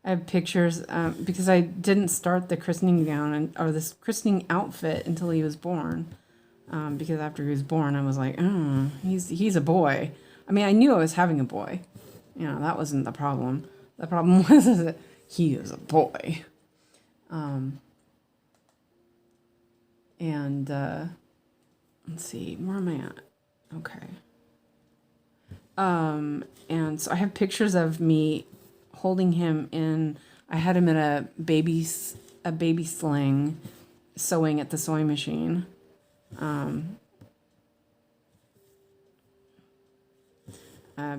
I have pictures because I didn't start the christening gown or this christening outfit until he was born. Because after he was born, I was like, oh, he's a boy. I mean, I knew I was having a boy. You know, that wasn't the problem. The problem was that he is a boy. And let's see, where am I at? Okay. And so I have pictures of me holding him in. I had him in a baby sling, sewing at the sewing machine.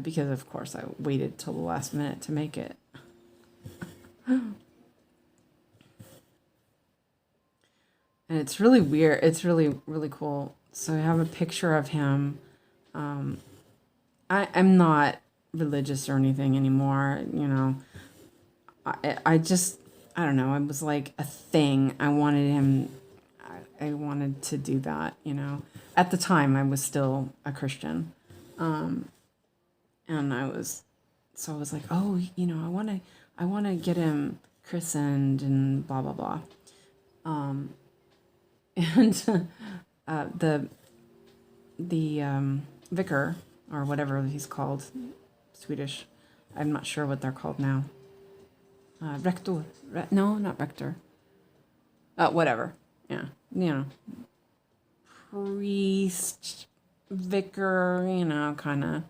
Because of course I waited till the last minute to make it. And it's really weird. It's really, really cool. So I have a picture of him. I'm not religious or anything anymore, you know. I just, I don't know. It was like a thing. I wanted him, I wanted to do that, you know. At the time, I was still a Christian. And I was like, oh, you know, I want to get him christened and blah, blah, blah. And the vicar, or whatever he's called, Swedish, I'm not sure what they're called now. Rector, no, not rector. Whatever, yeah, you know, priest, vicar, you know, kind of.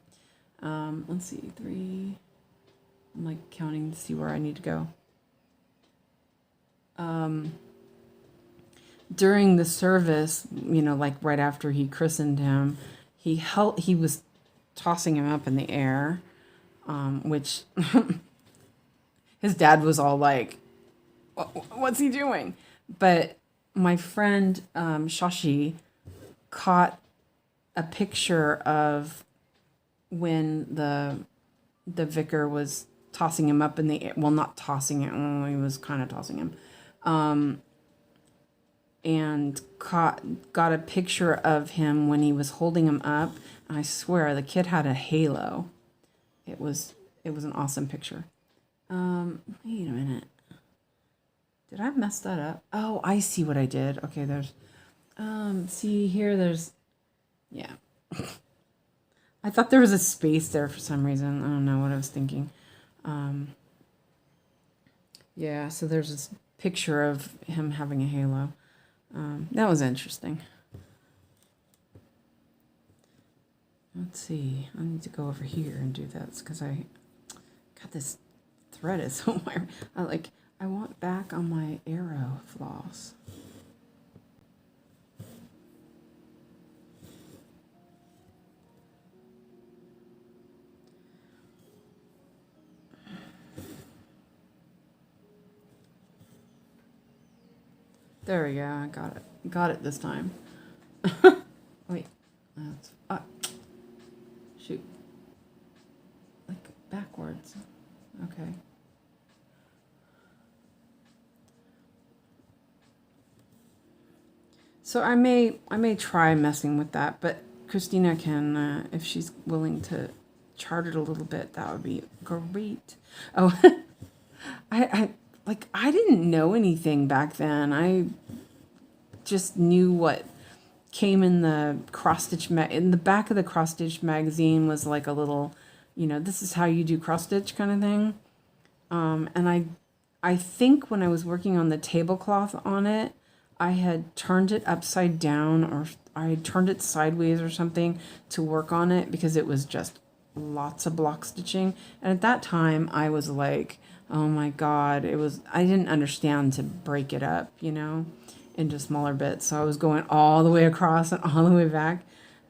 Let's see, 3. I'm like counting to see where I need to go. During the service, you know, like right after he christened him, he was tossing him up in the air, which his dad was all like, what's he doing? But my friend Shashi caught a picture of when the vicar was tossing him up in the air. Well, not tossing it. Well, he was kind of tossing him. And got a picture of him when he was holding him up. And I swear the kid had a halo. It was an awesome picture. Wait a minute. Did I mess that up? Oh, I see what I did. Okay, there's see here, there's, yeah. I thought there was a space there for some reason. I don't know what I was thinking. Yeah, so there's this picture of him having a halo. That was interesting. Let's see. I need to go over here and do this because I got this thread is somewhere. I want back on my arrow floss. There we go. I got it. Got it this time. Wait. That's shoot. Like backwards. Okay. So I may try messing with that, but Christina can, if she's willing to chart it a little bit, that would be great. Oh, I didn't know anything back then. I just knew what came in the cross stitch in the back of the cross stitch magazine was like a little, this is how you do cross stitch kind of thing. And I think when I was working on the tablecloth on it, I had turned it upside down, or I had turned it sideways or something to work on it, because it was just lots of block stitching. And at that time I was like, oh my God, I didn't understand to break it up, into smaller bits. So I was going all the way across and all the way back.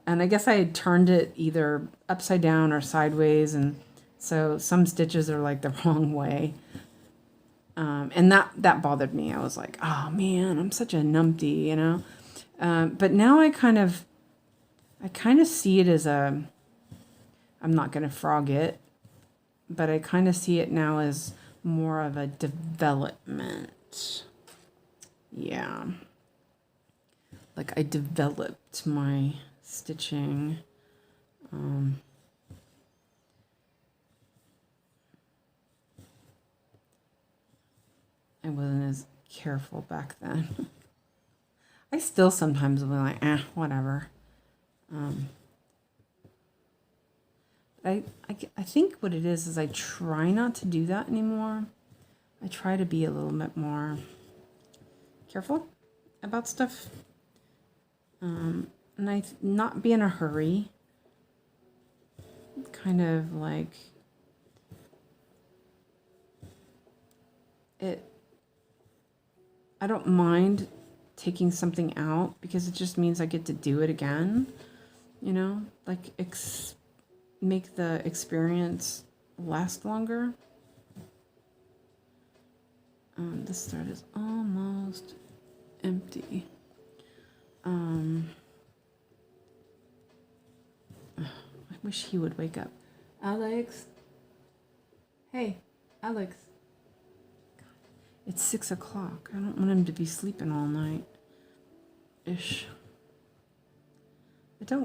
And I guess I had turned it either upside down or sideways. And so some stitches are like the wrong way. And that bothered me. I was like, oh man, I'm such a numpty, But now I kind of see it as I'm not going to frog it, but I kind of see it now as more of a development. Yeah. Like I developed my stitching. I wasn't as careful back then. I still sometimes will be like, whatever. I think what it is I try not to do that anymore. I try to be a little bit more careful about stuff. And I not be in a hurry. Kind of like it. I don't mind taking something out because it just means I get to do it again. Like make the experience last longer. This thread is almost empty. I wish he would wake up. Alex? Hey, Alex. It's 6 o'clock. I don't want him to be sleeping all night. Ish. I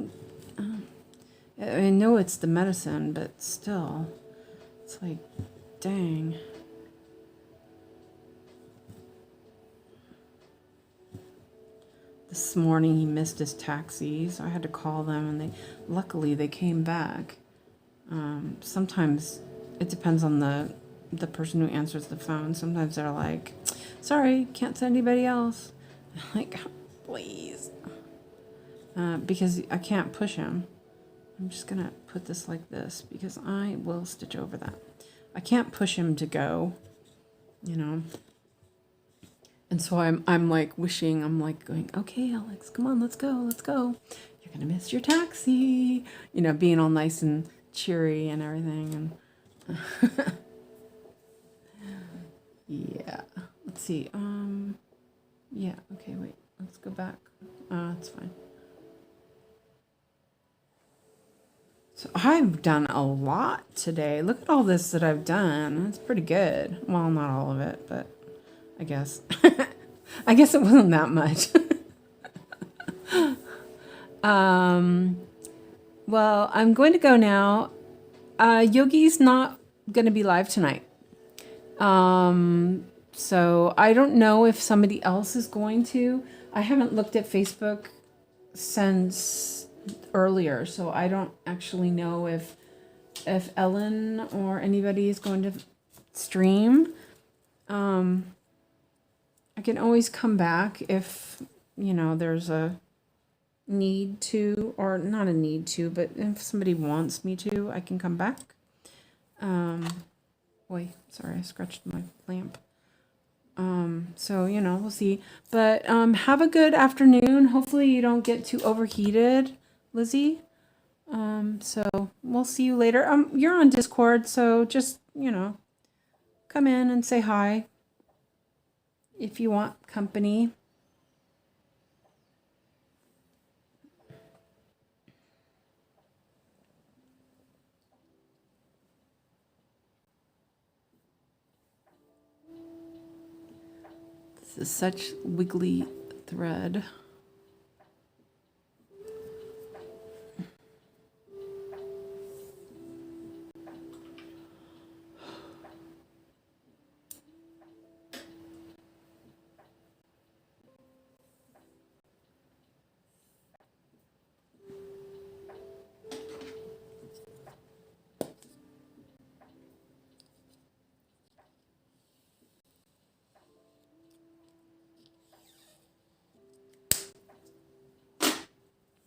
know it's the medicine, but still. It's like, dang. This morning he missed his taxi, so I had to call them, and luckily they came back. Sometimes it depends on the person who answers the phone. Sometimes they're like, sorry, can't send anybody else. I'm like, please. Because I can't push him. I'm just going to put this like this because I will stitch over that. I can't push him to go, And so I'm like wishing, I'm like going, okay, Alex, come on, let's go. You're going to miss your taxi. Being all nice and cheery and everything. And yeah. Let's see. Yeah. Okay, wait. Let's go back. That's fine. So I've done a lot today. Look at all this that I've done. It's pretty good. Well, not all of it, but I guess. I guess it wasn't that much. Well, I'm going to go now. Yogi's not going to be live tonight. So I don't know if somebody else is going to. I haven't looked at Facebook since earlier, so I don't actually know if Ellen or anybody is going to stream. I can always come back if there's a need to, or not a need to, but if somebody wants me to, I can come back. Boy, sorry, I scratched my lamp. So we'll see. But have a good afternoon. Hopefully you don't get too overheated, Lizzie. So we'll see you later. You're on Discord, so just come in and say hi if you want company. This is such wiggly thread.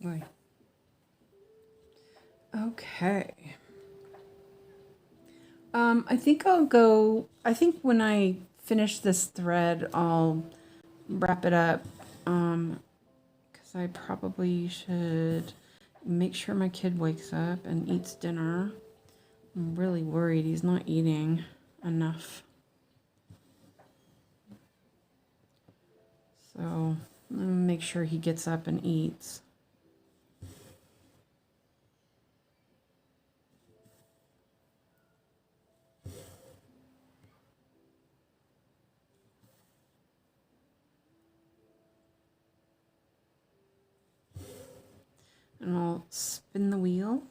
Wait. Okay. I think I'll go, I think when I finish this thread, I'll wrap it up. Because I probably should make sure my kid wakes up and eats dinner. I'm really worried he's not eating enough. So I'm gonna make sure he gets up and eats. And I'll spin the wheel.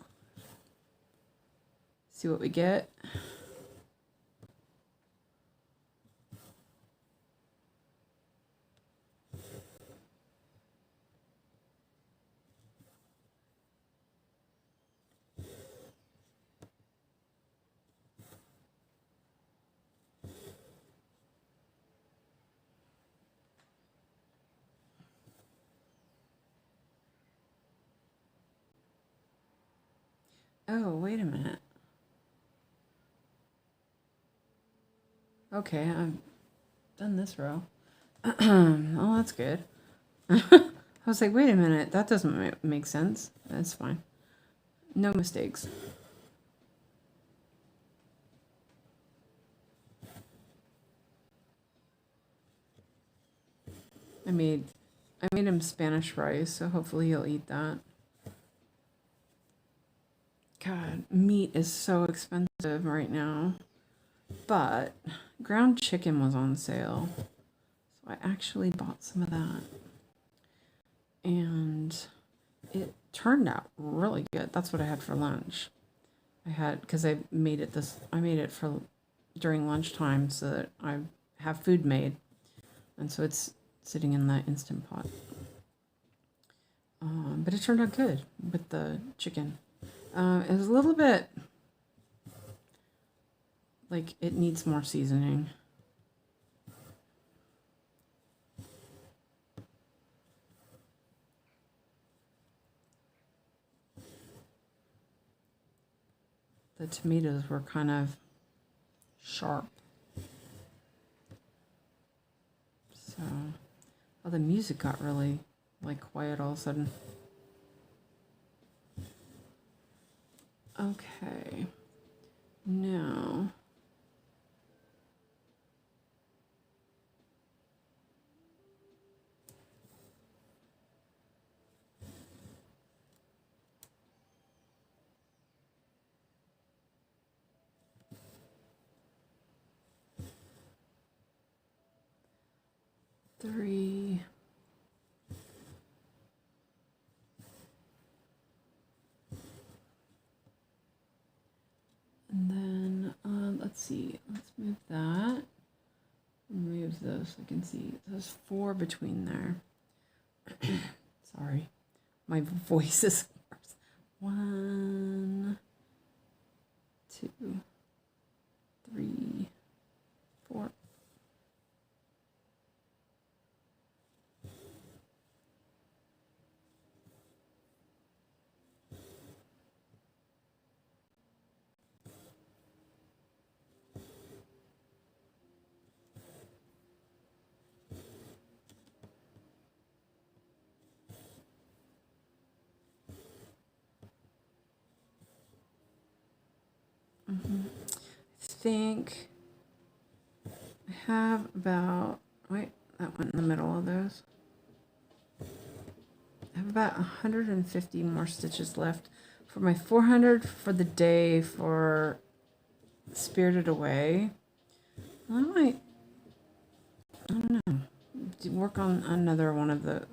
See what we get. Oh, wait a minute. Okay, I've done this row. Oh, that's good. I was like, wait a minute, that doesn't make sense. That's fine. No mistakes. I made him Spanish rice, so hopefully he'll eat that. God, meat is so expensive right now. But ground chicken was on sale. So I actually bought some of that. And it turned out really good. That's what I had for lunch. I had, because I made it for during lunchtime so that I have food made. And so it's sitting in the Instant Pot. But it turned out good with the chicken. It was a little bit like it needs more seasoning. The tomatoes were kind of sharp. So, oh, the music got really like quiet all of a sudden. Okay, now three. And then, let's see, let's move that. Move those so I can see. There's 4 between there. Sorry, my voice is hoarse. 1, 2, 3, 4. I think I have about, wait, that went in the middle of those. I have about 150 more stitches left for my 400 for the day for Spirited Away. I might, I don't know, work on another one of the,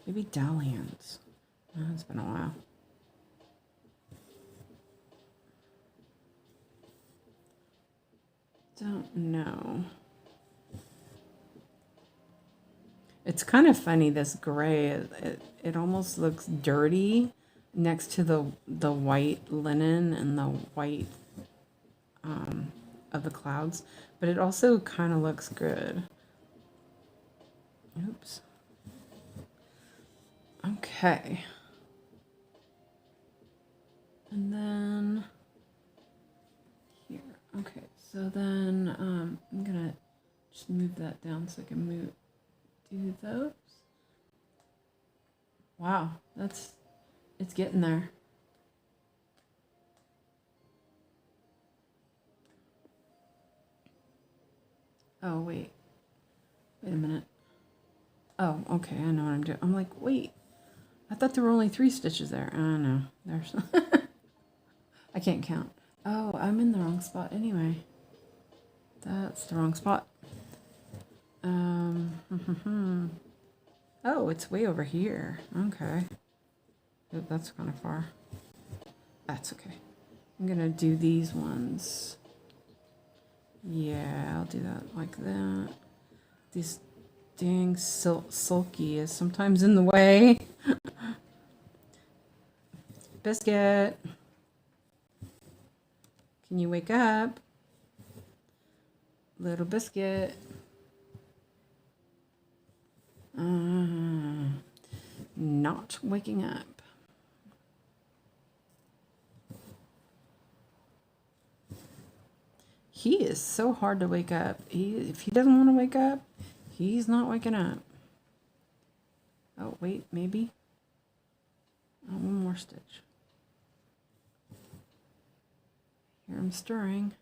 maybe Dalliance. Oh, it's been a while. Don't know. It's kind of funny, this gray. It almost looks dirty next to the white linen and the white of the clouds, but it also kind of looks good. Oops. Okay. that down so I can do those. Wow, it's getting there. Oh, wait a minute. Oh, okay, I know what I'm doing. I'm like, wait, I thought there were only 3 stitches there. Oh, no, there's, I can't count. Oh, I'm in the wrong spot anyway. That's the wrong spot. Oh, it's way over here. Okay. Oh, that's kind of far. That's okay. I'm gonna do these ones. Yeah, I'll do that like that. This dang sulky is sometimes in the way. Biscuit. Can you wake up? Little biscuit. Not waking up. He is so hard to wake up. If he doesn't want to wake up, he's not waking up. Oh, wait, maybe. Oh, one more stitch. Here I'm stirring.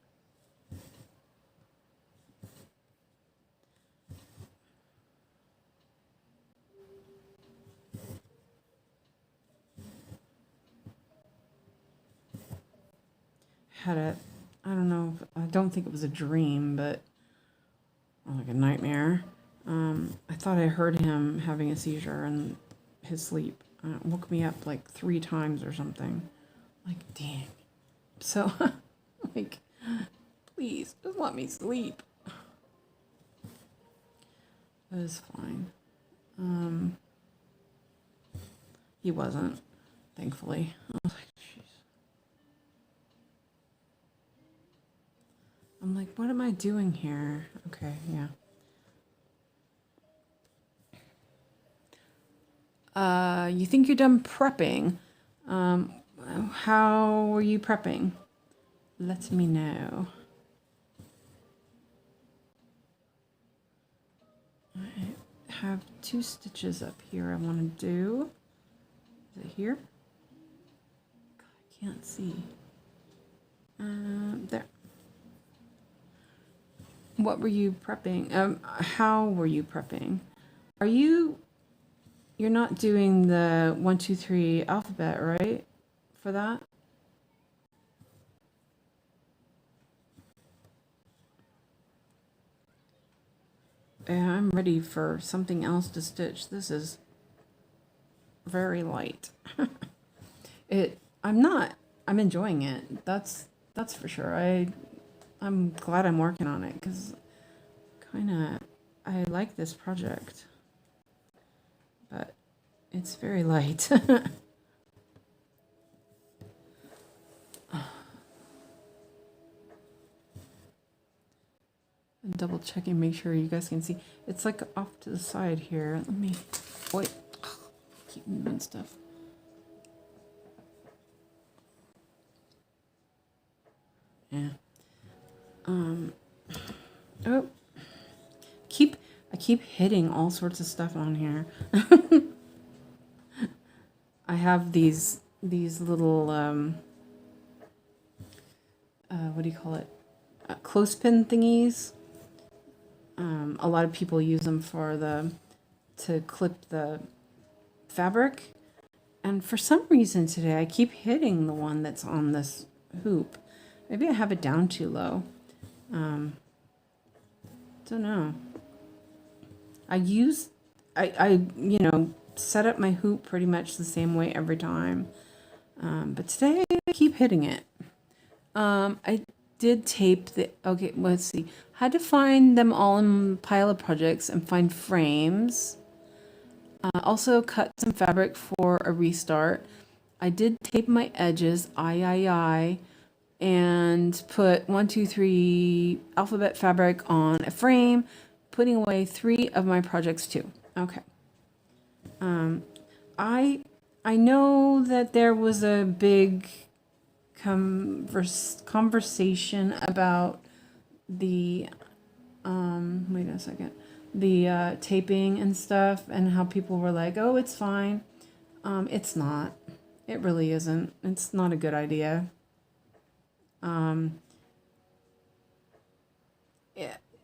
Had a, I don't know, I don't think it was a dream, but like a nightmare. I thought I heard him having a seizure in his sleep. It woke me up like 3 times or something. Like, dang. So, like, please, just let me sleep. It was fine. He wasn't, thankfully. I was like, jeez. I'm like, what am I doing here? Okay, yeah. You think you're done prepping? How were you prepping? Let me know. I have 2 stitches up here I want to do. Is it here? God, I can't see. There. What were you prepping? How were you prepping? You're not doing the 1, 2, 3 alphabet, right? For that? Yeah, I'm ready for something else to stitch. This is very light. I'm enjoying it. That's for sure. I'm glad I'm working on it because I like this project, but it's very light. I'm double checking, make sure you guys can see. It's like off to the side here. Let me, wait, keep moving stuff. Yeah. Oh, I keep hitting all sorts of stuff on here. I have these little what do you call it? Clothespin thingies. A lot of people use them to clip the fabric, and for some reason today I keep hitting the one that's on this hoop. Maybe I have it down too low. Don't know. I set up my hoop pretty much the same way every time. But today I keep hitting it. I did tape okay, let's see. Had to find them all in pile of projects and find frames. Also cut some fabric for a restart. I did tape my edges, and put 1, 2, 3 alphabet fabric on a frame, putting away 3 of my projects too. Okay. I know that there was a big conversation about the wait a second, the taping and stuff, and how people were like, oh, it's fine. It's not. It really isn't. It's not a good idea.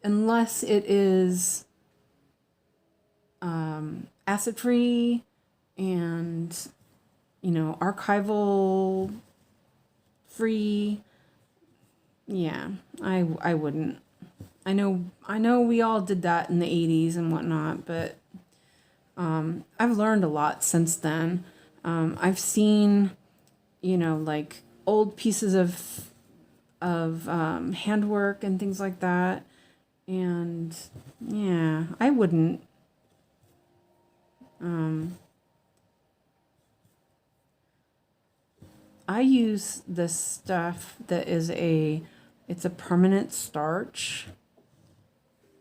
Unless it is acid-free and, you know, archival free. Yeah, I wouldn't. I know we all did that in the 80s and whatnot, but I've learned a lot since then. I've seen, you know, like old pieces of handwork and things like that, and yeah, I wouldn't. I use this stuff that is it's a permanent starch,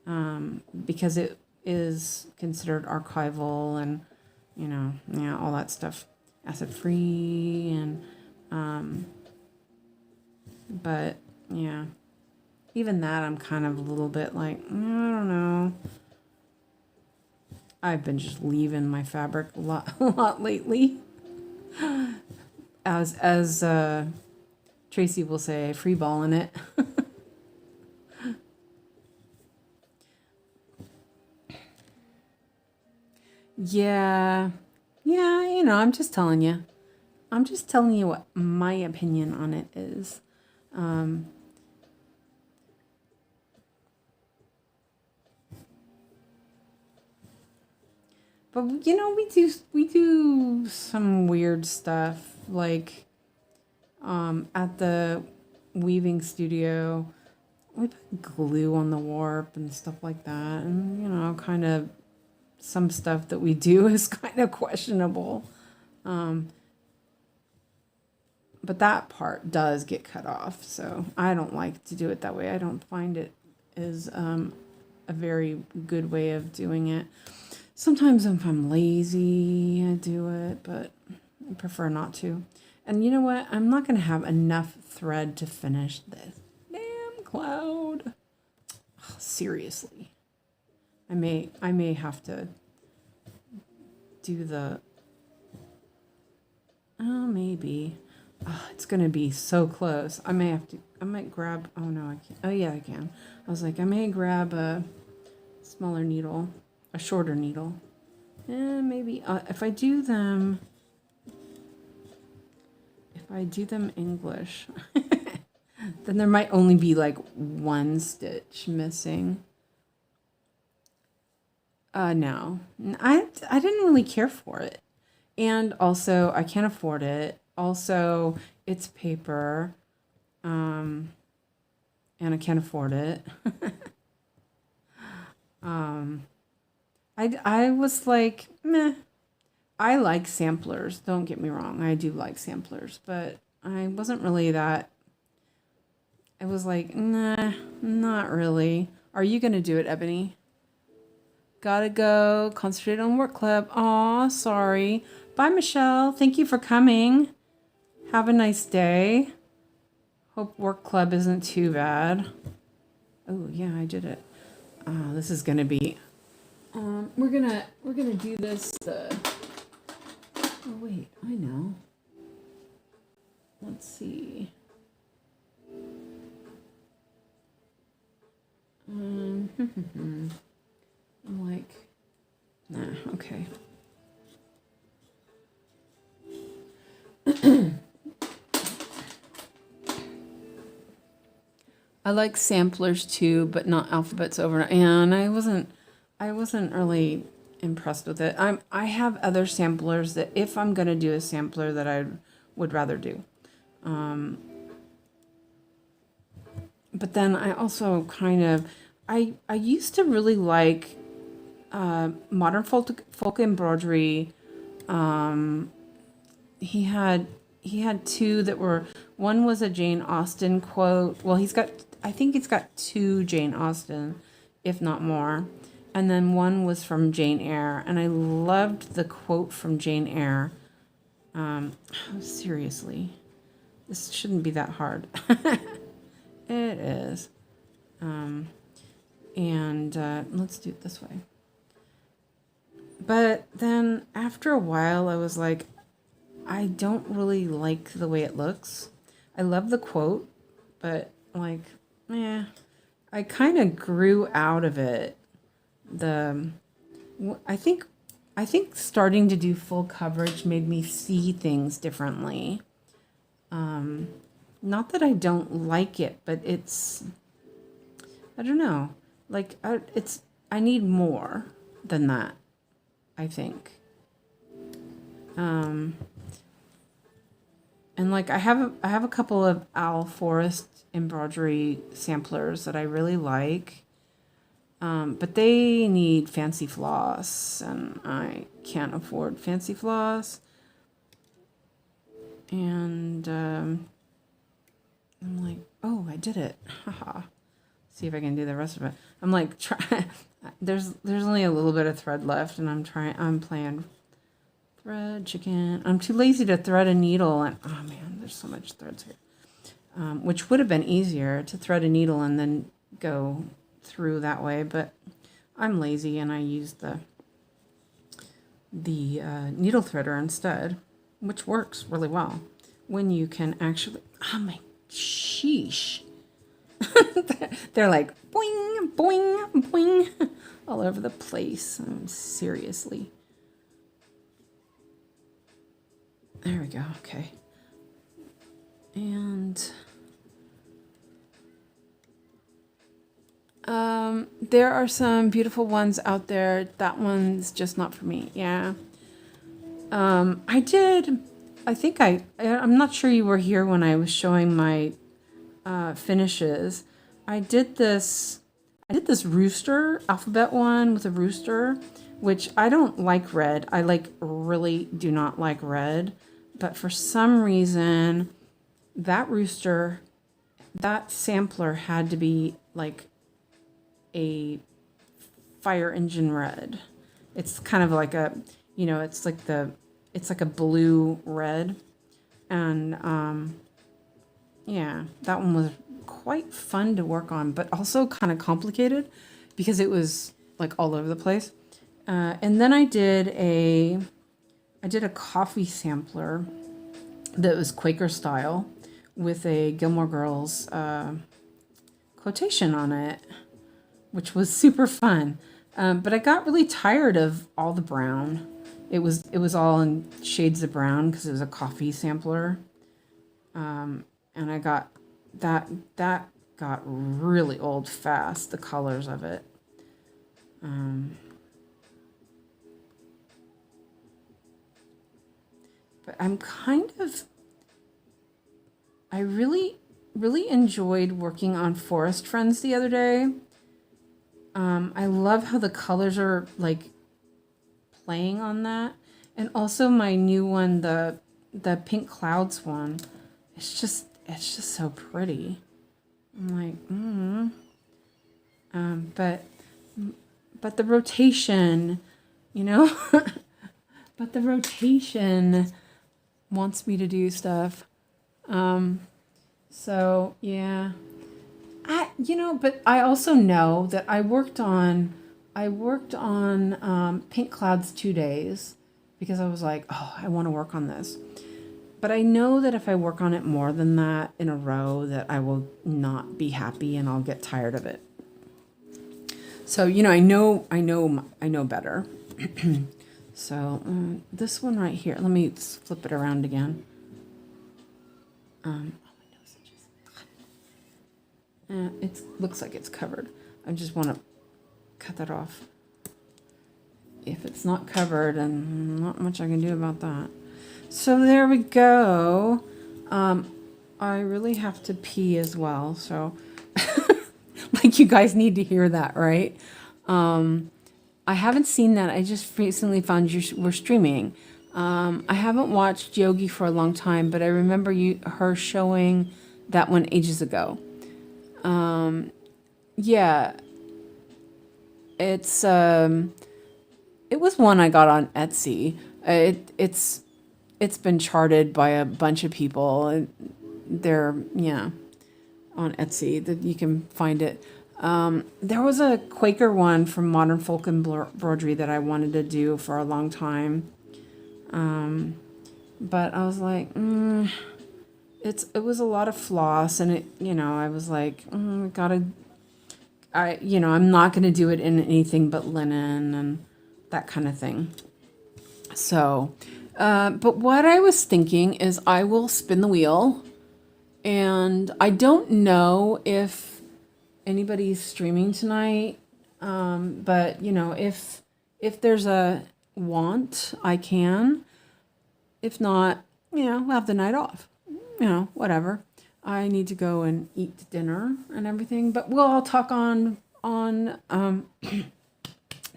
because it is considered archival and, you know, yeah, all that stuff, acid free, and but yeah, even that I'm kind of a little bit like, I don't know. I've been just leaving my fabric a lot lately. As Tracy will say, free balling it. Yeah, you know, I'm just telling you. I'm just telling you what my opinion on it is. But you know, we do some weird stuff, like at the weaving studio, we put glue on the warp and stuff like that, and you know, kind of some stuff that we do is kind of questionable. But that part does get cut off, so I don't like to do it that way. I don't find it is a very good way of doing it. Sometimes if I'm lazy, I do it, but I prefer not to. And you know what? I'm not going to have enough thread to finish this damn cloud. Oh, seriously. I may have to do the... Oh, maybe. Oh, it's going to be so close. I might grab... Oh, no, I can't. Oh, yeah, I can. I was like, I may grab a smaller needle. A shorter needle. And maybe if I do them English, then there might only be like one stitch missing. No, I didn't really care for it. And also I can't afford it. Also it's paper. And I can't afford it. I was like, meh. I like samplers. Don't get me wrong. I do like samplers, but I wasn't really that. I was like, nah, not really. Are you going to do it, Ebony? Gotta go. Concentrate on work club. Aw, sorry. Bye, Michelle. Thank you for coming. Have a nice day. Hope work club isn't too bad. Oh, yeah, I did it. This is going to be... we're gonna do this. Oh wait, I know. Let's see. I'm like, nah, okay. I like samplers too, but not alphabets over. And I wasn't really impressed with it. I have other samplers that if I'm gonna do a sampler that I would rather do. But then I also kind of I used to really like modern folk embroidery. He had two that were, one was a Jane Austen quote. Well, I think it's got two Jane Austen, if not more. And then one was from Jane Eyre, and I loved the quote from Jane Eyre. Seriously, this shouldn't be that hard. It is. And let's do it this way. But then after a while, I was like, I don't really like the way it looks. I love the quote, but like, I kind of grew out of it. I think starting to do full coverage made me see things differently. Not that I don't like it, but it's, I don't know. Like, I need more than that, I think. And like, I have a couple of Owl Forest embroidery samplers that I really like. But they need fancy floss, and I can't afford fancy floss. And I'm like, oh, I did it. Haha. See if I can do the rest of it. I'm like, there's only a little bit of thread left, and I'm playing thread chicken. I'm too lazy to thread a needle, and oh man, there's so much threads here. Which would have been easier to thread a needle and then go through that way, but I'm lazy and I use the needle threader instead, which works really well when you can actually, oh my sheesh. They're like boing, boing, boing all over the place. Seriously. There we go. Okay. And there are some beautiful ones out there. That one's just not for me. Yeah. I'm not sure you were here when I was showing my finishes. I did this rooster alphabet one with a rooster, which I don't like red. I really do not like red, but for some reason that rooster, that sampler had to be like a fire engine red. It's kind of like a, it's like a blue red. And yeah, that one was quite fun to work on, but also kind of complicated because it was like all over the place. And then I did a coffee sampler that was Quaker style with a Gilmore Girls quotation on it, which was super fun. But I got really tired of all the brown. It was all in shades of brown because it was a coffee sampler. And I got that got really old fast, the colors of it. But I really, really enjoyed working on Forest Friends the other day. I love how the colors are like playing on that. And also my new one, the Pink Clouds one, it's just so pretty. I'm like, but the rotation, but the rotation wants me to do stuff. So yeah, but I also know that I worked on Pink Clouds 2 days because I was like, oh, I want to work on this. But I know that if I work on it more than that in a row, that I will not be happy and I'll get tired of it. So, I know better. So this one right here, let me flip it around again. It looks like it's covered. I just want to cut that off. If it's not covered, and not much I can do about that. So there we go. I really have to pee as well. So like you guys need to hear that, right? I haven't seen that. I just recently found we're streaming. I haven't watched Yogi for a long time, but I remember her showing that one ages ago. Yeah, it was one I got on Etsy. It's been charted by a bunch of people. They're on Etsy that you can find it. There was a Quaker one from Modern Folk Embroidery that I wanted to do for a long time. But I was like, it was a lot of floss, and it, I was like, I'm not going to do it in anything but linen and that kind of thing. So, but what I was thinking is I will spin the wheel, and I don't know if anybody's streaming tonight. But if there's a want, I can. If not, we'll have the night off. Whatever. I need to go and eat dinner and everything, but we'll all talk on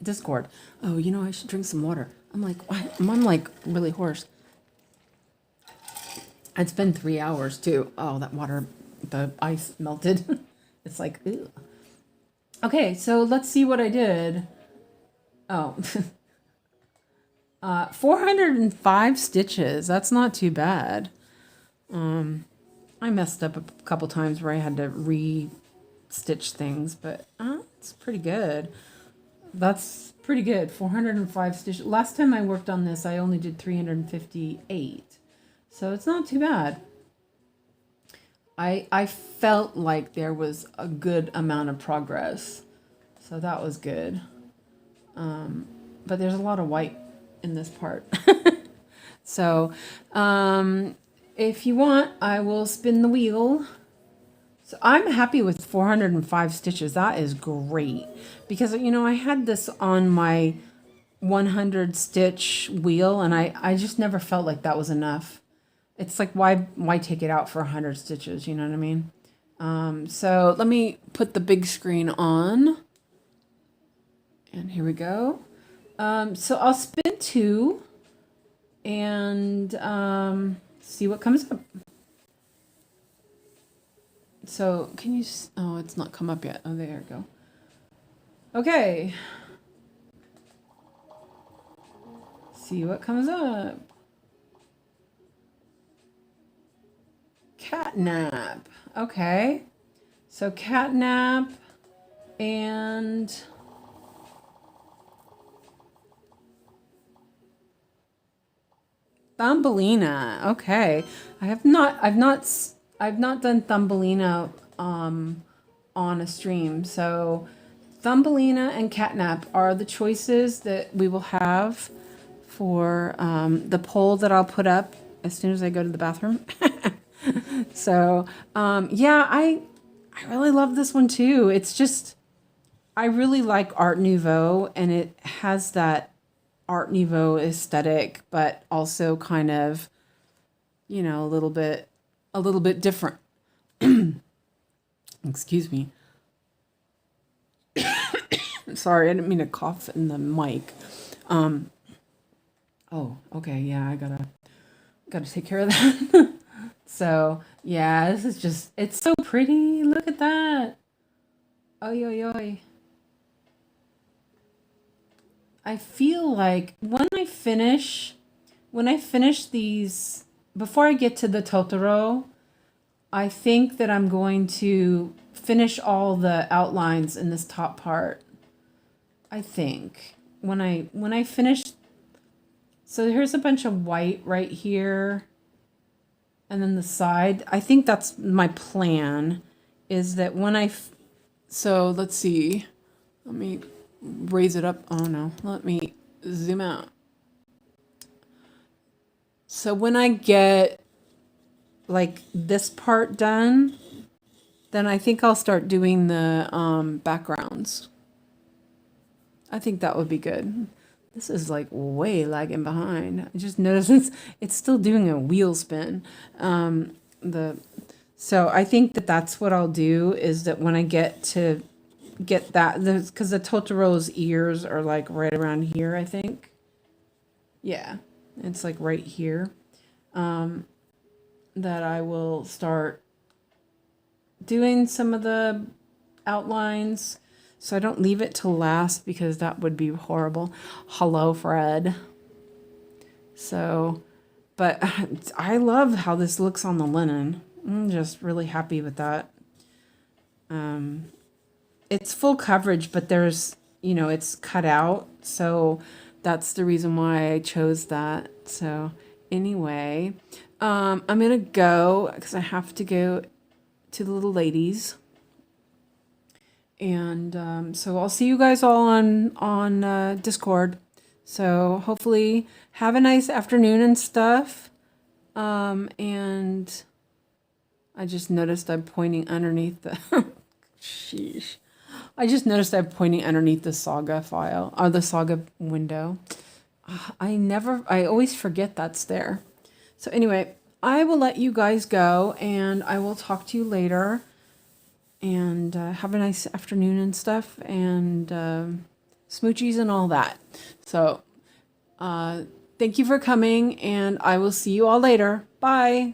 Discord. Oh, I should drink some water. I'm like, what? I'm like really hoarse. It's been 3 hours too. Oh, that water, the ice melted. It's like, ew. Okay, so let's see what I did. Oh, 405 stitches. That's not too bad. I messed up a couple times where I had to re-stitch things, but it's pretty good. That's pretty good. 405 stitches. Last time I worked on this, I only did 358. So it's not too bad. I felt like there was a good amount of progress. So that was good. But there's a lot of white in this part. So, if you want, I will spin the wheel. So I'm happy with 405 stitches. That is great. Because, I had this on my 100 stitch wheel, and I just never felt like that was enough. It's like, why take it out for 100 stitches? You know what I mean? So let me put the big screen on. And here we go. So I'll spin 2 and see what comes up. So can you, oh, it's not come up yet. Oh, there we go. Okay. See what comes up. Catnap. Okay. So catnap and Thumbelina. Okay. I've not done Thumbelina on a stream. So Thumbelina and Catnap are the choices that we will have for the poll that I'll put up as soon as I go to the bathroom. So yeah, I really love this one too. It's just, I really like Art Nouveau, and it has that Art Nouveau aesthetic, but also kind of, a little bit different. Excuse me. Sorry, I didn't mean to cough in the mic. Oh, okay, yeah, I gotta take care of that. So yeah, this is just, it's so pretty. Look at that. Oy, oy, oy. I feel like when I finish these, before I get to the Totoro, I think that I'm going to finish all the outlines in this top part. I think when I finish, so here's a bunch of white right here, and then the side. I think that's my plan, is that when so let's see, let me raise it up. Oh no, let me zoom out. So when I get like this part done, then I think I'll start doing the backgrounds. I think that would be good. This is like way lagging behind. I just noticed it's still doing a wheel spin. So I think that that's what I'll do, is that when I get that, because the Totoro's ears are like right around here, I think. Yeah, it's like right here. That I will start doing some of the outlines, so I don't leave it till last, because that would be horrible. Hello, Fred. So, but I love how this looks on the linen. I'm just really happy with that. it's full coverage, but there's, it's cut out. So that's the reason why I chose that. So anyway, I'm going to go because I have to go to the little ladies. And so I'll see you guys all on Discord. So hopefully have a nice afternoon and stuff. And I just noticed I'm pointing underneath the sheesh. I just noticed I'm pointing underneath the Saga file or the Saga window. I always forget that's there. So anyway, I will let you guys go and I will talk to you later. And have a nice afternoon and stuff, and smoochies and all that. So thank you for coming, and I will see you all later. Bye.